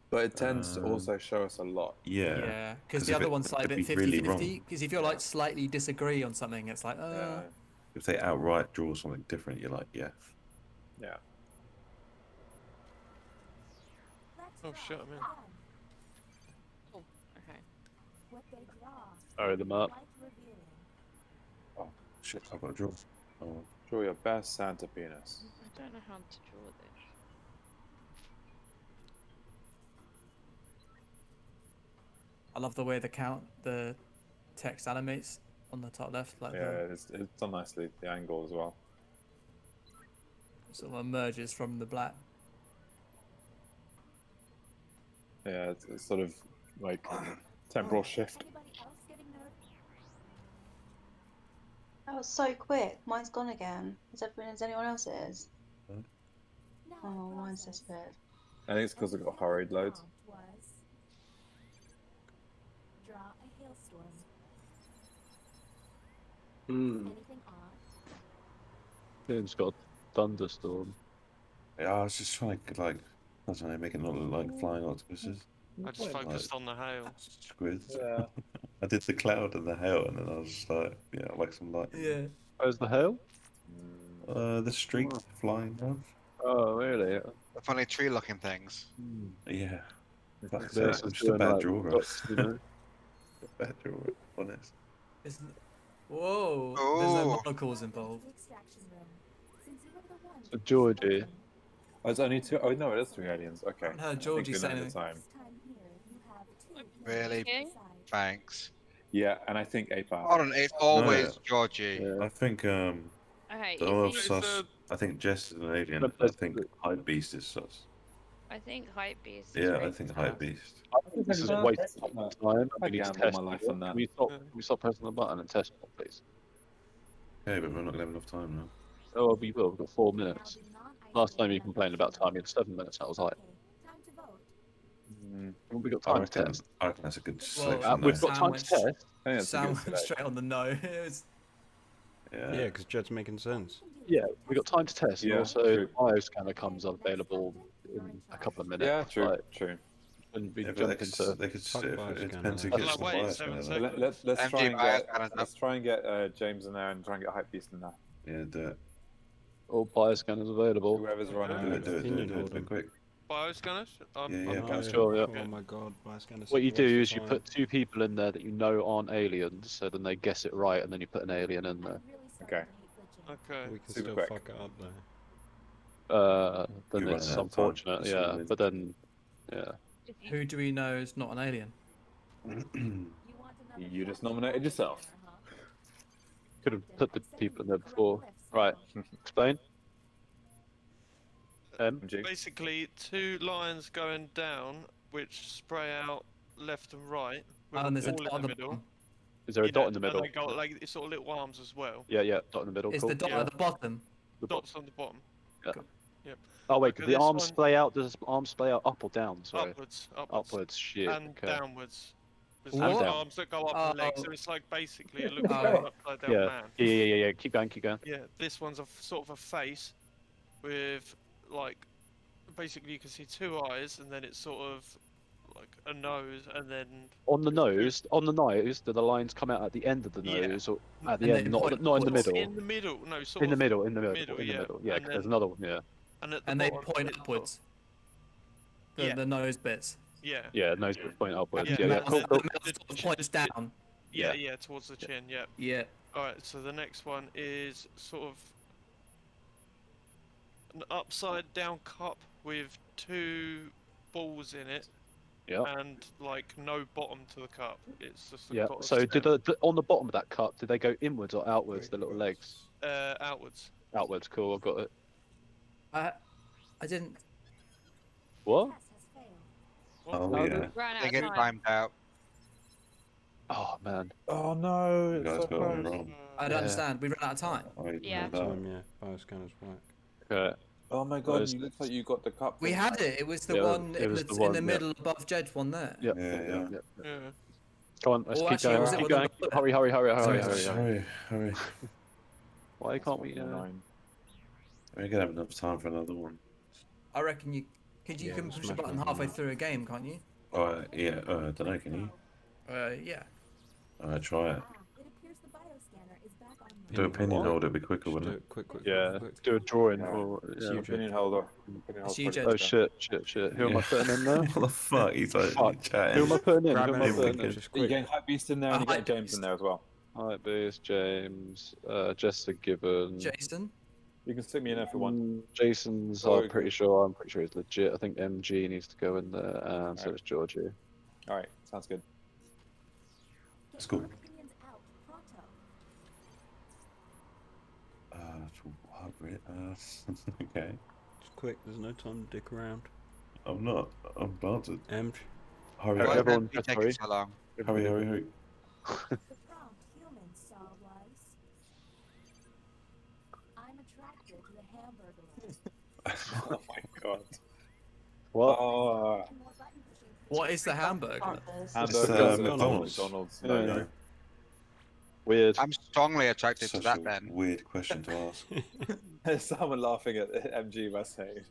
But it tends to also show us a lot. Yeah. Yeah, because 'Cause the if other it- one's like a it'd bit be really 50-50. Because if you're like slightly disagree on something, it's like, Yeah. If they outright draw something different, you're like, yeah. Yeah. Let's Oh draw shit, I'm in. again. Oh, okay. What they draw. Hurry them up. Quite revealing. Oh, shit, I've got to draw. Oh, Draw your best Santa penis. I don't know how to draw this. I love the way the text animates on the top left, like Yeah, it's done nicely. The angle as well. the sort of emerges from the black. Yeah, it's sort of like temporal shift. Anybody else getting nervous? That was so quick. Mine's gone again. Is anyone else's? Now Oh, the mine's process. disappeared. I think it's because it got hurried loads. Prompt was draw a hailstorm. Hmm. Anything odd? It's got a thunderstorm. yeah, I was just trying to, like, I don't know, make it not look like flying octopuses. I just focused on the hail. Squids. Yeah. I did the cloud and the hail, and then I was just like, yeah, I like some light. Yeah. Where's the hail? The streak flying down. Oh, really? The funny tree-looking things. Yeah. Fuck This that. I'm is just a doing, bad like, drawer. dots, you know? Bad drawer, honest. Isn't... Whoa. There's Oh. no monocles involved. The extraction room. Since you were the one So Georgie. Oh, it's only 2. Oh, no, it is 3 aliens. Okay. haven't heard I think Georgie we say know the anything. time. this time here, you have two. Really? Okay. Thanks. Yeah, and I think APAC. Hold on, it's always No. Georgie. Yeah. I think, Okay, Donald Is sus. the- I think Jess is an alien. No, I think Hype Beast is sus. I think hype beast. is Yeah, I right think to Hype us. Beast. I think this is Yeah. wasting time. I We need to gamble test my life it. on that. Can we stop pressing the button and test it, please? Okay, but we're not gonna have enough time now. Oh, we will. We've got 4 minutes. Last time you complained about time, you had 7 minutes. That was like, Time to vote. Mm, we got I time to reckon, test. I reckon that's a good Well, selection. We've there. got time to Sandwich. test. I think that's a Sam good went selection. straight on the no. It was... Yeah. Yeah, because Jed's making sense. Yeah, we got time to test. Yeah, and also, true. the bioscanner comes available in a couple of minutes. Yeah, true, Like, true. and we Yeah, but jump they could, into. they could Fuck it bioscanner, depends who though. gets Like, the wait, bias. 7 kind of seconds. like. Let's MG try and bias get scanners up. let's try and get James in there and try and get Hype Beast in there. Yeah, do it. All bioscanners available. Whoever's running. Do it, do it, do it, Opinion do it, do order. it quick. Bioscanners? Yeah, yeah, I'm Oh, not sure, yeah. Oh my god, bioscanner. What you do is you put 2 people in there that you know aren't aliens, so then they guess it right, and then you put an alien in there. Okay. Okay. We can Super still quick. fuck it up though. Then You run it's out of time. unfortunate, That's yeah. all it is. But then, yeah. If you- Who do we know is not an alien? You just nominated yourself. Could have put the people in there before. Right. Explain. MG. Basically, 2 lines going down, which spray out left and right, with And a there's a ball dot in on the the middle. bottom. Is there a dot in the middle? And they got like it's sort of little arms as well. Yeah, yeah, dot in the middle. Is Cool. the dot Yeah. at the bottom? The bottom. Dots on the bottom. Yeah. Cool. Yep. Oh wait, Okay, did the this arms one- splay out? Does the arms splay out up or down? Sorry. Upwards. Upwards. Shit. And Okay. downwards. There's What? like Down. arms that go up and legs, Oh. so it's like basically it looks Oh. like an upside down Yeah. man. Yeah. Keep going. Keep going. Yeah, this one's a sort of a face with like basically you can see 2 eyes and then it's sort of like a nose and then On the nose, do the lines come out at the end of the Yeah. nose or at And the they end, not point not in the upwards. middle? in the middle. No, sort In the of middle. In the middle. middle, In the yeah. middle. Yeah. And 'Cause there's then- another one. Yeah. and at the And they bottom, point it's upwards. Yeah. The nose bits. Yeah. Yeah. Nose point upwards. Yeah, Yeah. Yeah. mouth- Cool. the Cool. mouth sort of points down. Yeah, Yeah. yeah, towards the chin, yeah. Yeah. Alright, so the next one is sort of an upside down cup with 2 balls in it Yeah. and like no bottom to the cup. It's just Yeah. got a So did stem, on the bottom of that cup, did they go inwards or outwards? The little legs. outwards. Outwards. Cool. I've got it. I didn't. What? Test has failed. Oh No, yeah. Ran out They of get time. timed out. Oh man. Oh no! You It's guys so got it close. wrong. I don't Yeah. understand. We ran out of time. Yeah. Yeah. Bioscanner's whack. Okay. Oh my god! Those- You look like you got the cup. We thing had right. it. It was the Yeah, one it in was the, the one, in the yeah. middle above Jed's one there. Yep. Yeah. Yeah. Go on. Let's Or keep actually, going. was it Keep with the going. bullet? Hurry. Hurry. Why can't we? Nine. We're gonna have enough time for another one. I reckon you. Could you Yeah, can we'll push a smash button that halfway one out. through a game, can't you? Yeah. I don't know. Can you? Yeah. Try it. Ah, it appears the bioscanner is back on. Do a opinion What? hold. It'd be quicker, Just wouldn't do it? it quick. Yeah. quick. Do a drawing. Yeah. Or, It's yeah. you, Jed. Opinion holder. It's you, Jed. Oh shit. Who am I putting in there? What the fuck? He's like Fuck. chatting. Who am I putting in? Grab Who am I anyone, putting in? just You're quick. getting Hype Beast in there, and you Hype get James Beast. in there as well. Alright, Beast, James, Jester Gibbon. Jason. You can stick me in there if you want. Jason's. Oh, I'm pretty sure he's legit. I think MG needs to go in there, and so Alright. does Georgie. All right, sounds good. Let's go. Opinions out. Pronto. Okay. Just quick. There's no time to dick around. I'm not. I'm about to. Emj. Hurry Right, Why up. everyone did just it hurry. take so long? Hurry. The prompt humans saw was, I'm attracted to the hamburger. Oh my god. What? Oh, And more button pushing. What is the hamburger? It's, hamburgers, McDonald's. McDonald's Yeah. logo. Weird. I'm strongly attracted Such to that a then. weird question to ask. There's someone laughing at MG must say.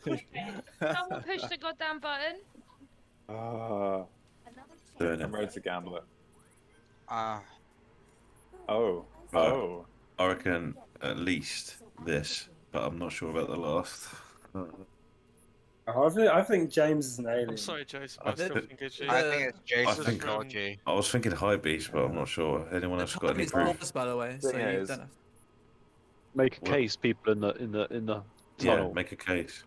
Someone push the goddamn button. Ah, Another Doing chance. it. I'm ready to gamble it. Ah, Oh, Right. oh. I reckon at least this, but I'm not sure about the last. I think James is an alien. I'm sorry, Jason, but I still think it's you. I think it's Jason think- and Georgie. I was thinking High Beast, but I'm not sure. Anyone else got any It's proof? pause, by the way, so Thing you is- don't have. Make a What? case, people in the Yeah, tunnel. make a case.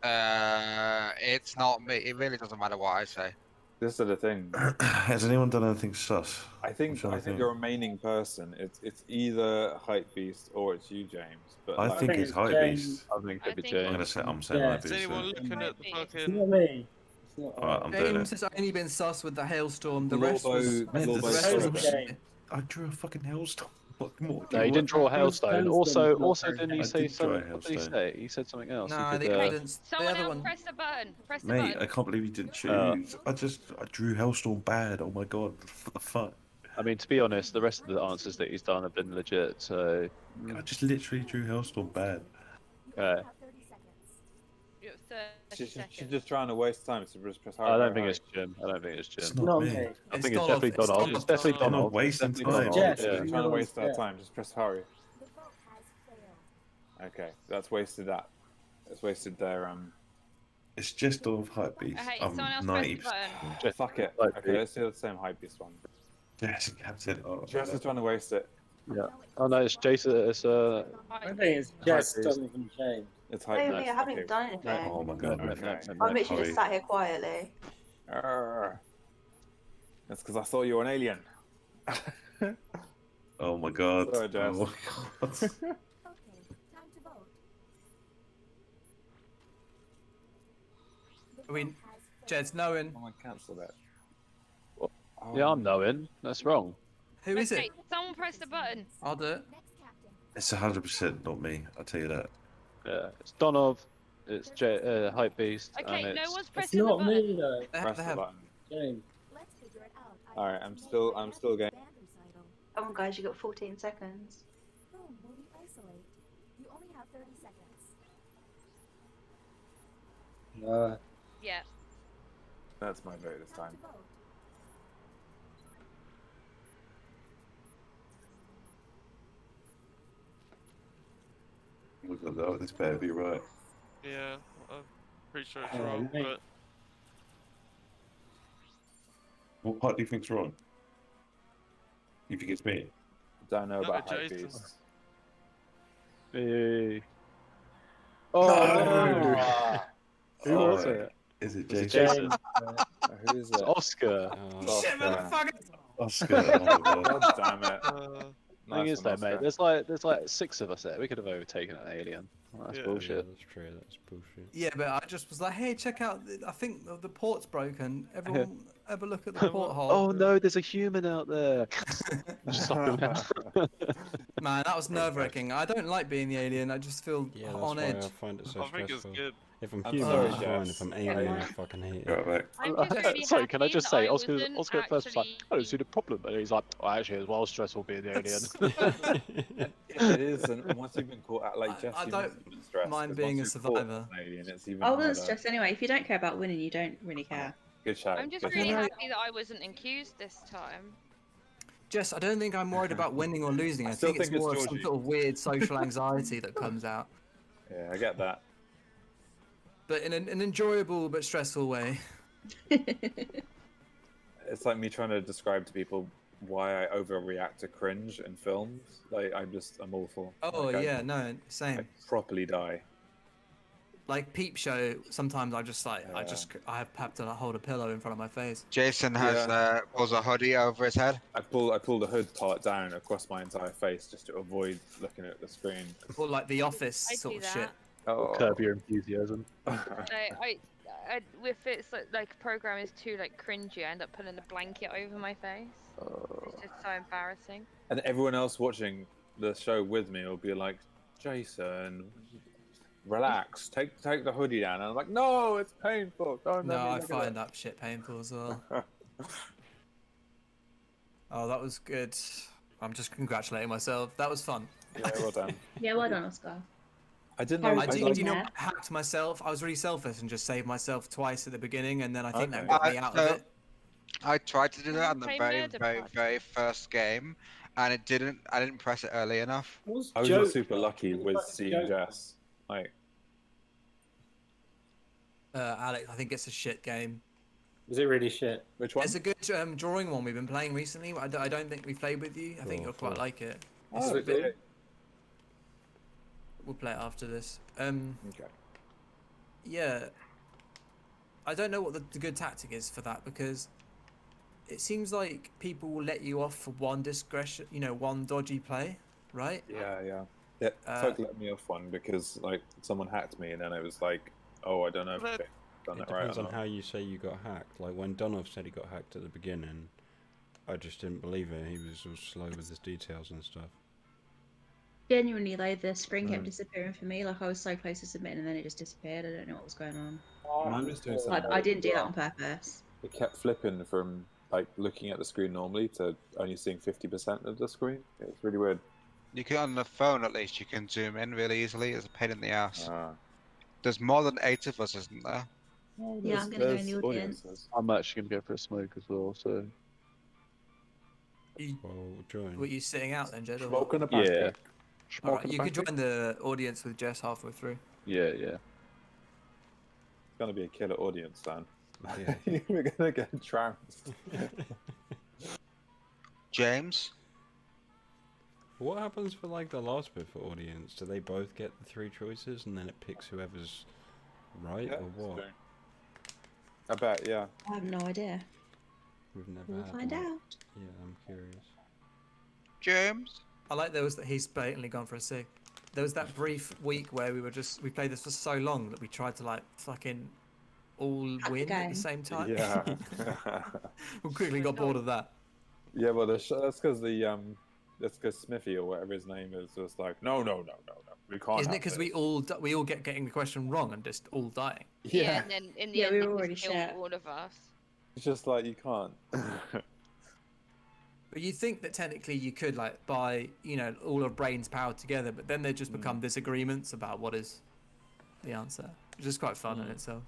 It's not me. It really doesn't matter what I say. This is the thing. Has anyone done anything sus? I think trying to think. the remaining person. It's either Hype Beast or it's you, James. But I like, think think it's it's High James. Beast. I think I it'd be think- I'm James. gonna say I'm saying Yeah. High Is Beast. anyone so- looking at the Maybe. It's fucking... not me. It's not Alright, I'm doing James it. has only been sus with the hailstorm. The rest was. Lorbo- the Lorbo rest Storm. was James. I drew a fucking hailstorm. What more? No, he didn't draw a hailstone. Hailstone's Also, not also, very didn't he I say did draw a something? What did he hailstone. say? He said something else. No, he the could, evidence. The Someone other else one. press the button. Press the Mate, button. I can't believe you didn't choose. Uh, I drew Hailstorm bad. Oh my god, what the fuck? I mean, to be honest, the rest of the answers that he's done have been legit. So, I just literally drew Hailstorm bad. You only have 30 seconds. You have 30 she's seconds. just trying to waste time. So just press hurry. I don't hurry, think hurry. it's Jim. I don't think it's It's Jim. not Not me. me. I think it's Donald, definitely it's Donald. Donald. It's definitely I'm not Donald. wasting Definitely time. Donald. Jeff, She's Yeah. trying to waste our Yeah. time. Just press hurry. The vote has failed. Okay, that's wasted that. That's wasted their It's just all of Hype Beast. Hey, I'm someone else press the 90%. button. Fuck it. Hype Okay, Beast. let's do the same Hype Beast one. Yes, Captain. Oh, Jess is trying to waste it. Yeah. Oh no, it's Jason. It's I think it's just Beast. Donovan James. It's Wait, hype. wait, I haven't done anything. Oh my god, No, Rick. no, Okay. no, I'm no. literally just Holly. sat here quietly. Arrgh. That's because I saw you an alien. Oh my god. Sorry, Jess. Oh my god. Okay, time to vote. The I mean, vote has Jed's knowing. Oh, I cancelled it. What? Oh. Yeah, I'm knowing. That's wrong. Who is Okay, it? someone press the button. I'll do it. next captain. It's 100% not me, I'll tell you that. Yeah, it's Donov, it's Hype Beast, Okay, and no it's... one's It's pressing the not button. me though. Press They the have. button. James. Let's figure it out. All right, I'm still game. Come on, guys, you got 14 seconds. Whom will we isolate? You only have 30 seconds. Yeah. That's my vote this Time time. to vote. Oh my god, this better be right. Yeah, I'm pretty sure it's Oh, wrong, mate. but What part do you think's wrong? You think it's me? Don't know No, about hype Jason. beasts. Hey. Oh, No. Who was it? Is it Was it Jason? Jason? Who's It's it? Oscar. Oh, Shit, motherfucker! Oscar. Oh my god. God damn it. Thing Nice is, one, though, mate, Oscar. there's like 6 of us there. We could have overtaken an alien. That's Yeah. yeah, bullshit. that's true. That's bullshit. Yeah, but I just was like, hey, check out. I think the port's broken. Everyone, have a look at the porthole. Oh no, there's a human out there. Just stop him out. Man, that was nerve-wracking. I don't like being the alien. I just feel Yeah, that's on why edge. I find it so I think it's stressful. good. If I'm I'm human, sorry, it's fine. Jess. If I'm alien, I fucking hate it. Right, mate. I'm just really Sorry, can I happy just that say, I Oscar wasn't at first was like, actually- I don't see the problem, and he's like, well, actually, it's well stressful being the alien. It is, and once you've been caught out, like Jess, I you don't must have been stressed, mind 'cause being once a you're caught survivor. as an alien, it's even I wasn't harder. stressed anyway. If you don't care about winning, you don't really care. Good shout. I'm just good really shout. happy that I wasn't accused this time. Jess, I don't think I'm worried about winning or losing. I I still think it's think it's more of some Georgie. sort of weird social anxiety that comes out, Yeah, I get that. but in an enjoyable but stressful way. It's like me trying to describe to people why I overreact to cringe in films. Like I'm awful. Oh Like, yeah, no, same. I properly die. Like Peep Show, sometimes I just like I have to hold a pillow in front of my face. Jason has Yeah. pulls a hoodie over his head. I pull the hood part down across my entire face just to avoid looking at the screen. Or like The Office I sort do of shit. that. Oh. Curb your enthusiasm. I if it's like a program is too like cringy, I end up putting a blanket over my face. It's just so embarrassing. And everyone else watching the show with me will be like, Jason, relax, take the hoodie down. And I'm like, no, it's painful. Don't let No, me I look at find it." that shit painful as well. Oh, that was good. I'm just congratulating myself. That was fun. Yeah, well done. Yeah, well done, Oscar. I didn't know. I Do like you know that. I hacked myself? I was really selfish and just saved myself twice at the beginning, and then I think that Okay. got me out of it. I tried to do that on the Play very, Murder very, Party. very first game, and it didn't. I didn't press it early enough. I was just super lucky with seeing Jess. Like, Alex, I think it's a shit game. Was it really shit? which one? It's a good drawing one we've been playing recently. I don't think we've played with you. I think you'll quite like it. It's Oh, a bit- okay. We'll play it after this. Okay. Yeah. I don't know what the good tactic is for that, because it seems like people will let you off for one discretion, one dodgy play, right? Yeah. Folk let me off one because like someone hacked me, and then it was like, oh, I don't know if But- they've done It that right. depends Or on not. how you say you got hacked. Like when Donov said he got hacked at the beginning, I just didn't believe it. He was all slow with his details and stuff. Genuinely though, the screen kept disappearing for me. Like I was so close to submitting, and then it just disappeared. I don't know what was going on. Mine was doing Like something. I didn't do that on purpose. It kept flipping from like looking at the screen normally to only seeing 50% of the screen. It's really weird. You can on the phone at least. You can zoom in really easily. It's a pain in the ass. Ah. There's more than 8 of us, isn't there? Yeah, I'm gonna go in the audience. I'm actually going to go for a smoke as well, so... Well, join. Were you sitting out then, Jed? or- Smoking a Yeah. Alright, you can join the audience with Jess halfway through. Yeah. It's gonna be a killer audience, Dan. Yeah. We're gonna get trounced. James, What happens for like the last bit for audience? Do they both get the 3 choices and then it picks whoever's right Yeah, or what? so- I bet, yeah. I have no idea. We've never We'll had find one. out. Yeah, I'm curious. James? I like those that he's blatantly gone for a C. There was that brief week where we played this for so long that we tried to like fucking all Hack the win at game. the same time. Yeah. We quickly got bored of that. Yeah, well, that's because that's because Smithy or whatever his name is was like, no, we can't. Isn't it have because this." we all get getting the question wrong and just all dying? Yeah. and then in the Yeah, end, we it were was already killed set. all of us. It's just like you can't. But you think that technically you could like buy, all our brains powered together, but then they just become disagreements about what is the answer, which is quite fun in itself.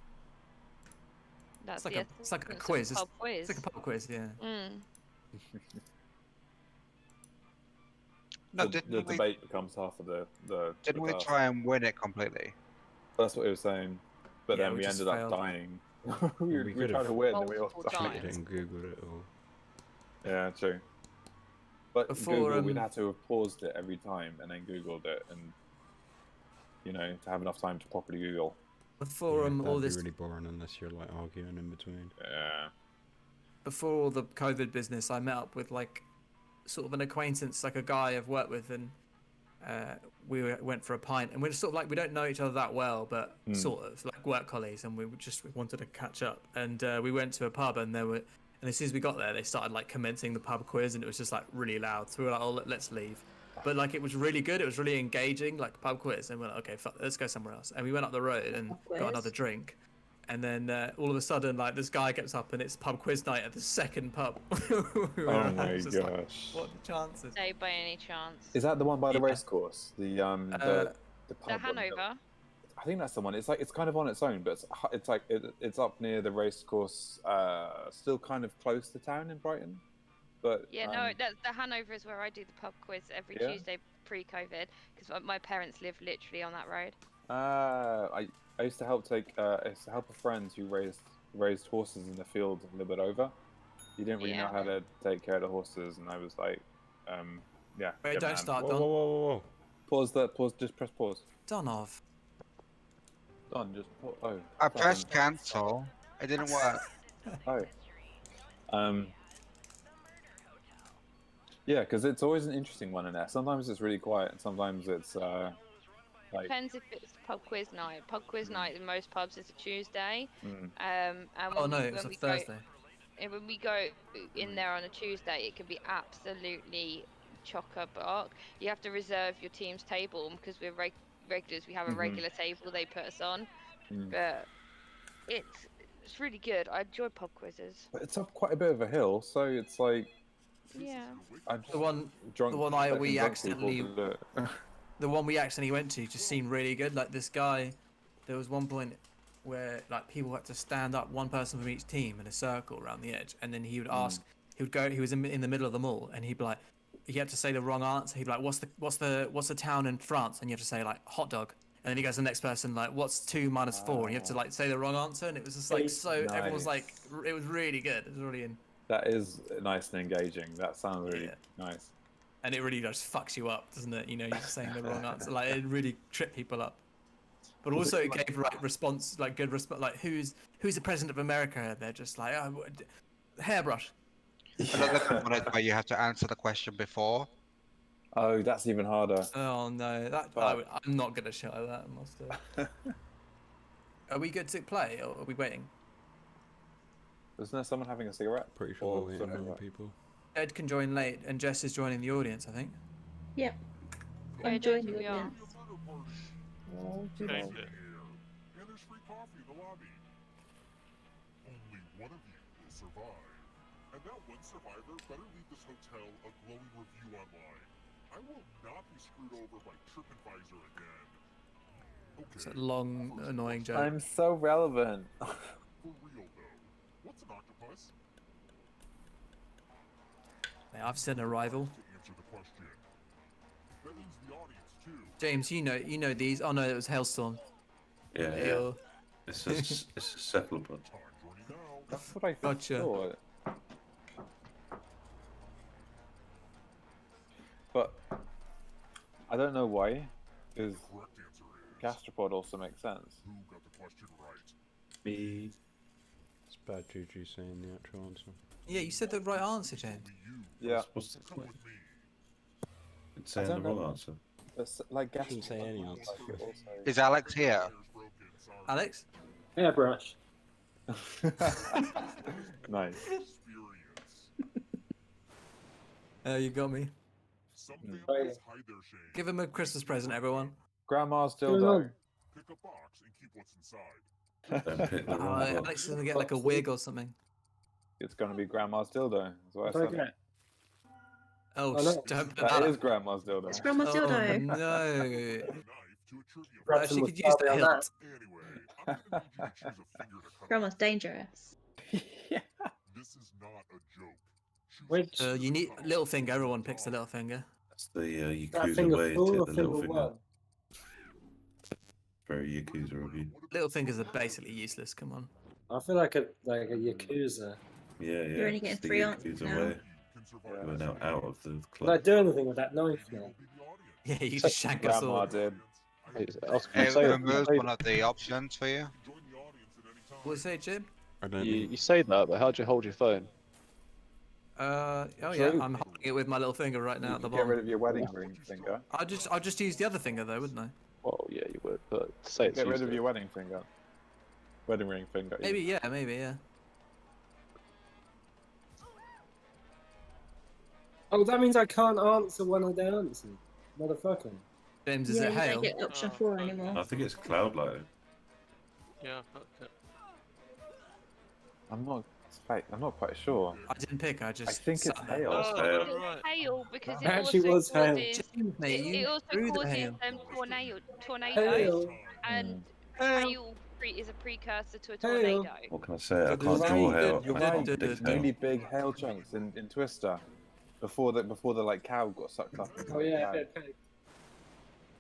That's It's like the it's like a essence of quiz. pub quiz. It's like a pub quiz, yeah. Mm. No, the didn't we, debate becomes half of the didn't we task. try and win it completely? That's what he was saying. But Yeah, then we we just ended up failed. dying. we We were could've trying to win, and we all multiple died. times. Clicked it and googled it all. Yeah, true. But Before, Google, we'd had to have paused it every time and then Googled it, and to have enough time to properly Google. Before Yeah, all that'd this, be really boring unless you're like arguing in between. Yeah. before all the COVID business, I met up with like sort of an acquaintance, like a guy I've worked with, and went for a pint, and we're just sort of like we don't know each other that well, but sort of like work colleagues, and we wanted to catch up, and we went to a pub, and and as soon as we got there, they started like commencing the pub quiz, and it was just like really loud. So we were like, "Oh, let's leave." But like it was really good. It was really engaging, like pub quiz, and we're like, "Okay, fuck, let's go somewhere else." And we went up the road and Quiz. got another drink. And then all of a sudden, like this guy gets up and it's pub quiz night at the second pub. We were Oh at, my it was just like, gosh. what are the chances? No, by any chance. Is that the one by the Yeah. race course? The pub The one, Hanover. I think that's the one. It's kind of on its own, but it's up near the race course, still kind of close to town in Brighton. But Yeah, no, that's the Hanover is where I do the pub quiz every Yeah? Tuesday pre-COVID because my parents live literally on that road. I used to help a friend who raised horses in the field a little bit over. He didn't really know Yeah. how to take care of the horses, and I was like, yeah. Wait, good don't man. start, Whoa, Don. whoa, whoa, whoa, whoa. Pause that. Pause. Just press pause. Donov. Don, just oh. I pressed cancel. It didn't work. Oh. Yeah, because it's always an interesting one in there. Sometimes it's really quiet, and sometimes it's like. Depends if it's pub quiz night. Pub quiz night in most pubs is a Tuesday. Mm. And Oh when no, we- it was when a we go- Thursday. And when we go in there on a Tuesday, it can be absolutely chock-a-block. You have to reserve your team's table because we're regulars. We have a Mhm. regular table they put us on, Mm. but it's really good. I enjoy pub quizzes. But it's up quite a bit of a hill, so it's like Yeah. I'm just The one drunk. we fucking drunk people accidentally- to do it. The one we accidentally went to just seemed really good. Like this guy, there was one point where like people had to stand up, one person from each team in a circle around the edge, and then he would ask, he was in the middle of them all, and he'd be like, he had to say the wrong answer. He'd be like, what's the town in France? And you have to say like hot dog. And then he goes to the next person like, what's 2 minus 4? And you have to like say the wrong answer, and it was just like so. Everyone was like, it was really good. It was really in. That is nice and engaging. That sounds really nice. And it really just fucks you up, doesn't it? You're just saying the wrong answer. Like it really tripped people up. But Was also it it like- gave like response, like good response. Like who's the president of America? And they're just like, oh, hairbrush. Another component where you have to answer the question before. Oh, that's even harder. Oh no, I'm not gonna show that. I must have. Are we good to play, or are we waiting? Isn't there someone having a cigarette? Pretty sure Or we're waiting something for more like- people. Ed can join late, and Jess is joining the audience, I think. Yep. Yeah, I'm joining Josie, the we are. audience. Change it. And there's free coffee in the lobby. Only one of you will survive. And that one survivor better leave this hotel a glowing review online. I will not be screwed over by TripAdvisor again. It's Okay. a long, annoying joke. I'm so relevant. For real though, what's an octopus? Yeah, I've seen Arrival. To answer the question. That means the audience too. James, you know these. Oh no, it was Hailstorm. Yeah, yeah. Hail. It's a cephalopod. Time joining now. That's what I Gotcha. thought. But I don't know why, because gastropod also makes sense. Who got the question right? Me. It's bad juju saying the actual answer. Yeah, you said the right answer, James. Yeah. What's the Come with me. It's saying I the don't wrong know. answer. It's like Shouldn't say any gastropod. answer. Like it also... Is Alex here? Alex? Hairbrush. Nice. You got me. Some Hmm. families hide their shame. Give him a Christmas present, everyone. Grandma's going dildo. on? Pick a box and keep what's inside. Don't pick the wrong box. Alex is gonna get like a wig or something. It's gonna be grandma's dildo. That's what What I do I said. get? Oh, Oh, no. don't put That that is up. grandma's dildo. It's grandma's Oh dildo. no. Knife to a trivia Grab No, some she could use wasabi the on hilt. that. Anyway, I'm gonna need you to choose a finger to cut Grandma's dangerous. Yeah. This is not a joke. Choose Which You need little finger. Everyone picks the little finger. That's the that Yakuza finger way, full take or the finger little finger. one? Very Yakuza of you. Little fingers are basically useless. Come on. I feel like a yakuza. Yeah, yeah. You're only getting it's the 3 answers Yakuza now. way. You are now out of the Can I club. do anything with that knife now? Yeah, you just shank us Grandma all. did. I was gonna It say, removes one of the options for you. What's it, Jim? I don't you, think. you say that, but how'd you hold your phone? Oh yeah, True. I'm holding it with my little finger right now You at the could get rid bottom. of your wedding ring finger. I'll just use the other finger though, wouldn't I? Well, yeah, you would, but say it's Get rid of useless. your wedding finger. Wedding ring finger. Maybe yeah, yeah. Oh, that means I can't answer one of the answers. Motherfucker. James, is Yeah, it you don't hail? get option Oh, 4 fuck. anymore. I think it's cloud lighting. Yeah, fuck it. I'm not quite sure. I didn't pick. I just. I think it's sat there. hail. That's Oh, hail. It's right. hail because it Actually also was hail. causes James, mate, it you also threw the causes hail. tornadoes, Hail. and Hail. hail is a precursor to a Hail. tornado. What can I say? I You're can't right, draw hail. You're I right. can't Duh, duh, predict duh. hail. Really big hail chunks in Twister. Before the like cow got sucked up. into Oh the yeah, cow. a bit peg.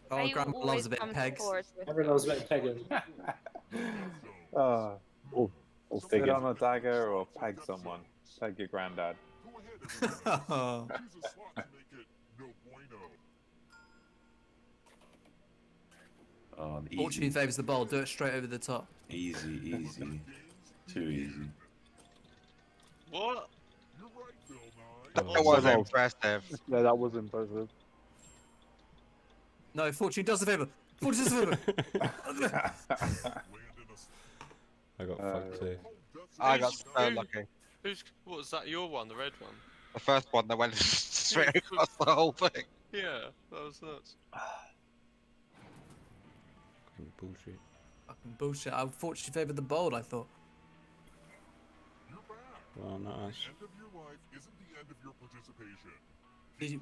Oh, Hail Grandma always loves a bit of comes pegs. before a Twister. Everyone loves a bit of pegging. Oh, Or sit figure. on a dagger or peg someone. Peg your granddad. Oh. Choose a slot to make it no bueno. Oh, an Fortune easy, favours the bold. Do it straight over the top. easy. Too easy. What? You're right, Bill Nye. That was impressive. Yeah, that was impressive. No, Fortune does the favour. Fortune does the favour. Land in a I got fucked too. I got so Who- lucky. What was that? Your one, the red one? The first one that went straight across the whole thing. Yeah, that was nuts. Fucking bullshit. Fucking bullshit. I Fortune favoured the bold. I thought. You're back. Well, nice. The end of your life isn't the end of your participation.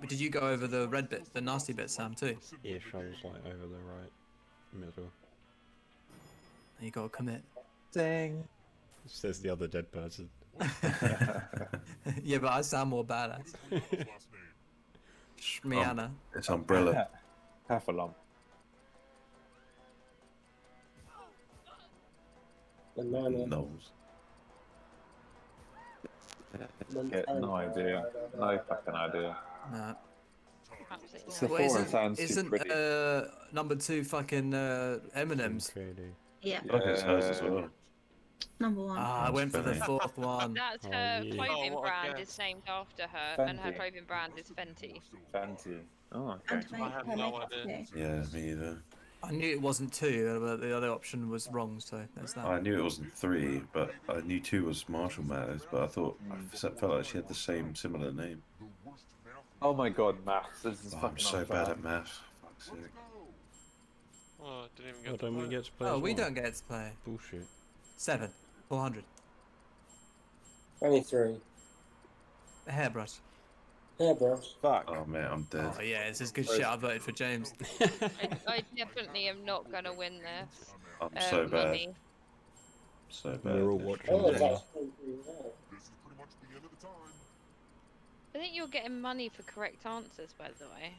Did you go over the red bit, the nasty bit, Sam, too? Ish, I was like over the right middle. You gotta commit. Ding. Says the other dead person. Yeah, but I sound more badass. Last name. Shmiana. It's umbrella. Heffalump. Banana. Nose. Get no idea. No fucking idea. No. Absolutely So no. Well, foreign sounds too isn't pretty. number 2 fucking M&M's? Clearly. Yeah, I think it's hers as well. number 1. Ah, I That's went for the funny. 4th one. That's Oh, her yeah. clothing Oh, what a brand guess. is named after her, and her Fenty. clothing brand is Fenty. Fancy. Oh, okay. And to make I have her no makeup idea. too. Yeah, me either. I knew it wasn't 2, but the other option was wrong, so there's that. I knew it wasn't 3, but I knew 2 was Marshall Matters, but I thought I felt like she had the same similar name. Oh my god, maths. This is Oh, fucking I'm so unfair. bad at maths. Fuck's sake. Oh, I didn't even Oh, get to don't we play. get to play Oh, as we well? don't get to play. Bullshit. 7. 400. 23. A hairbrush. Hairbrush. Fuck. Oh man, I'm dead. Oh yeah, this is good shit. I voted for James. I definitely am not gonna win this. I'm so bad. Money. So bad. We're all watching. Oh, as that's well. actually pretty rare. This is pretty much the end of the time. I think you're getting money for correct answers, by the way.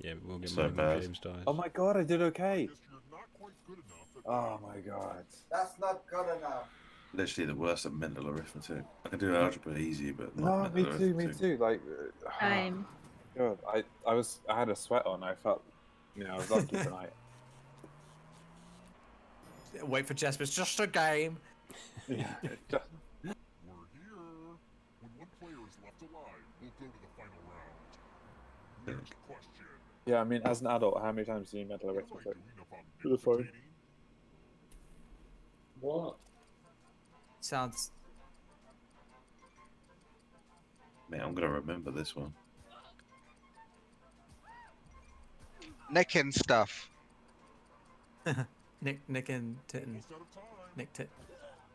Yeah, but we'll get So money when bad. James dies. Oh my god, I did okay. Guess you're not quite good enough at Oh my god. That's not good enough. Literally the worst at mental arithmetic. I can do algebra easy, but not No, mental me too, me arithmetic. too. Like, Time. God, I had a sweat on. I felt, I was lucky tonight. Wait for Jesper. It's just a game. Yeah. We're here. When one player is left alive, we'll go to the final round. Next question. Yeah, I mean, as an adult, how many times do you metal What erect am I for doing if I'm the phone? nicotinating? What? Sounds. Man, I'm gonna remember this one. Nicking stuff. Nick and Titten. Almost out of time. Nick Tit.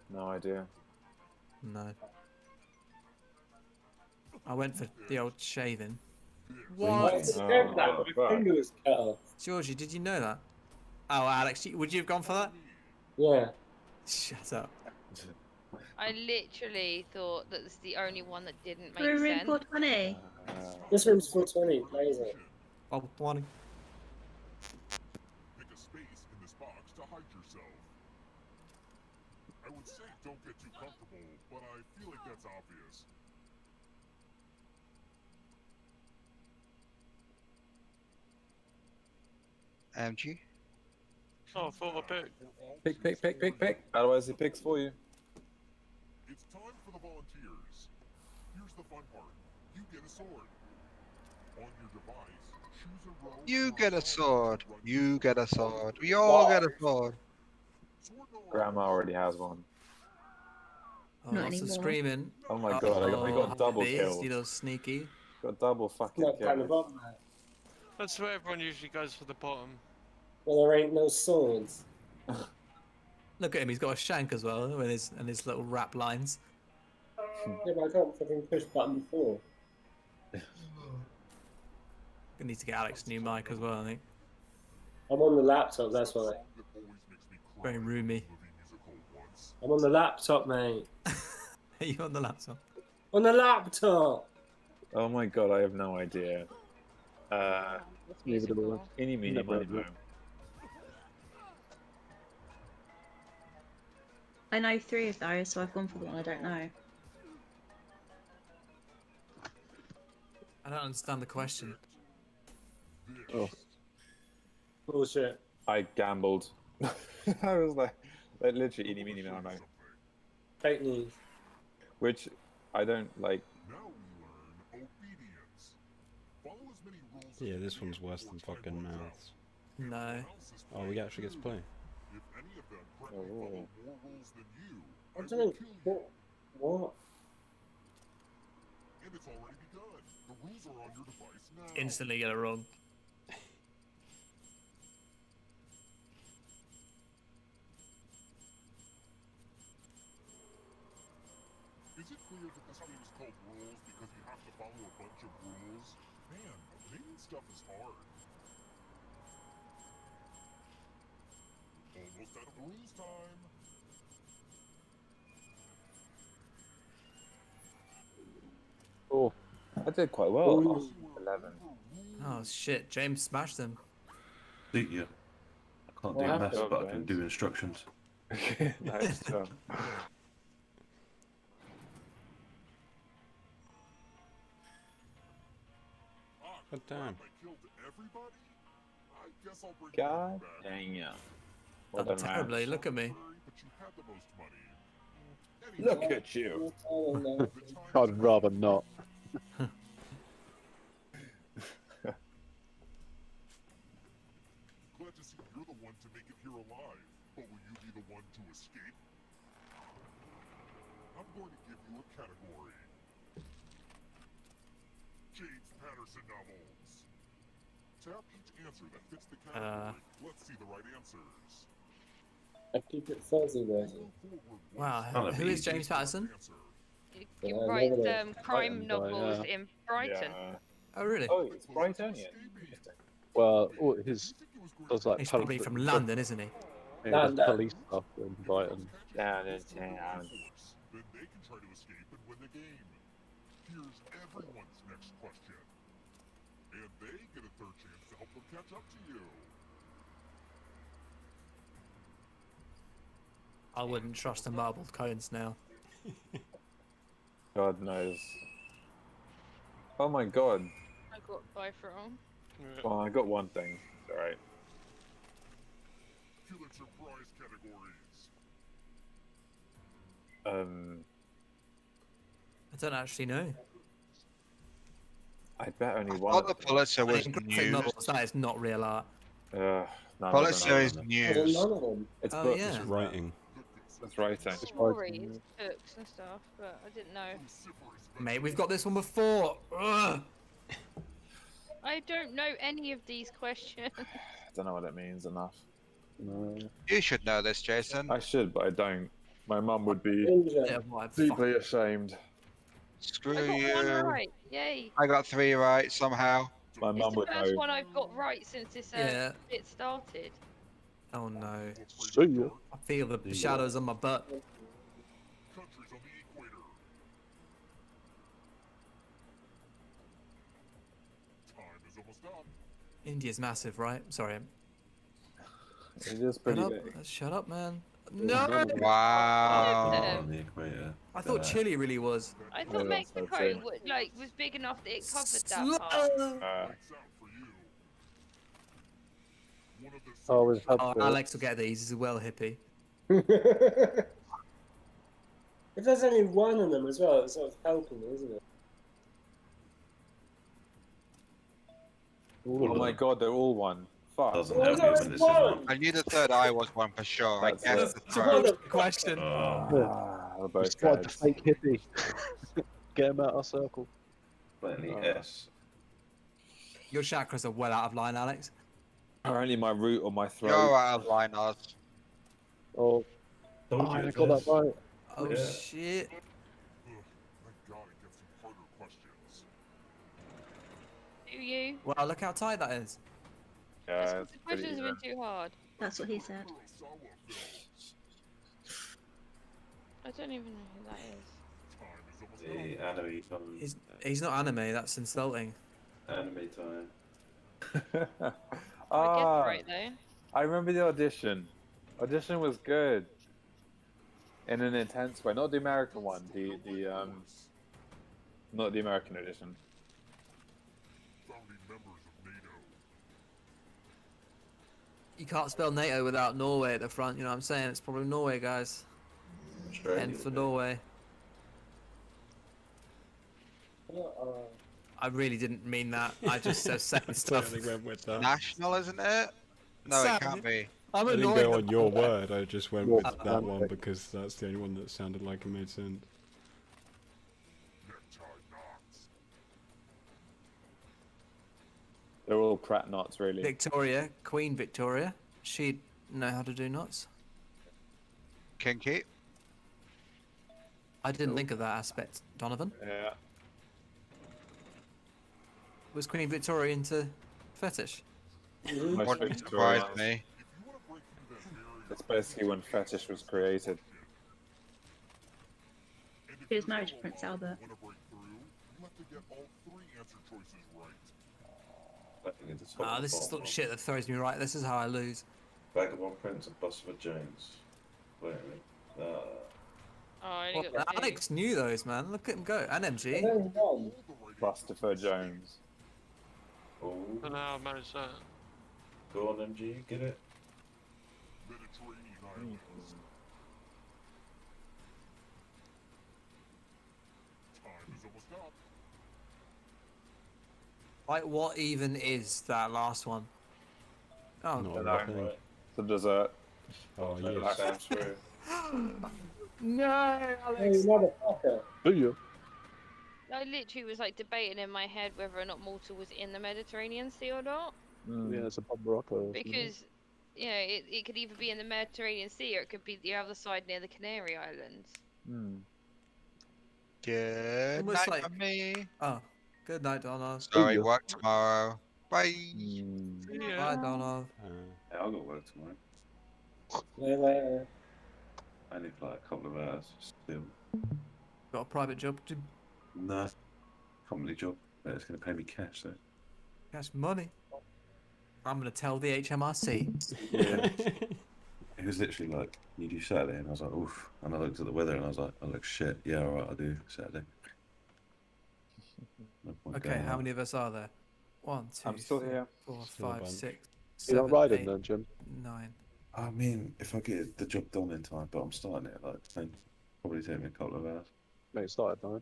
No idea. No. I went for the old shaving. Why What? did you Oh, go for that? what the My fuck? finger was cut off. Georgie, did you know that? Oh, Alex, would you have gone for that? Yeah. Shut up. I literally thought that this is the only one that didn't make We're in sense. 420. This room's 420. Amazing. Oh, morning. Pick a space in this box to hide yourself. I would say don't get too comfortable, but I feel like that's obvious. MG. Oh, I thought I picked. Pick. Otherwise, he picks for you. It's time for the volunteers. Here's the fun part. You get a sword. On your device, choose a row You or get a column sword. to run You your get a sword. sword. We all get a sword. Sword no longer Grandma already has one. Oh, Not lots of anymore. screaming. Oh my god, we got double Bees, kills. you little sneaky. Got double fucking Not kind of kills. up, man. That's where everyone usually goes for the bottom. Well, there ain't no swords. Look at him, he's got a shank as well, with his little rap lines. Yeah, but I can't fucking push button before. We need to get Alex a new mic as well, I think. I'm on the laptop, that's why. Song that always makes me cry Very in a roomy. movie musical once. I'm on the laptop, mate. Are you on the laptop? On the laptop! Oh my god, I have no idea. Musical. Eeny, meeny, Never miny, heard of moe. it. I know 3 of those, so I've gone for the one I don't know. I don't understand the question. Oh. Bullshit. I gambled. I was like literally eeny, meeny, miny, moe. Fake news. Which I don't like. Now we learn obedience. Follow as many rules as Yeah, you this can one's worse than before time fucking runs out. mouths. If No. someone else is Oh, we playing actually get to you, play. If any of them correctly Oh. follow more rules than you, I I will don't. kill you. What? And it's already begun. The rules are on your device now. Instantly get it wrong. Is it clear that this game is called rules because you have to follow a bunch of rules? Man, naming stuff is hard. Almost out of rules time. Oh. I did quite well. Ooh. 11. Oh shit, James smashed them. See ya. I can't What do happened, maths, but I can James? do instructions. Nice job. God damn. I killed everybody? I guess I'll bring God you back. dang ya. Done Well done, man. terribly, look at me. But you had the most money. Anyway, Look at you. Oh, no. the time I'd rather not. Glad to see you're the one to make it here alive. But will you be the one to escape? I'm going to give you a category. James Patterson novels. Tap each answer that fits the category. Let's see the right answers. I keep it fuzzy, Rosie. Move forward Wow, one Can't who be is easy. James Patterson? answer. You Yeah, write never know. crime Brighton, novels yeah. in Brighton. Yeah. Oh really? Oh, it's Brightonian. Interesting. Well, all his does like He's probably from London, isn't he? yeah, does London. police stuff in Brighton. Down in town. Then they can try to escape and win the game. Here's everyone's next question. And they get a third chance to help them catch up to you. I wouldn't trust the marbled cones now. God knows. Oh my god. got both wrong. Yeah. Well, I got one thing. It's alright. Pulitzer Prize categories. I don't actually know. I bet only I one. thought the of them. Pulitzer was In graphic news. novels, that is not real art. None of Pulitzer them. is I don't news. know them. It's Oh, books. yeah. It's writing. It's writing. Stories, books and stuff, but I didn't know. Mate, we've got this one before. Ugh. I don't know any of these questions. I don't know what it means enough. No. You should know this, Jason. I should, but I don't. My mum would be Ninja. Yeah, well, deeply ashamed. Screw I got you. one right. Yay. I got 3 right somehow. My It's mum the would first know. one I've got right since this Yeah. bit started. Oh no. See ya. I feel the shadows on my butt. Countries on the equator. Time is almost up. India's massive, right? Sorry. It is Shut pretty up. big. Shut up, man. No! Wow. On the equator. I thought Chile really was. I thought Yeah, that's Mexico okay. was big enough that it covered that part. Lights out for you. One of the Oh, with Oh, Alex will get these as well, hippie. If there's only one of them as well, it's sort of helping, isn't it? Oh my god, they're all one. Fuck. Doesn't Oh, help no, you it's when this is one. one. I knew the third eye was one for sure. I That's guessed it. the third. Question. We're both It's like the dead. fake hippie. Get him out of circle. Plainly S. Your chakras are well out of line, Alex. Apparently my root on my throat. You're out of line, Oz. Oh, Told I you got that right. Oh Yeah. shit. Ugh, I gotta get some harder questions. Do you? Well, look how tight that is. Yeah, The it's pretty questions have even. been too hard. That's what he said. Kurosawa films. I don't even know who that is. Time is almost The up. anime time. He's not anime. That's insulting. Anime time. I guessed Ah, right though. I remember the audition. Audition was good. In an intense way. Not the American one. Not the American audition. Founding members of NATO. You can't spell NATO without Norway at the front. You know what I'm saying? It's probably Norway, guys. Australia. N for Norway. I really didn't mean that. I just said saying stuff. Totally went with that. National, isn't it? No, Sam, it can't be. I'm I didn't annoyed. go on your word. I just went with that Atlantic. one because that's the only one that sounded like it made sense. Necktie knots. They're all crap knots, really. Victoria, Queen Victoria. She'd know how to do knots. Kinky. I didn't think of that aspect, Donovan. Yeah. Was Queen Victoria into fetish? Most Wouldn't Victorians. surprise me. If you want to break through that barrier, That's basically when fetish was created. and if He was you're married to still Prince alive and Albert. wanna break through, you have to get all 3 answer choices right. I think it's the top Ah, of this the is the bottom shit that throws me right. This is how I lose. one. Vagabond Prince and Bustopher Jones. Wait a minute. Oh, I only got two. Alex knew those, man. Look at him go. And MG. Only one. All the right Christopher Jones. Oh, I don't know how I managed that. go on, MG, get it. Mediterranean islands. Time is almost up. Like, what even is that last one? Oh, Not no, a thing. Right. The dessert. Oh, Let it yes. sound through. no, Hey, Alex. motherfucker. Do you? I literally was like debating in my head whether or not Malta was in the Mediterranean Sea or not. Mm. Yeah, it's a bumper upper. Because, you know, it could either be in the Mediterranean Sea or it could be the other side near the Canary Islands. Mm. Good Almost night like- for me. Oh, good night, Donald. Sorry, you. work tomorrow. Bye. Mm. Bye, Donald. Yeah, I'll go work tomorrow. Later. I need like a couple of hours still. Got a private job to No. Company job. But it's going to pay me cash though. cash money. I'm gonna tell the HMRC. Yeah. It was literally like, you do Saturday? And I was like, oof. And I looked at the weather and I was like, oh, look, shit. Yeah, alright, I'll do Saturday. No point Okay, going how out. many of us are there? 1, 2, I'm still 3, here. 4, Still a 5, bunch. 6, You're 7, not riding 8, then, Jim? 9. I mean, if I get the job done in time, but I'm starting it like 10, probably take me a couple of hours. Mate, it started 9.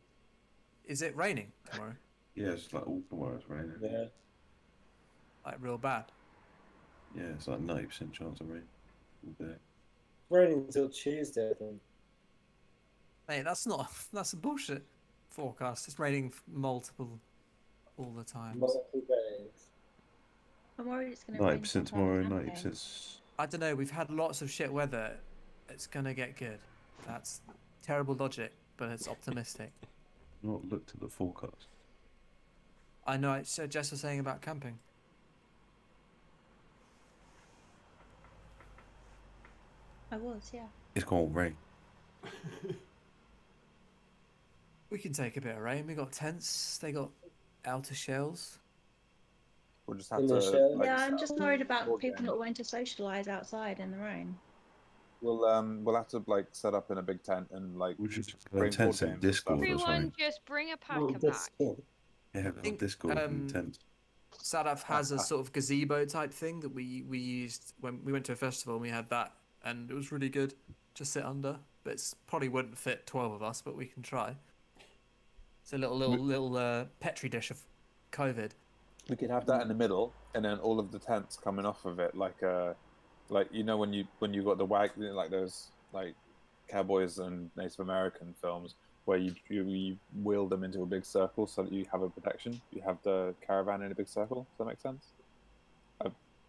Is it raining tomorrow? Yeah, it's like all tomorrow's raining. Yeah. Like real bad? Yeah, it's like 90% chance of rain all day. Raining until Tuesday, I think. Mate, that's a bullshit forecast. It's raining multiple all the time. Multiple days. I'm worried it's going to rain. 90% tomorrow, 90%. I don't know. We've had lots of shit weather. It's gonna get good. That's terrible logic, but it's optimistic. Not looked at the forecast. I know. So Jess was saying about camping. I was, yeah. It's gonna rain. We can take a bit of rain. We got tents. They got outer shells. We'll just have In the to. shell? Like, Yeah, I'm just worried about board people game. not wanting to socialise outside in the rain. We'll have to like set up in a big tent and like We'll just bring tents board in games and stuff. Discord or Everyone something. just bring a Well, packer that's back. good. Yeah, on Discord and tents. Sadaf has a sort of gazebo type thing that we used when we went to a festival and we had that, and it was really good to sit under. But it's probably wouldn't fit 12 of us, but we can try. It's a little petri dish of COVID. We could have that in the middle, and then all of the tents coming off of it, like you know when you got the like those like cowboys and Native American films where you wheel them into a big circle so that you have a protection. You have the caravan in a big circle. Does that make sense?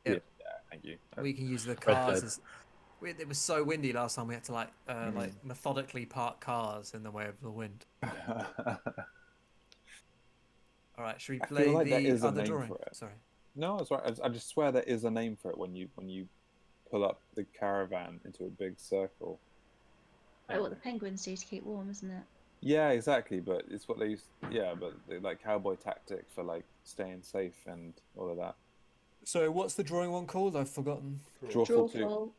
Yeah, thank you. We can use the cars as. It was so windy last time. We had to like methodically park cars in the way of the wind. All right, should we I play feel like there the is a other name drawing? for it. Sorry. No, it's right. I just swear there is a name for it when you pull up the caravan into a big circle. Like what the penguins do to keep warm, isn't it? Yeah, exactly. But it's what they use. Yeah, but like cowboy tactic for like staying safe and all of that. So what's the drawing one called? I've forgotten. Drawful 2.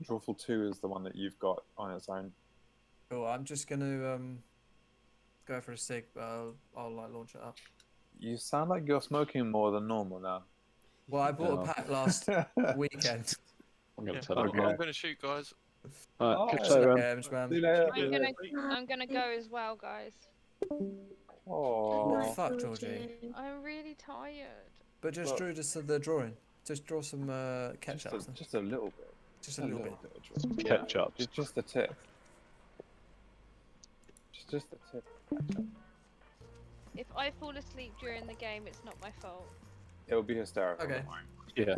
Drawful 2 is the one that you've got on its own. Cool. I'm just gonna go for a cig, but I'll like launch it up. You sound like you're smoking more than normal now. Well, I bought a pack last weekend. I'm gonna Yeah, turn I'm, it I'm on. gonna shoot, guys. Alright, catch Oh, you later, man. See you later. I'm gonna go as well, guys. Oh, What fuck, Georgie? I'm really tired. But just drew the drawing. Just draw some ketchup. just a little bit. Just a little bit. of drawing. Ketchup. It's just the tip. Just the tip. If I fall asleep during the game, it's not my fault. It will be hysterical. Okay. Yeah.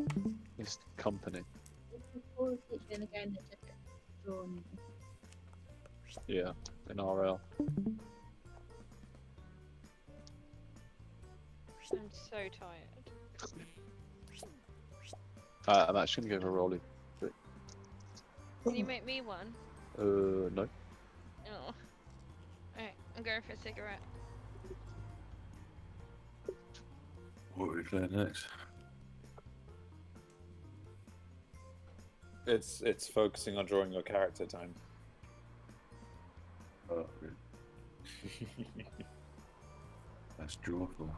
It's company. Yeah. In RL. I'm so tired. I'm actually gonna go for a rolly. Can you make me one? No. Oh. Alright, I'm going for a cigarette. What are we playing next? It's focusing on drawing your character time. Oh, okay. That's drawful.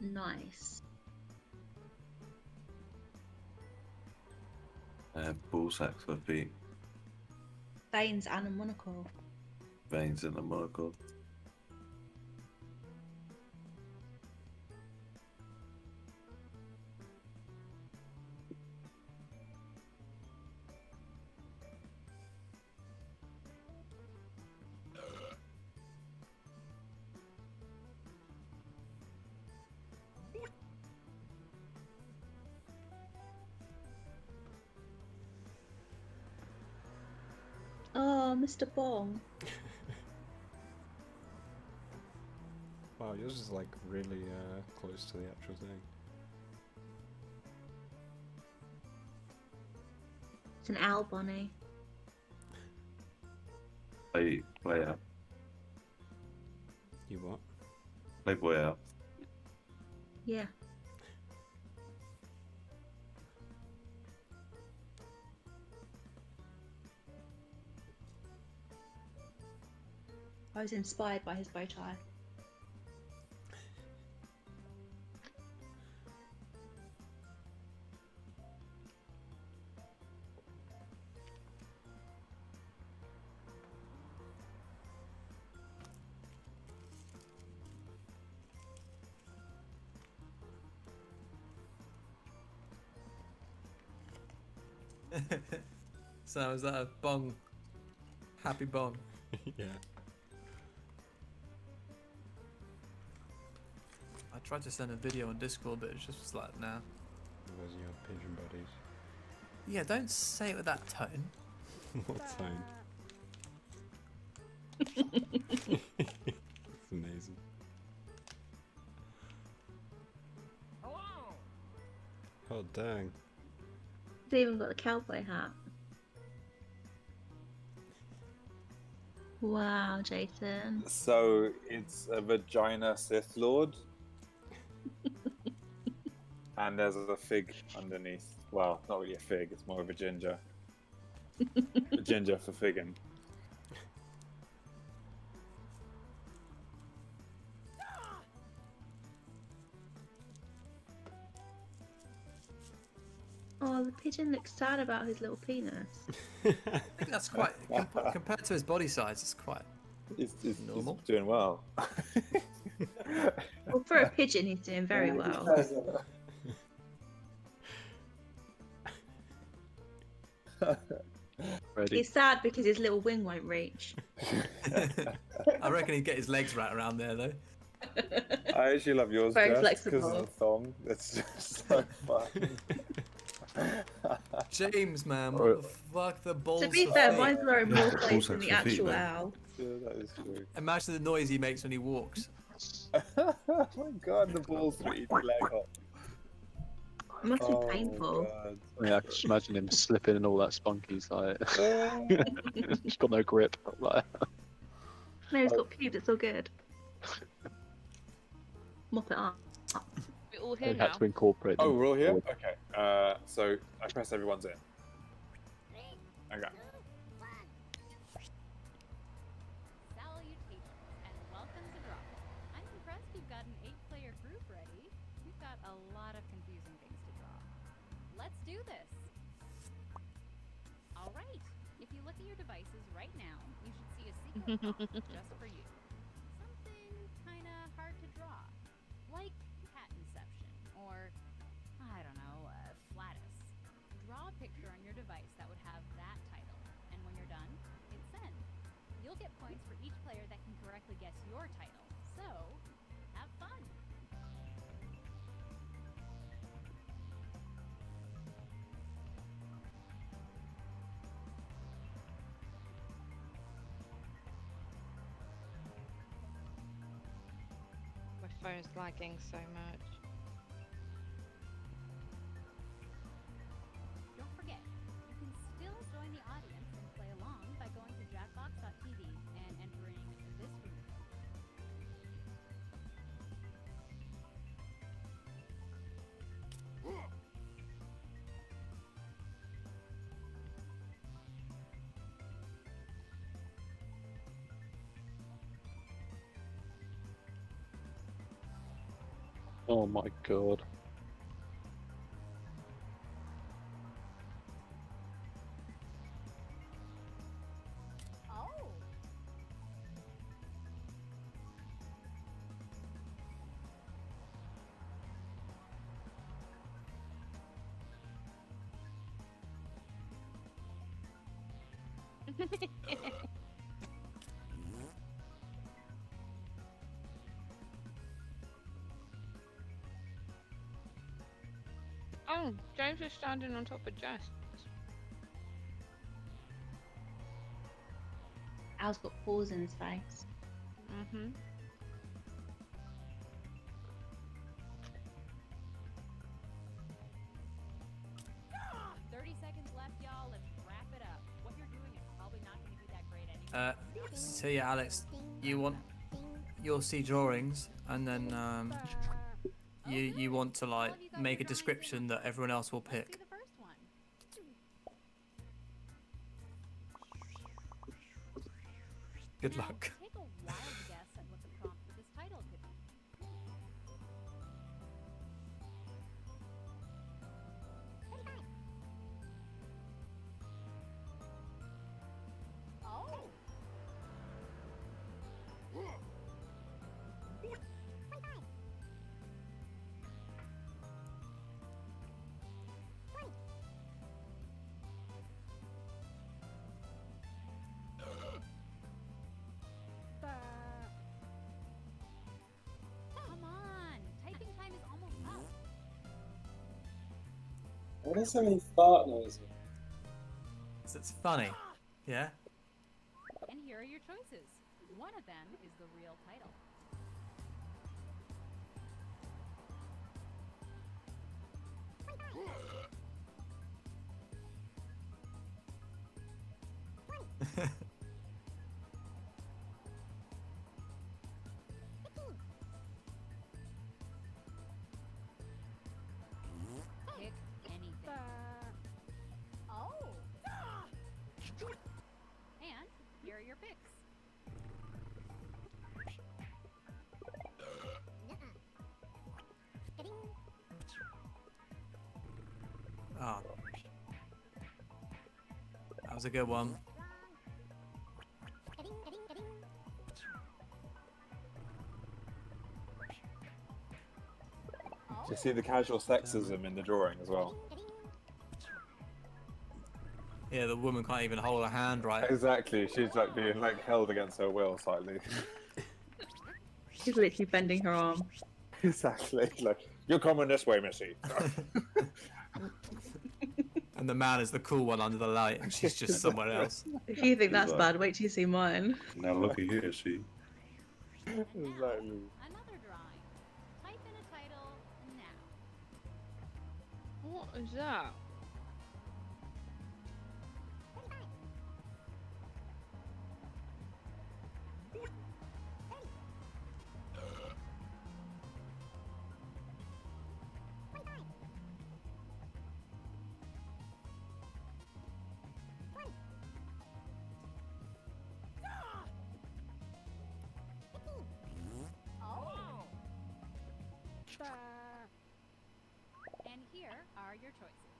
Nice. I have ball sacks for feet, Veins and a monocle. veins in the monocle. Oh, Mr. Bong. Wow, yours is like really close to the actual thing. It's an owl bunny. Play out. You what? Play boy out. Yeah. I was inspired by his bow tie. So is that a bong? Happy bong. Yeah. I tried to send a video on Discord, but it just was like, nah. Those are your pigeon buddies. Yeah, don't say it with that tone. What tone? It's amazing. Oh dang. He's even got the cowboy hat. Wow, Jason. So it's a vagina Sith Lord. And there's a fig underneath. Well, not really a fig, it's more of a ginger. A ginger for figging. Oh, the pigeon looks sad about his little penis. I think that's quite compared to his body size. It's quite He's normal. doing well. Well, for a pigeon, he's doing very well. Ready? He's sad because his little wing won't reach. I reckon he'd get his legs right around there, though. I actually love yours, Very Jess, because of flexible. the thong. That's just so fun. James, man, Or- what the fuck the balls To be for fair, feet? mine's wearing Yeah, more balls clothes than are the for feet, actual mate. owl. Yeah, that is true. Imagine the noise he makes when he walks. Oh my god, the balls for each leg hop. It must be Oh my painful. god. Yeah, I can just imagine him slipping and all that spunky's like. Oh, He's got no grip. Like, No, he's got pubes, it's all good. Mop it up. We're all he here had now. to incorporate. oh, them we're all here? forward. Okay. So I press everyone's in. Okay. Salutations and welcome to Drop It. I'm impressed you've got an 8-player group ready. We've got a lot of confusing things to draw. Let's do this. All right. If you look at your devices right now, you should see a secret prompt just for you. Something kind of hard to draw, like cat inception or I don't know, flatus. Draw a picture on your device that would have that title, and when you're done, hit send. You'll get points for each player that can correctly guess your title. So, have fun. My phone's lagging so much. Don't forget, you can still join the audience and play along by going to jackbox.tv and entering this room. Oh my god. Oh. Oh, James is standing on top of Jess. Al's got paws in his face. Mm-hmm. 30 seconds left, y'all. Let's wrap it up. What you're doing is probably not going to be that great anyway. So yeah, Alex, you'll see drawings, and then you want to like make a description that everyone else will pick. The first one. Good Now, luck. Take a wild guess at what the prompt for this title could be. Oh. Come on, typing time is almost up. What is so many fart noises? So it's funny, yeah. And here are your choices. One of them is the real title. Pick anything. Oh. And here are your picks. Oh, that was a good one. Do you see the casual sexism in the drawing as well? Yeah, the woman can't even hold her hand right. Exactly, she's like being like held against her will slightly. She's literally bending her arm. Exactly, like, you're coming this way, Missy. And the man is the cool one under the light, and she's just somewhere else. If you think that's bad, wait till you see mine. Now looky here, see. Exactly. Another drawing. Type in a title now. What is that? Oh. And here are your choices.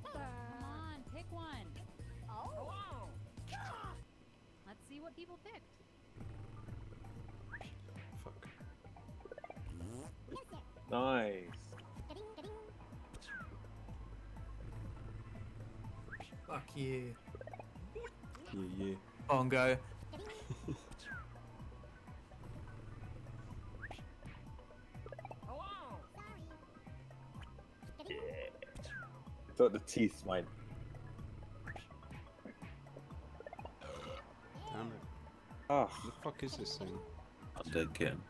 Come on, pick one. Oh. Let's see what people picked. Fuck. Nice. Fuck you. Yeah. Bongo. I thought the teeth might. Damn it. Ah, What the fuck is this thing? I'm dead again.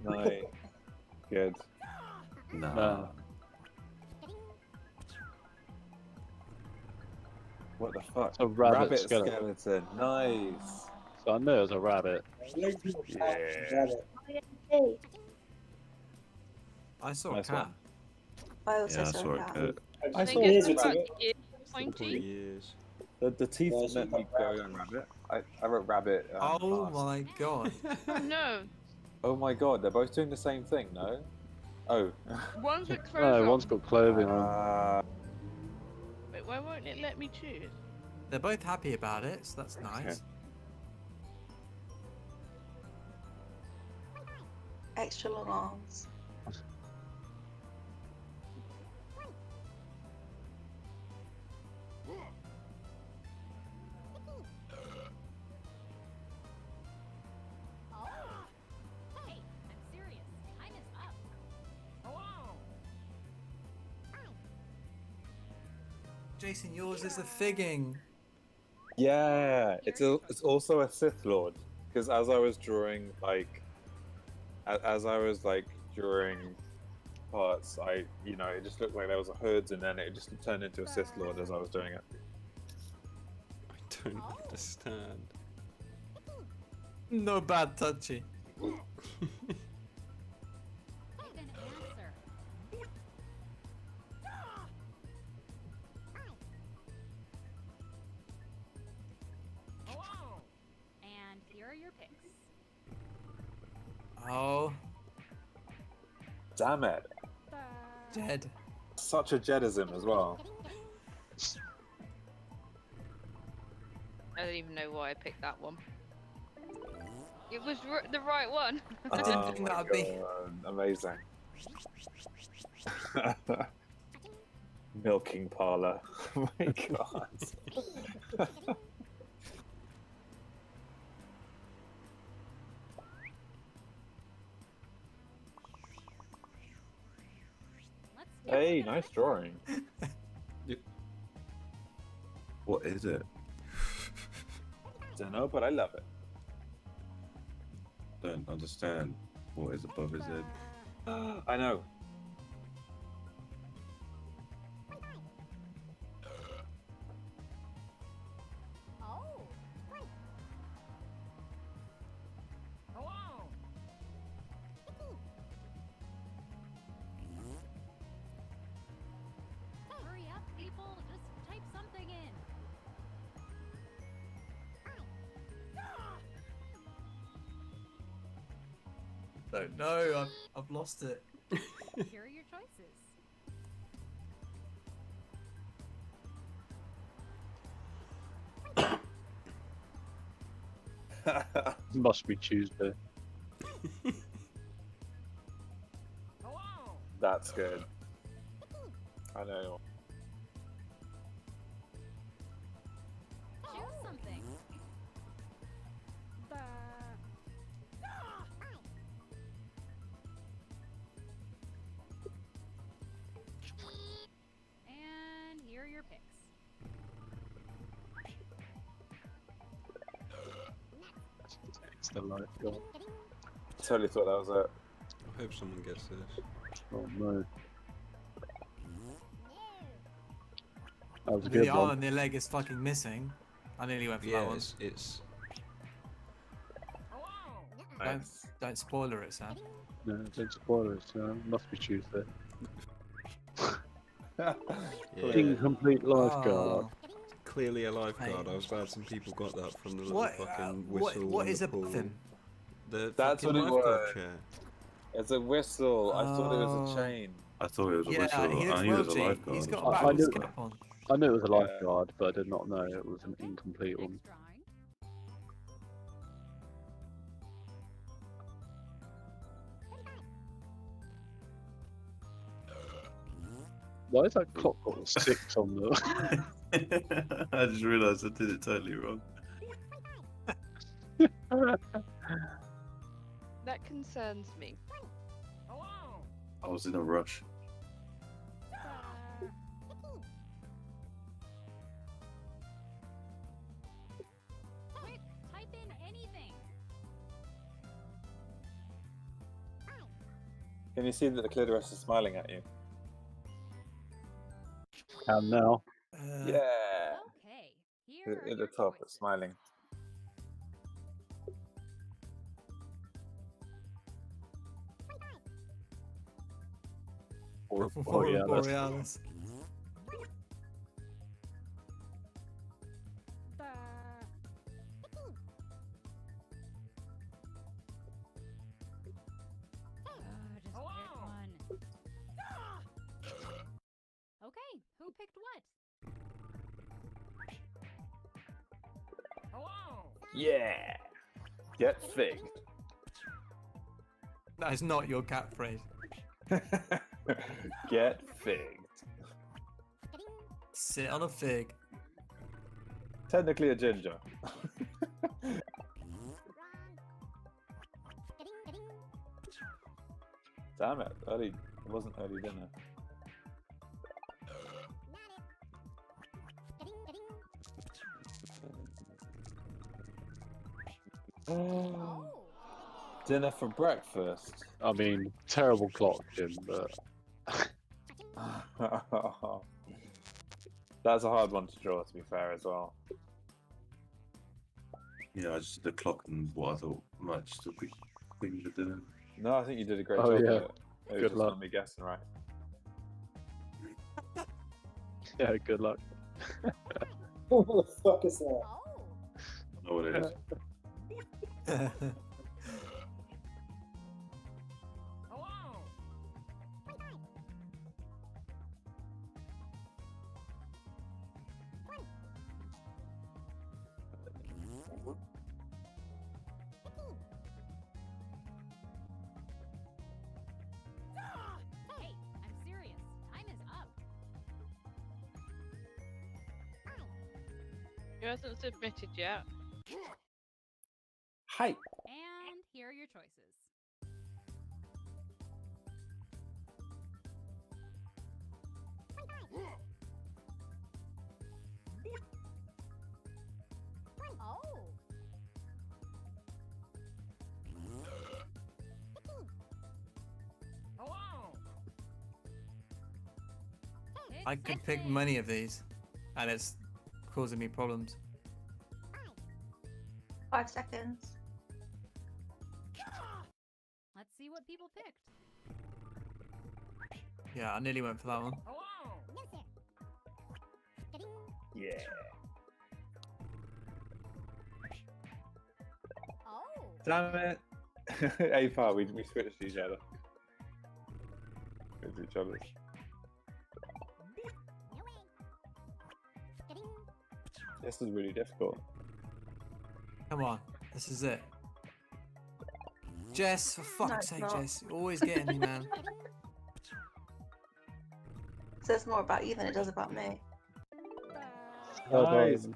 nice. Good. Nah. What the fuck? It's a rabbit skeleton. skeleton. Nice. So I know it was a rabbit. Yeah. I saw Nice a cat. one. I also Yeah, I saw saw a a cat. cat. I They saw get Here's the what's right in ear, 4 pointy. years. The teeth Yeah, meant me go on rabbit. I wrote rabbit. Oh fast. my god. Oh no. Oh my god, they're both doing the same thing, no? Oh. One's got clothes No, on. one's got clothing on. Wait, why won't it let me choose? They're both happy about it, so that's nice. Extra long arms. Oh. Hey, I'm serious. Time is up. Jason, yours is a figging. Yeah, it's also a Sith Lord. Because as I was drawing, like, as I was like drawing parts, it just looked like there was a hood, and then it just turned into a Sith Lord as I was doing it. I don't understand. No bad touchy. Pick an answer. And here are your picks. Oh, Damn it! dead. Such a Jedism as well. I don't even know why I picked that one. It was the right one. I didn't think that would be. Amazing. Milking parlor. Oh my god. Hey, nice drawing. What is it? Don't know, but I love it. Don't understand. What is above his head? I know. Oh. Hurry up, people. Just type something in. Don't know. I've lost it. Here are your choices. Must be Tuesday. That's good. I know. Choose something. And here are your picks. It's the light god. Totally thought that was it. I hope someone gets this. Oh no. That was a The good arm one. and the leg is fucking missing. I nearly went for that Yeah, one. it's Don't spoiler it, Sam. No, don't spoil it. Must be Tuesday. yeah, Incomplete lifeguard. Oh. clearly a lifeguard. Hey. I was glad some people got that from the little What? fucking whistle. What in is the above pool. him? The That's fucking what it lifeguard was. chair. It's a whistle. I thought it was Oh. a chain. I thought it was a Yeah, whistle. he looks I knew it was a royalty. lifeguard. He's got I a backwards knew- cap on. I knew it was a lifeguard, but I did not know it was an incomplete one. Next drawing. Why is that clock got a 6 on the... I just realised I did it totally wrong. That concerns me. I was in a rush. Quick, type in anything. Can you see that the clitoris is smiling at you? Can now. Yeah. Okay, At the top, it's smiling. Aurora Borealis. Okay, who picked what? Yeah. Get figged. That is not your catchphrase. Get figged. Sit on a fig. Technically a ginger. Damn it! It wasn't early dinner. Dinner for breakfast. I mean, terrible clock, Jim, but That's a hard one to draw, to be fair, as well. Yeah, I just did the clock and what I thought might just a quick thing to do. No, I think you did a great Oh, job. yeah. Of it. It was Good just luck. not me guessing right. yeah, good luck. What the fuck is that? I know what it is. Hey, I'm serious. Time is up. Who hasn't submitted yet? Hi. And here are your choices. Oh. I could pick many of these, and it's causing me problems. 5 seconds. Let's see what people picked. Yeah, I nearly went for that one. Yeah. Oh. Damn it. A-Far, we switched each other. With each other. This is really difficult. Come on, this is it. Jess, for fuck's it's sake, not. Jess, you're always getting me, man. It says more about you than it does about me. Nice.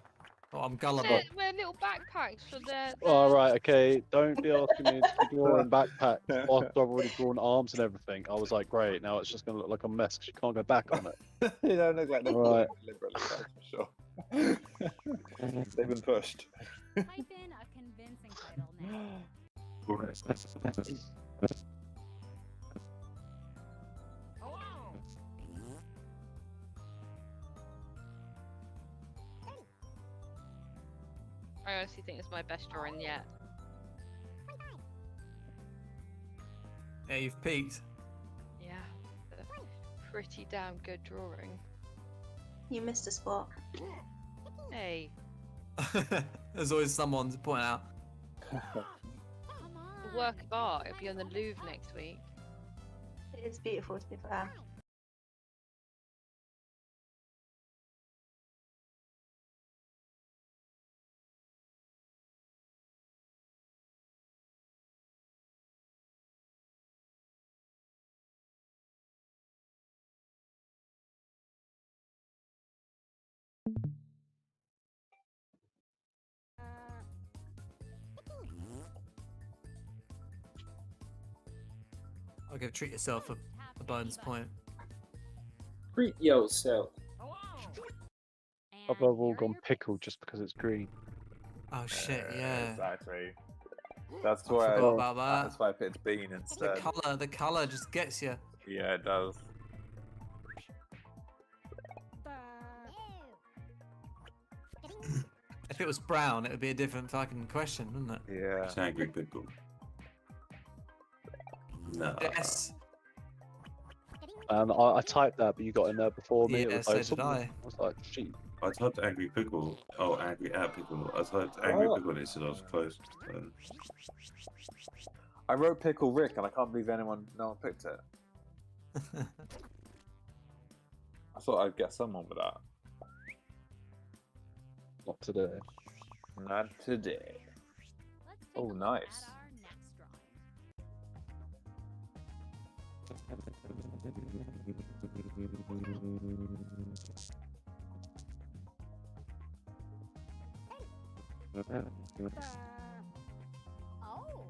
Oh, I'm gullible. Wear little backpacks for their. All right, okay. Don't be asking me to be drawing backpacks after I've already drawn arms and everything. I was like, great. Now it's just gonna look like a mess 'cause you can't go back on it. You don't look like they've Right. deliberately, that's for sure. They've been pushed. Type in a convincing title now. I honestly think it's my best drawing yet. Yeah, you've peaked. Yeah, pretty damn good drawing. You missed a spot. Hey, There's always someone to point out. the work of art. It'll be on the Louvre next week. It is beautiful, to be fair. I'll give treat yourself a bonus point. Treat yourself. I've all gone pickled just because it's green. Oh shit, yeah. Exactly. That's I why. forgot about that. That's why I picked bean instead. The colour just gets you. Yeah, it does. If it was brown, it would be a different fucking question, wouldn't it? Yeah. It's angry pickle. No. Yes. And I typed that, but you got in there before me. It Yeah, was so like, did something- I. was like, shit. I typed angry pickle. Oh, angry at pickle. I typed angry Oh. pickle and it said I was close. So. I wrote Pickle Rick, and I can't believe no one picked it. I thought I'd get someone with that. Not today. Not today. Let's take Oh, a look nice. at our next drawing. Oh.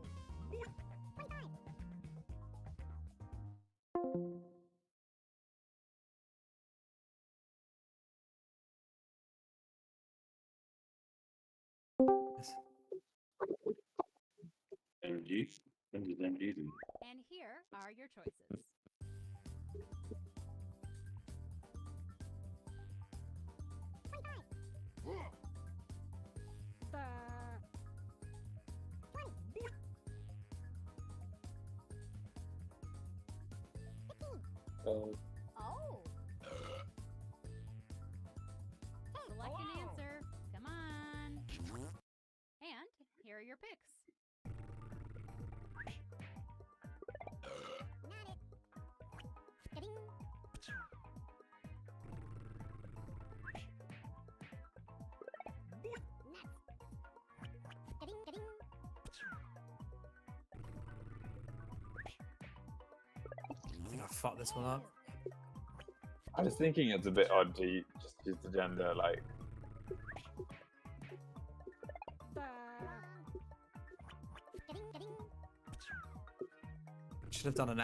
MG? MG. And here are your choices. Oh. Oh. Select an answer. Come on. And here are your picks. I think I fucked this one up. I was thinking it's a bit odd to just use the gender, like. Should have done an